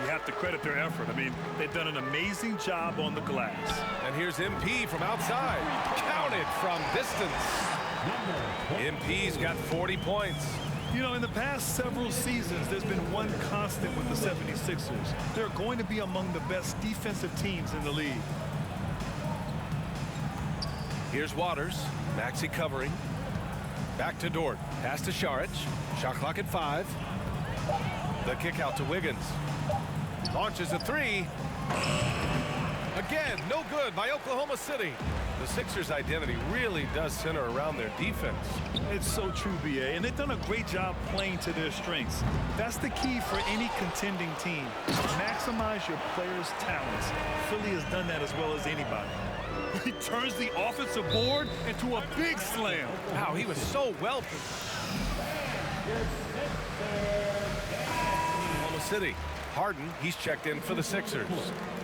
You have to credit their effort. I mean, they've done an amazing job on the glass. And here's MP from outside. Counted from distance. MP's got 40 points. You know, in the past several seasons, there's been one constant with the 76ers. They're going to be among the best defensive teams in the league. Here's Waters. Maxey covering. Back to Dort. Pass to Šarić. Shot clock at 5. The kick out to Wiggins. Launches a three. Again, no good by Oklahoma City. The Sixers' identity really does center around their defense. It's so true, B.A., and they've done a great job playing to their strengths. That's the key for any contending team. Maximize your players' talents. Philly has done that as well as anybody. He turns the offensive board into a big slam. Wow, he was so well. Oklahoma City. Harden, he's checked in for the Sixers.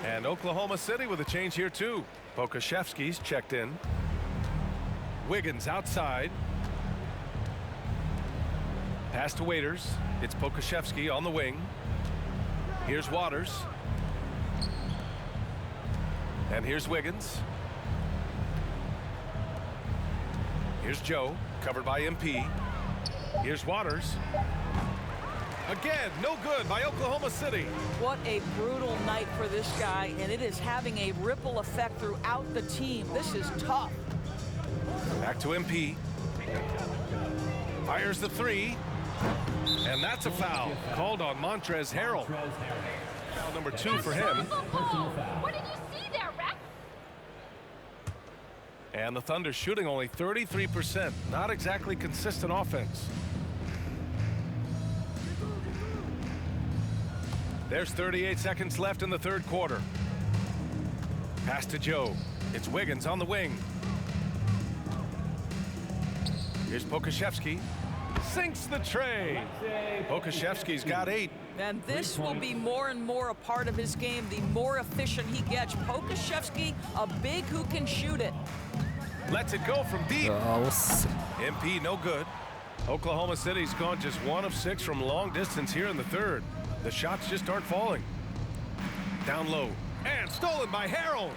And Oklahoma City with a change here too. Pokusevski's checked in. Wiggins outside. Pass to Waiters. It's Pokusevski on the wing. Here's Waters. And here's Wiggins. Here's Joe, covered by MP. Here's Waters. Again, no good by Oklahoma City. What a brutal night for this guy, and it is having a ripple effect throughout the team. This is tough. Back to MP. Fires the three. And that's a foul called on Montrezl Harrell. Foul number 2 for him. What did you see there, Ref? And the Thunder shooting only 33%. Not exactly consistent offense. There's 38 seconds left in the third quarter. Pass to Joe. It's Wiggins on the wing. Here's Pokusevski. Sinks the tray. Pokusevski's got 8. And this will be more and more a part of his game, the more efficient he gets. Pokusevski, a big who can shoot it. Lets it go from deep. MP no good. Oklahoma City's gone just 1 of 6 from long distance here in the third. The shots just aren't falling. Down low. And stolen by Harrell.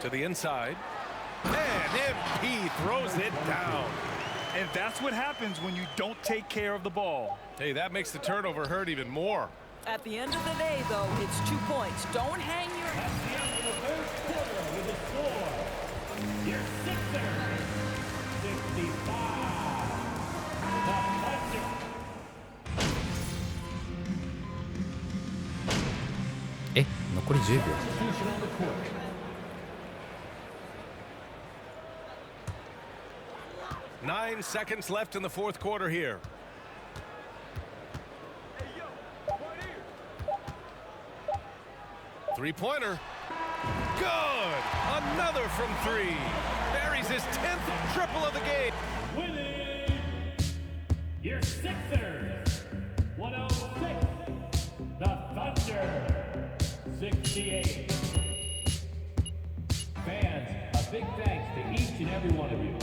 To the inside. And MP throws it down. And that's what happens when you don't take care of the ball. Hey, that makes the turnover hurt even more. At the end of the day, though, it's 2 points. Don't hang your head. At the end of the first quarter with the score, your Sixers, 65. The Thunder. Eh, 残り10秒。 Substitution on the court. Nine seconds left in the fourth quarter here. Three-pointer. Good. Another from three. Buries his 10th triple of the game. Winning your Sixers, 106. The Thunder, 68. Fans, a big thanks to each and every one of you.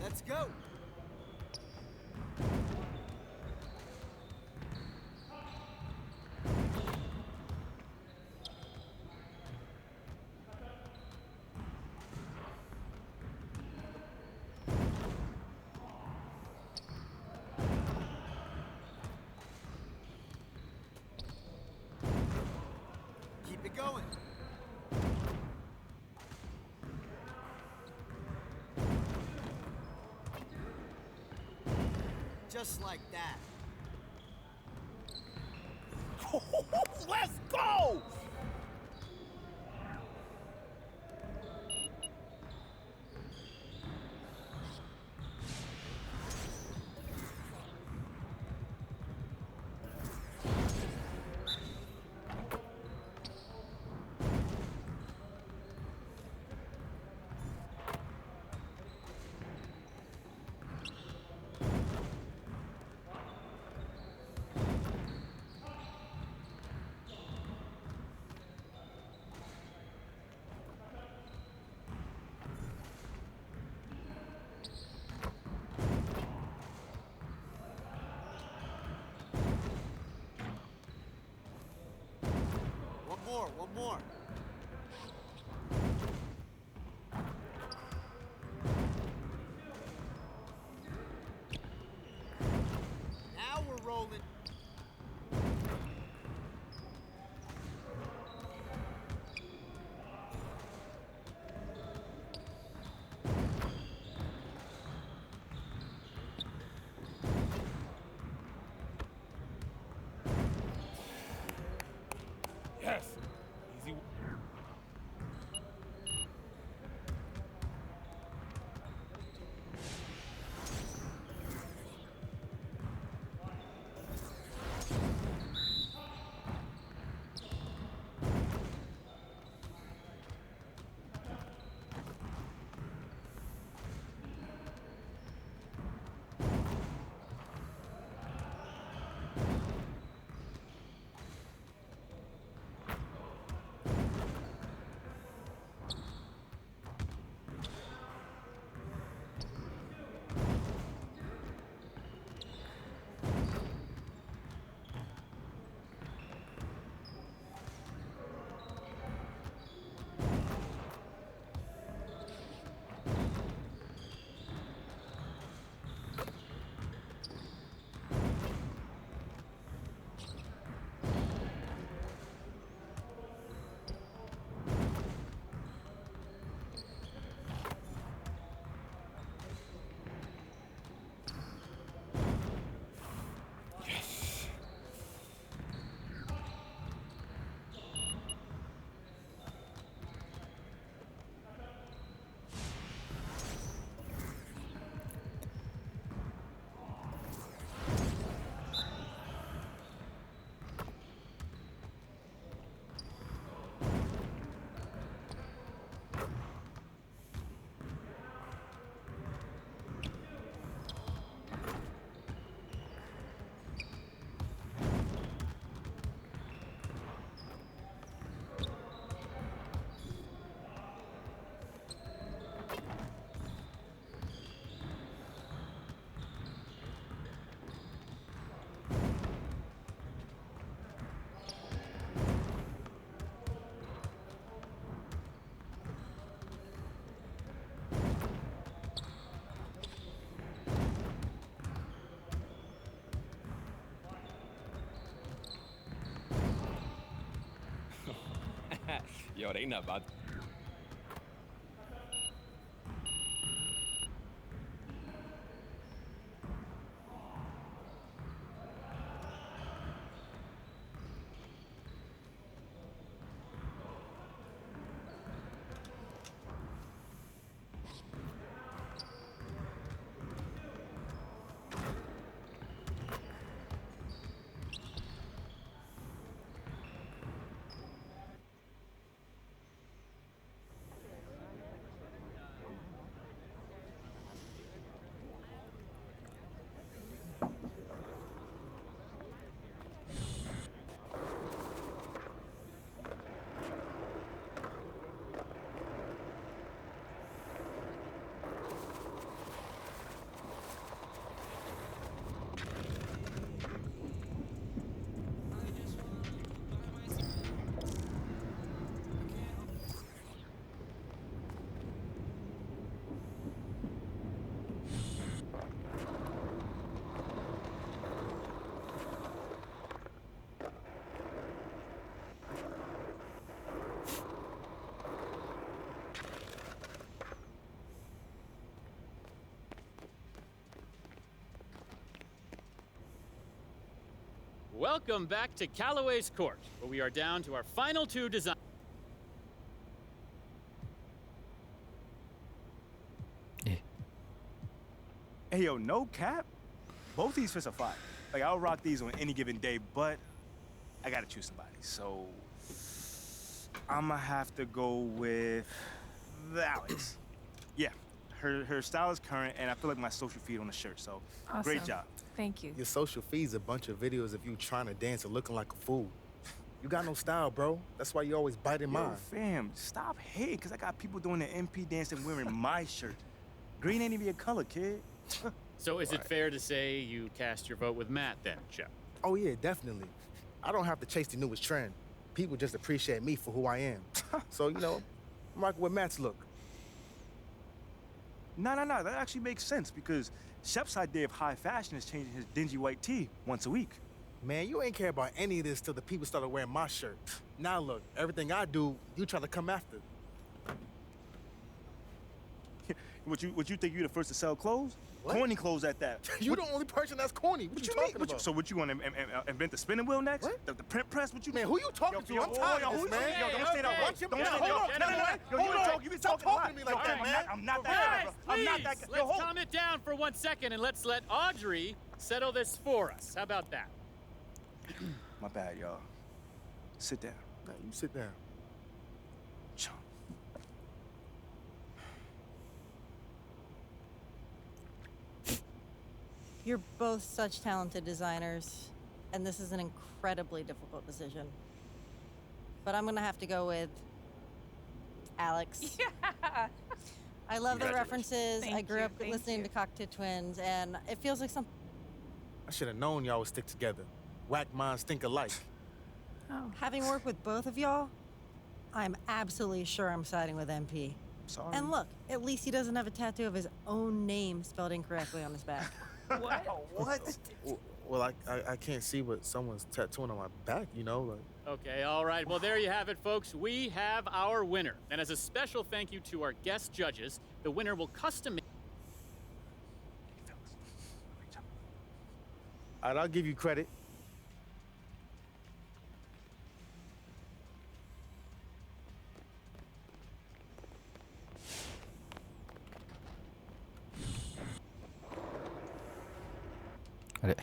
Let's go. Keep it going. Just like that. Let's go! One more. Now we're rolling. Yes. Easy. Yo, they not about. Welcome back to Callaway's Court, where we are down to our final two designs. Hey, yo, no cap. Both these fits are fire. Like, I'll rock these on any given day, but I gotta choose somebody. So, I'ma have to go with Alex. Yeah, her style is current, and I feel like my social feed on the shirt, so great job. Thank you. Your social feed's a bunch of videos of you trying to dance and looking like a fool. You got no style, bro. That's why you always biting mine. Fam, stop hating, because I got people doing the MP dance and wearing my shirt. Green ain't even your color, kid. So is it fair to say you cast your vote with Matt then, Chip? Oh, yeah, definitely. I don't have to chase the newest trend. People just appreciate me for who I am. So, you know, I'm rocking with Matt's look. No, that actually makes sense, because Shep's idea of high fashion is changing his dingy white tee once a week. Man, you ain't care about any of this till the people started wearing my shirt. Now look, everything I do, you try to come after. What you think you the first to sell clothes? What? Corny clothes at that. You the only person that's corny. What you talking about? So what you want to invent the spinning wheel next? What? The print press? What you? Man, who you talking to? I'm tired of this, man. Yo, don't say that word. Watch your Don't mouth. say Hold that. on. You been Stop talking talking to me like that, man. I'm not that guy, bro. I'm not that guy. Let's calm it down for 1 second and let's let Audrey settle this for us. How about that? My bad, y'all. Sit down. No, you sit down. Chump. You're both such talented designers, and this is an incredibly difficult decision. But I'm gonna have to go with Alex. Yeah. I love the references. Thank I grew you, up thank listening you. to Cocktail Twins, and it feels like something. I should have known y'all would stick together. Whack minds think alike. Oh. Having worked with both of y'all, I'm absolutely sure I'm siding with MP. Sorry. And look, at least he doesn't have a tattoo of his own name spelled incorrectly on his back. What? What? Well, I can't see what someone's tattooing on my back, you know? Like. Okay, all right. Well, there you have it, folks. We have our winner. And as a special thank you to our guest judges, the winner will custom. All right, I'll give you credit.あれ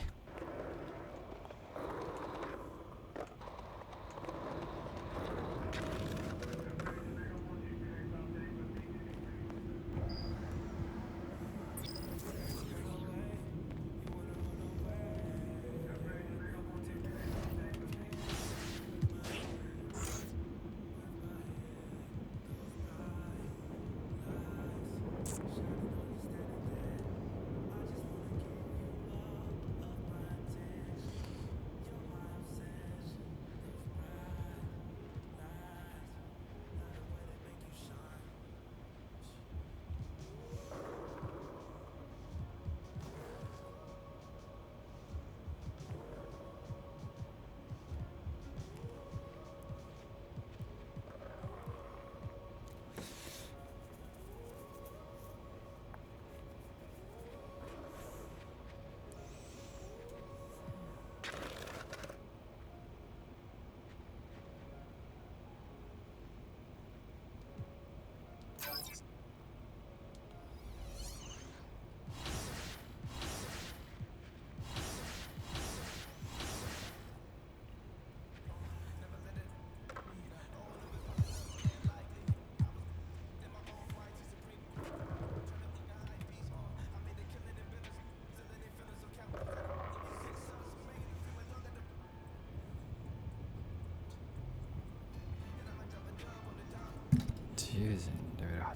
自由人レベル8。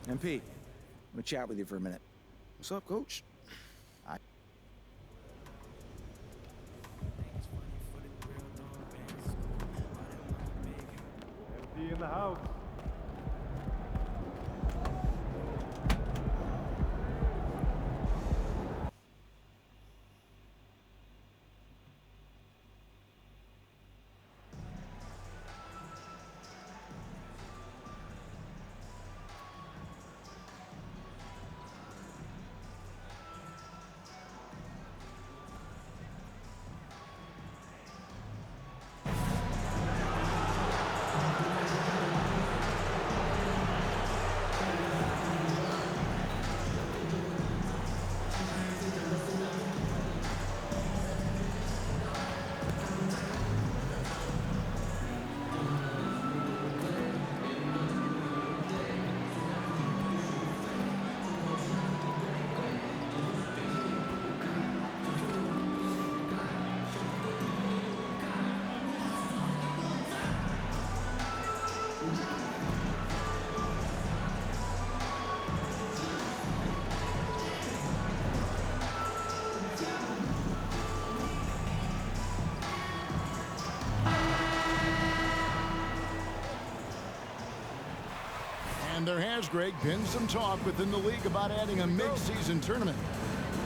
MP, let me chat with you for a minute. What's up, Coach? MP in the house. And there has, Greg, been some talk within the league about adding a mid-season tournament.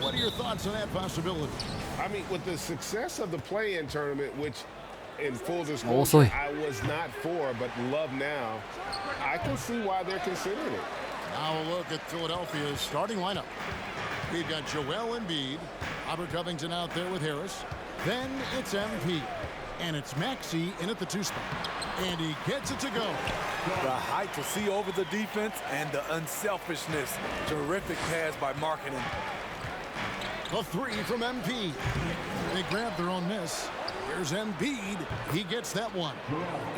What are your thoughts on that possibility? I mean, with the success of the play-in tournament, which in full disclosure I was not for, but love now, I can see why they're considering it. Now a look at Philadelphia's starting lineup. We've got Joel Embiid, Robert Covington out there with Harris. Then it's MP. And it's Maxey in at the 2 spot. And he gets it to go. The height to see over the defense and the unselfishness. Terrific pass by Markkanen. The 3 from MP. They grab their own miss. Here's Embiid. He gets that one.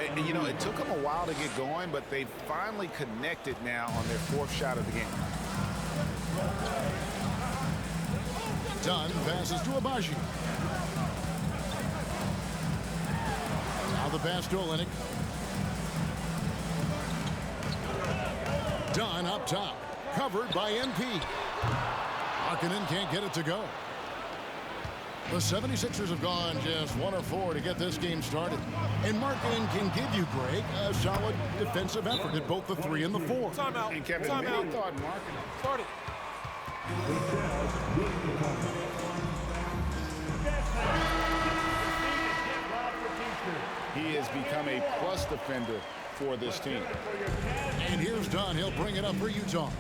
And, you know, it took them a while to get going, but they finally connected now on their 4th shot of the game. Dunn passes to Abaji. Now the pass to Olynyk. Dunn up top. Covered by MP. Markkanen can't get it to go. The 76ers have gone just 1 of 4 to get this game started. And Markkanen can give you, Greg, a solid defensive effort at both the 3 and the 4. Timeout. And Kevin, many thought Markkanen started. He has become a plus defender for this team. And here's Dunn. He'll bring it up for Utah.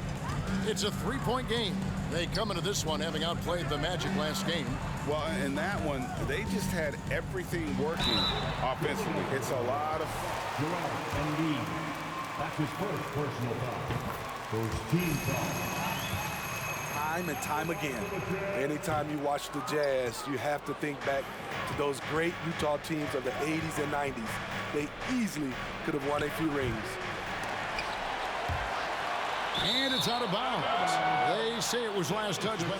It's a 3-point game. They come into this one having outplayed the Magic last game. Well, in that one, they just had everything working offensively. It's a lot of... Embiid. That's his first personal foul. First team foul. Time and time again, anytime you watch the Jazz, you have to think back to those great Utah teams of the 80s and 90s. They easily could have won a few rings. And it's out of bounds. They say it was last touched by...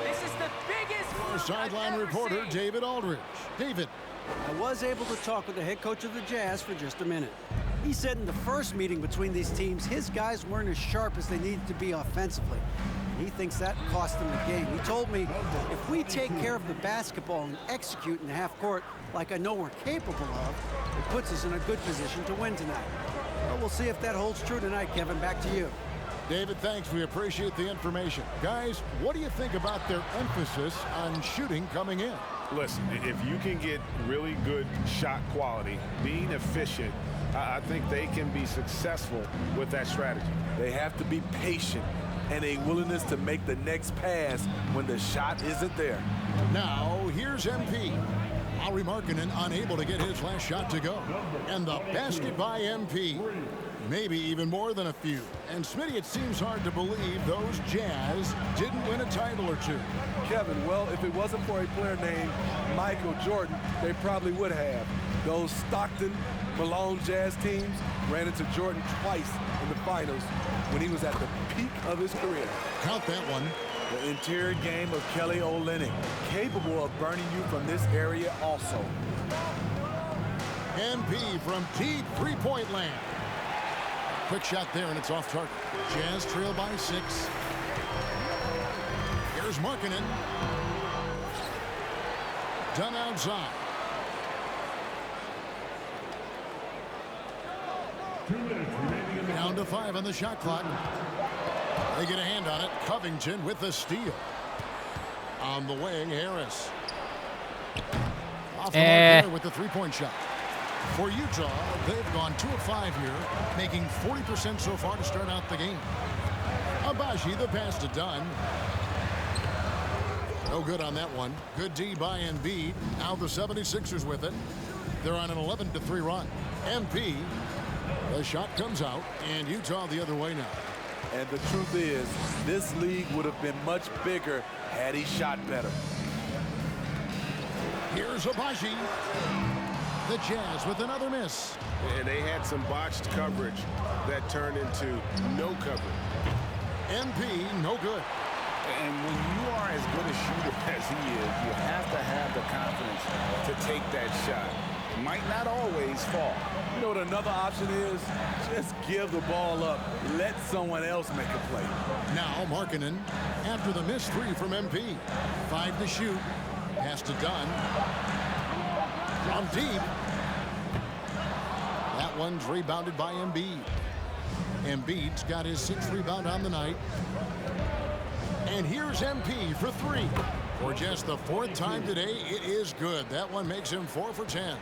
This is the biggest Our sideline reporter, David Aldridge. David. I was able to talk with the head coach of the Jazz for just a minute. He said in the first meeting between these teams, his guys weren't as sharp as they needed to be offensively. He thinks that cost them the game. He told me, if we take care of the basketball and execute in the half court like I know we're capable of, it puts us in a good position to win tonight. Well, we'll see if that holds true tonight, Kevin. Back to you. David, thanks. We appreciate the information. Guys, what do you think about their emphasis on shooting coming in? Listen, if you can get really good shot quality, being efficient, I think they can be successful with that strategy. They have to be patient and a willingness to make the next pass when the shot isn't there. Now, here's MP. Lauri Markkanen unable to get his last shot to go. And the basket by MP. Maybe even more than a few. And Smitty, it seems hard to believe those Jazz didn't win a title or two. Kevin, well, if it wasn't for a player named Michael Jordan, they probably would have. Those Stockton, Malone Jazz teams ran into Jordan twice in the finals when he was at the peak of his career. Count that one. The interior game of Kelly Olynyk, capable of burning you from this area also. MP from deep three-point land. Quick shot there, and it's off target. Jazz trail by 6. Here's Markkanen. Done outside. Down to 5 on the shot clock. They get a hand on it. Covington with the steal. On the wing, Harris. Off the mark there with the three-point shot. For Utah, they've gone 2 of 5 here, making 40% so far to start out the game. Abaji, the pass to Dunn. No good on that one. Good D by Embiid. Now the 76ers with it. They're on an 11-3 run. MP, the shot comes out, and Utah the other way now. And the truth is, this league would have been much bigger had he shot better. Here's Abaji. The Jazz with another miss. And they had some botched coverage that turned into no coverage. MP, no good. And when you are as good a shooter as he is, you have to have the confidence to take that shot. Might not always fall. You know what another option is? Just give the ball up. Let someone else make a play. Now Markkanen after the missed 3 from MP. 5 to shoot. Pass to Dunn. From deep. That one's rebounded by Embiid. Embiid's got his 6th rebound on the night. And here's MP for 3. For just the 4th time today, it is good. That one makes him 4 for 10.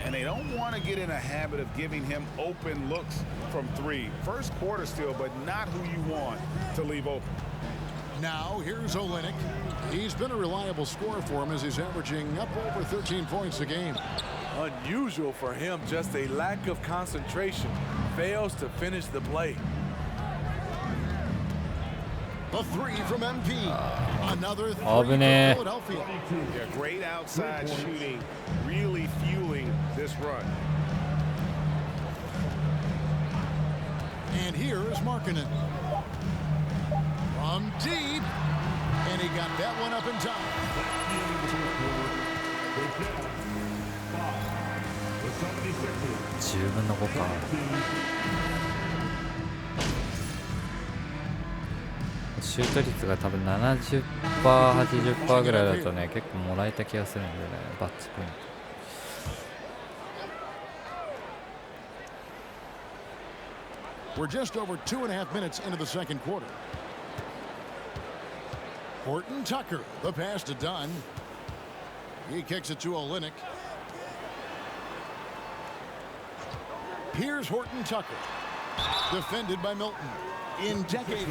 And they don't want to get in a habit of giving him open looks from 3. First quarter still, but not who you want to leave open. Now here's Olynyk. He's been a reliable scorer for him as he's averaging up over 13 points a game. Unusual for him, just a lack of concentration. Fails to finish the play. The 3 from MP. Another 3 for Philadelphia. Yeah, great outside shooting, really fueling this run. And here is Markkanen. From deep. And he got that one up in time. 10分の5か。シュート率が多分 70%、80% ぐらいだとね、結構もらえた気がするんだよね、バッチポイント。We're just over 2.5 minutes into the second quarter. Horton Tucker, the pass to Dunn. He kicks it to Olynyk. Here's Horton Tucker. Defended by Milton. In decade.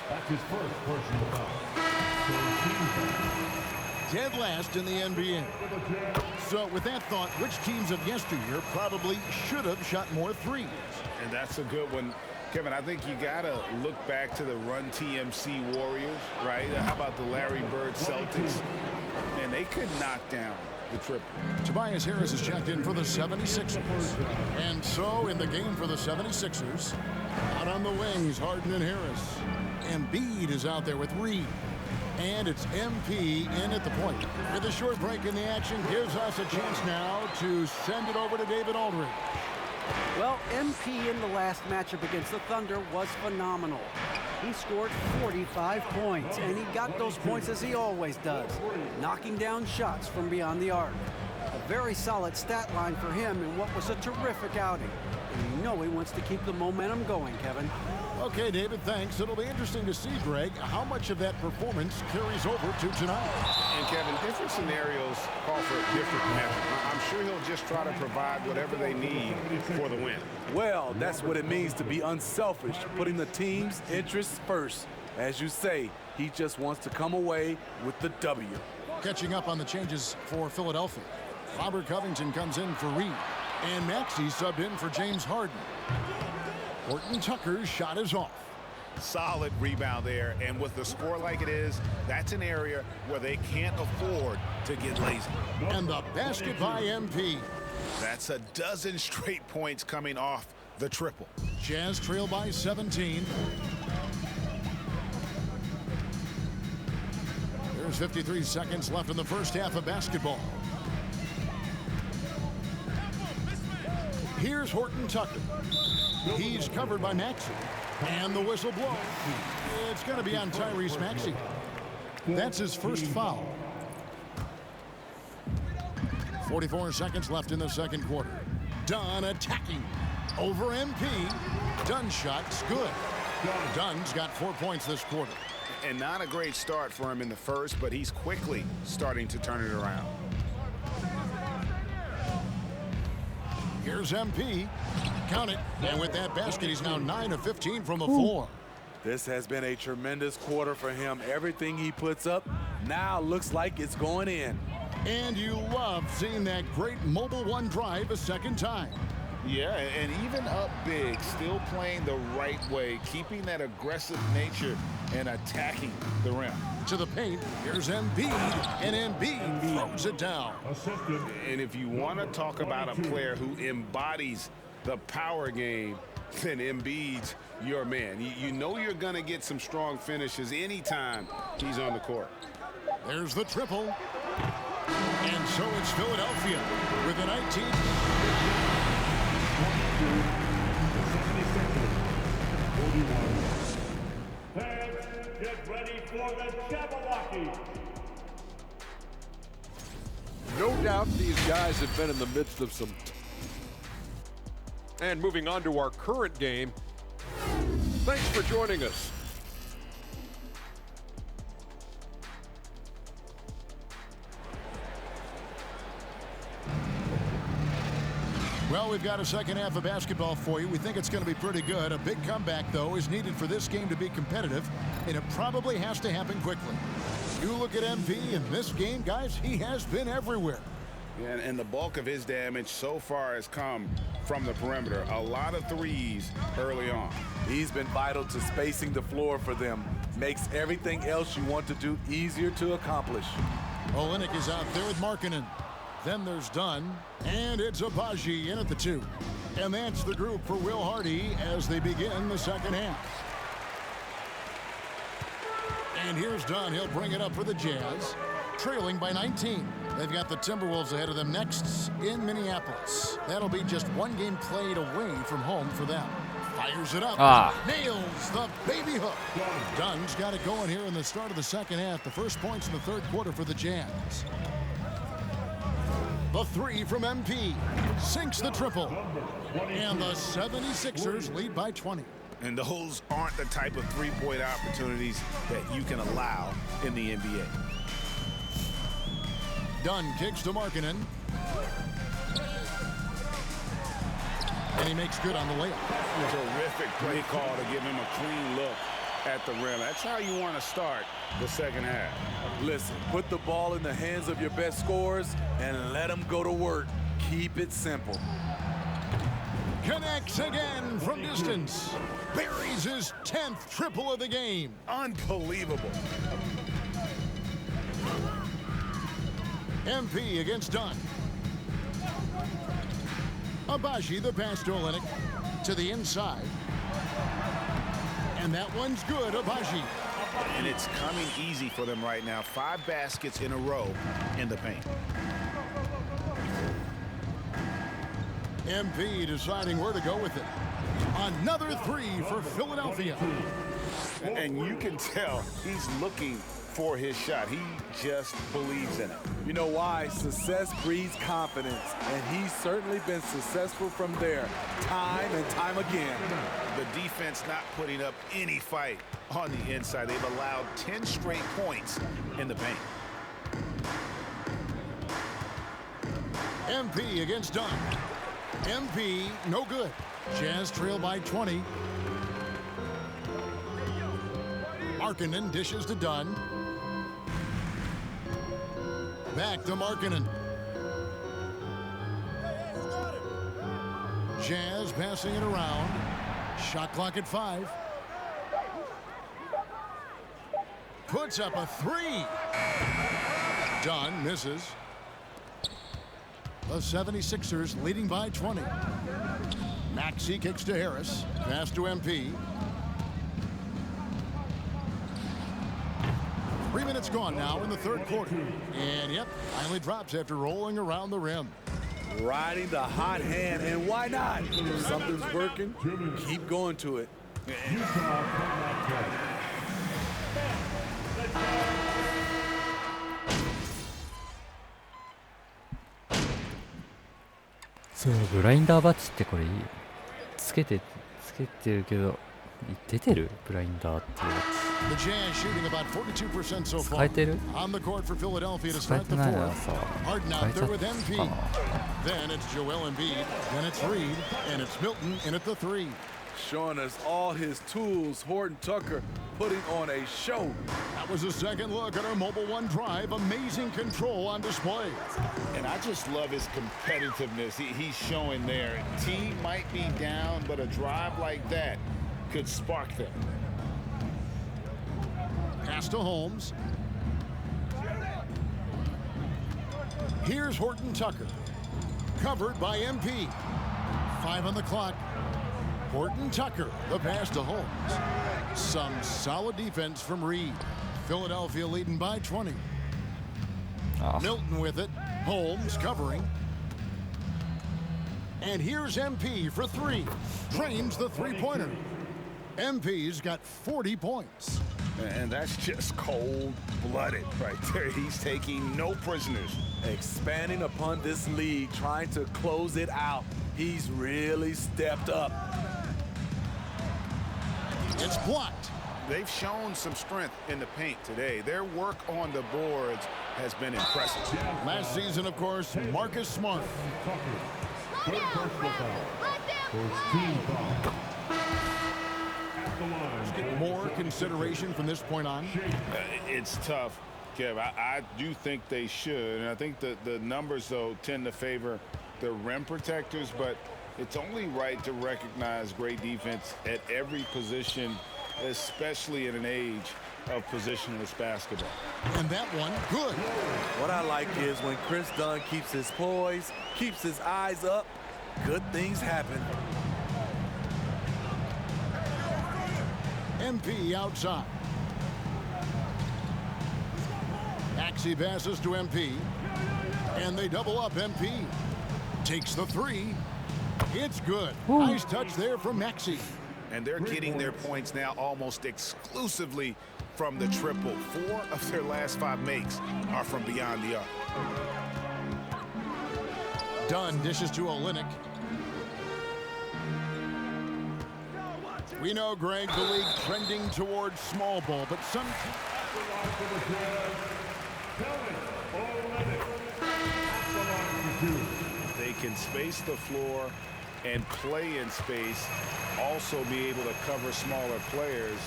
That's his first personal foul. Dead last in the NBA. So with that thought, which teams of yesteryear probably should have shot more threes? And that's a good one. Kevin, I think you got to look back to the Run TMC Warriors, right? How about the Larry Bird Celtics? And they could knock down the triple. Tobias Harris is checked in for the 76ers. And so in the game for the 76ers, out on the wings, Harden and Harris. Embiid is out there with Reed. And it's MP in at the point. With a short break in the action, gives us a chance now to send it over to David Aldridge. Well, MP in the last matchup against the Thunder was phenomenal. He scored 45 points, and he got those points as he always does, knocking down shots from beyond the arc. The very solid stat line for him in what was a terrific outing. And you know he wants to keep the momentum going, Kevin. Okay, David, thanks. It'll be interesting to see, Greg, how much of that performance carries over to tonight. And, Kevin, different scenarios call for different methods. I'm sure he'll just try to provide whatever they need for the win. Well, that's what it means to be unselfish, putting the team's interests first. As you say, he just wants to come away with the W. Catching up on the changes for Philadelphia. Robert Covington comes in for Reed. And Maxey subbed in for James Harden. Horton Tucker's shot is off. Solid rebound there, and with the score like it is, that's an area where they can't afford to get lazy. And the basket by MP. That's a dozen straight points coming off the triple. Jazz trail by 17. There's 53 seconds left in the first half of basketball. Here's Horton Tucker. He's covered by Maxey. And the whistle blows. It's going to be on Tyrese Maxey. That's his first foul. 44 seconds left in the second quarter. Dunn attacking. Over MP. Dunn's shot's good. Dunn's got 4 points this quarter. And not a great start for him in the first, but he's quickly starting to turn it around. Here's MP. Count it. And with that basket, he's now 9 of 15 from the floor. This has been a tremendous quarter for him. Everything he puts up now looks like it's going in. And you love seeing that great mobile one drive a second time. Yeah, and even up big, still playing the right way, keeping that aggressive nature and attacking the rim. To the paint, here's Embiid, and Embiid throws it down. And if you want to talk about a player who embodies the power game, then Embiid's your man. You know you're going to get some strong finishes anytime he's on the court. There's the triple. And so it's Philadelphia with a 19. Fans, get ready for the Jabberwocky. No doubt these guys have been in the midst of some. And moving on to our current game, thanks for joining us. Well, we've got a second half of basketball for you. We think it's going to be pretty good. A big comeback, though, is needed for this game to be competitive, and it probably has to happen quickly. You look at MP in this game, guys, he has been everywhere. Yeah, and the bulk of his damage so far has come from the perimeter. A lot of threes early on. He's been vital to spacing the floor for them. Makes everything else you want to do easier to accomplish. Olynyk is out there with Markkanen. Then there's Dunn, and it's Agbaji in at the 2. And that's the group for Will Hardy as they begin the second half. And here's Dunn. He'll bring it up for the Jazz, trailing by 19. They've got the Timberwolves ahead of them next in Minneapolis. That'll be just one game played away from home for them. Fires it up. Nails the baby hook. Dunn's got it going here in the start of the second half. The first points in the third quarter for the Jazz. The 3 from MP sinks the triple. And the 76ers lead by 20. And those aren't the type of three-point opportunities that you can allow in the NBA. Dunn kicks to Markkanen. And he makes good on the layup. Terrific play call to give him a clean look at the rim. That's how you want to start the second half. Listen, put the ball in the hands of your best scorers and let them go to work. Keep it simple. Connects again from distance. Buries his 10th triple of the game. Unbelievable. MP against Dunn. Agbaji the pass to Olynyk to the inside. And that one's good, Agbaji. And it's coming easy for them right now. 5 baskets in a row in the paint. MP deciding where to go with it. Another 3 for Philadelphia. And you can tell he's looking for his shot. He just believes in it. You know why? Success breeds confidence, and he's certainly been successful from there, time and time again. The defense not putting up any fight on the inside. They've allowed 10 straight points in the paint. MP against Dunn. MP, no good. Jazz trail by 20. Markkanen dishes to Dunn. Back to Markkanen. Jazz passing it around. Shot clock at 5. Puts up a 3. Dunn misses. The 76ers leading by 20. Maxey kicks to Harris. Pass to MP. 3 minutes gone now in the third quarter. And yep, finally drops after rolling around the rim. Riding the hot hand, and why not? If something's working, keep going to it.そう、ブラインダーバッジってこれいい。つけてるけど、出てるブラインダーっていうやつ。The Jazz shooting about 42% so far. 使えてる？ On the court for Philadelphia to 使え start て the ないな fourth. らさ、 Harden 変 out えち there ゃ with った MP. かな。 Then it's Joel Embiid. Then it's Reed. And it's Milton in at the 3. Showing us all his tools. Horton Tucker putting on a show. That was a second look at our Mobile One drive. Amazing control on display. And I just love his competitiveness he's showing there. Team might be down, but a drive like that could spark them. Pass to Holmes. Here's Horton Tucker. Covered by MP. 5 on the clock. Horton Tucker, the pass to Holmes. Some solid defense from Reed. Philadelphia leading by 20. Milton with it. Holmes covering. And here's MP for 3. Drains the three-pointer. MP's got 40 points. And that's just cold-blooded right there. He's taking no prisoners. Expanding upon this lead, trying to close it out. He's really stepped up. It's blocked. They've shown some strength in the paint today. Their work on the boards has been impressive. Last season, of course, Marcus Smart. Get more consideration from this point on. It's tough, Kev. I do think they should. And I think the numbers, though, tend to favor the rim protectors. But it's only right to recognize great defense at every position, especially in an age of positionless basketball. And that one, good. What I like is when Chris Dunn keeps his poise, keeps his eyes up, good things happen. MP outside. Maxey passes to MP. And they double up MP. Takes the 3. It's good. Ooh. Nice touch there from Maxey. And they're getting their points now almost exclusively from the triple. 4 of their last 5 makes are from beyond the arc. Dunn dishes to Olynyk. We know, Greg, the league trending towards small ball, but some... They can space the floor and play in space, also be able to cover smaller players.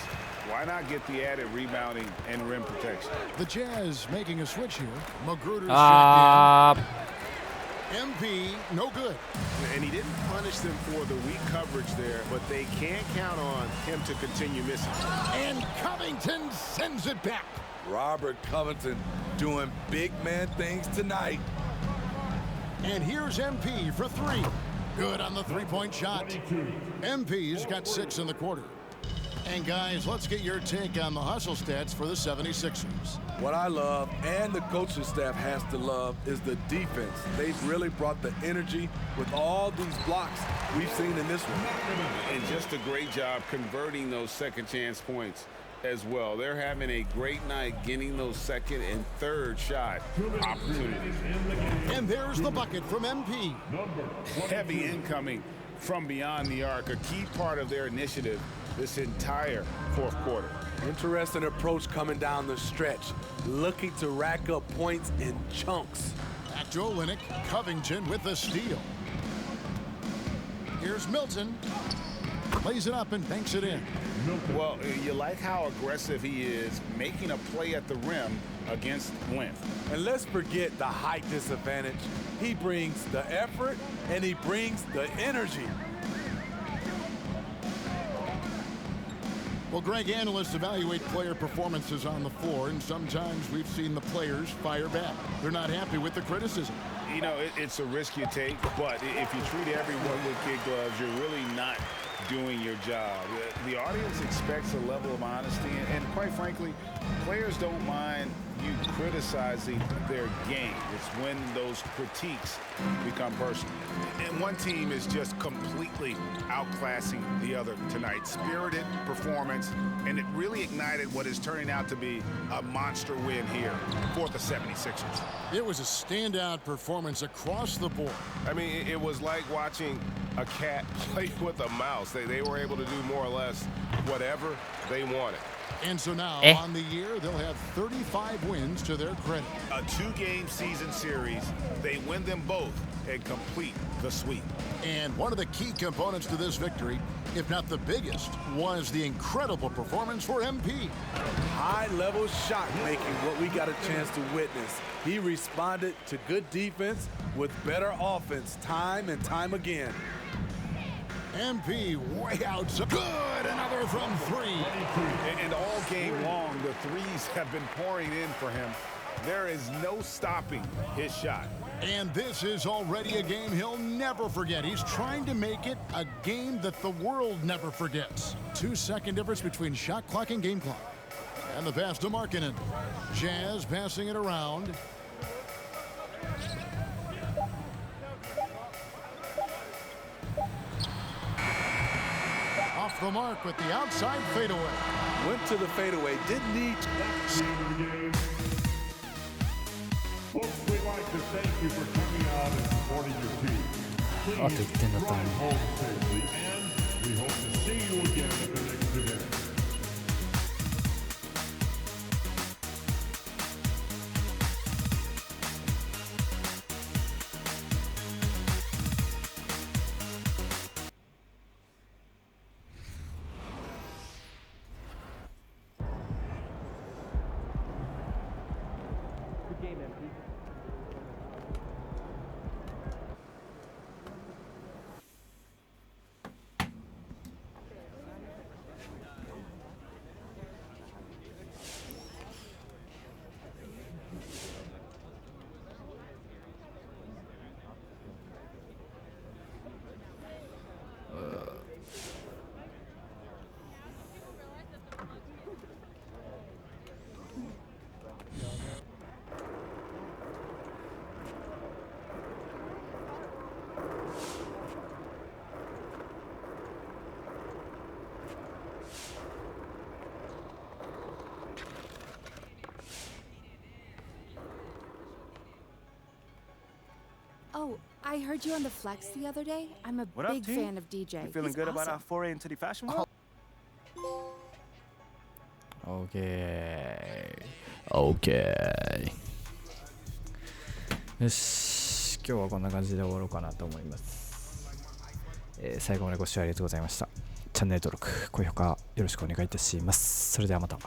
Why not get the added rebounding and rim protection? The Jazz making a switch here. Magruder's shot in. MP, no good. And he didn't punish them for the weak coverage there, but they can't count on him to continue missing. And Covington sends it back. Robert Covington doing big man things tonight. And here's MP for 3. Good on the three-point shot. MP's got 6 in the quarter. And guys, let's get your take on the hustle stats for the 76ers. What I love, and the coaching staff has to love, is the defense. They've really brought the energy with all these blocks we've seen in this one. And just a great job converting those second chance points as well. They're having a great night getting those second and third shot opportunities. And there's the bucket from MP. Heavy incoming from beyond the arc, a key part of their initiative this entire fourth quarter. Interesting approach coming down the stretch, looking to rack up points in chunks. Back to Olynyk, Covington with the steal. Here's Milton. Plays it up and banks it in. Well, you like how aggressive he is, making a play at the rim against length. And let's forget the height disadvantage. He brings the effort and he brings the energy. Well, Greg, analysts evaluate player performances on the floor, and sometimes we've seen the players fire back. They're not happy with the criticism. You know, it's a risk you take, but if you treat everyone with kid gloves, you're really not doing your job. The audience expects a level of honesty, and quite frankly, players don't mind you criticizing their game. It's when those critiques become personal. And one team is just completely outclassing the other tonight. Spirited performance, and it really ignited what is turning out to be a monster win here for the 76ers. It was a standout performance across the board. I mean, it was like watching a cat play with a mouse. They were able to do more or less whatever they wanted. And so now, on the year, they'll have 35 wins to their credit. A two-game season series. They win them both and complete the sweep. And one of the key components to this victory, if not the biggest, was the incredible performance for MP. High-level shot making, what we got a chance to witness. He responded to good defense with better offense time and time again. MP way out. Good, another from three. And all game long, the threes have been pouring in for him. There is no stopping his shot. And this is already a game he'll never forget. He's trying to make it a game that the world never forgets. 2-second difference between shot clock and game clock. And the pass to Markkanen. Jazz passing it around. Off the mark with the outside fadeaway. Went to the fadeaway, didn't need. Folks, we'd like to thank you for coming out and supporting your team. Please drive home safely, and we hope to see you again at the next event. Oh, I heard you on the Flex the other day. I'm a What big up, T? fan of DJ. You feeling He's good about awesome. our foray into the fashion world? OK よし、今日はこんな感じで終わろうかなと思います。最後までご視聴ありがとうございました。チャンネル登録、高評価よろしくお願いいたします。それではまた。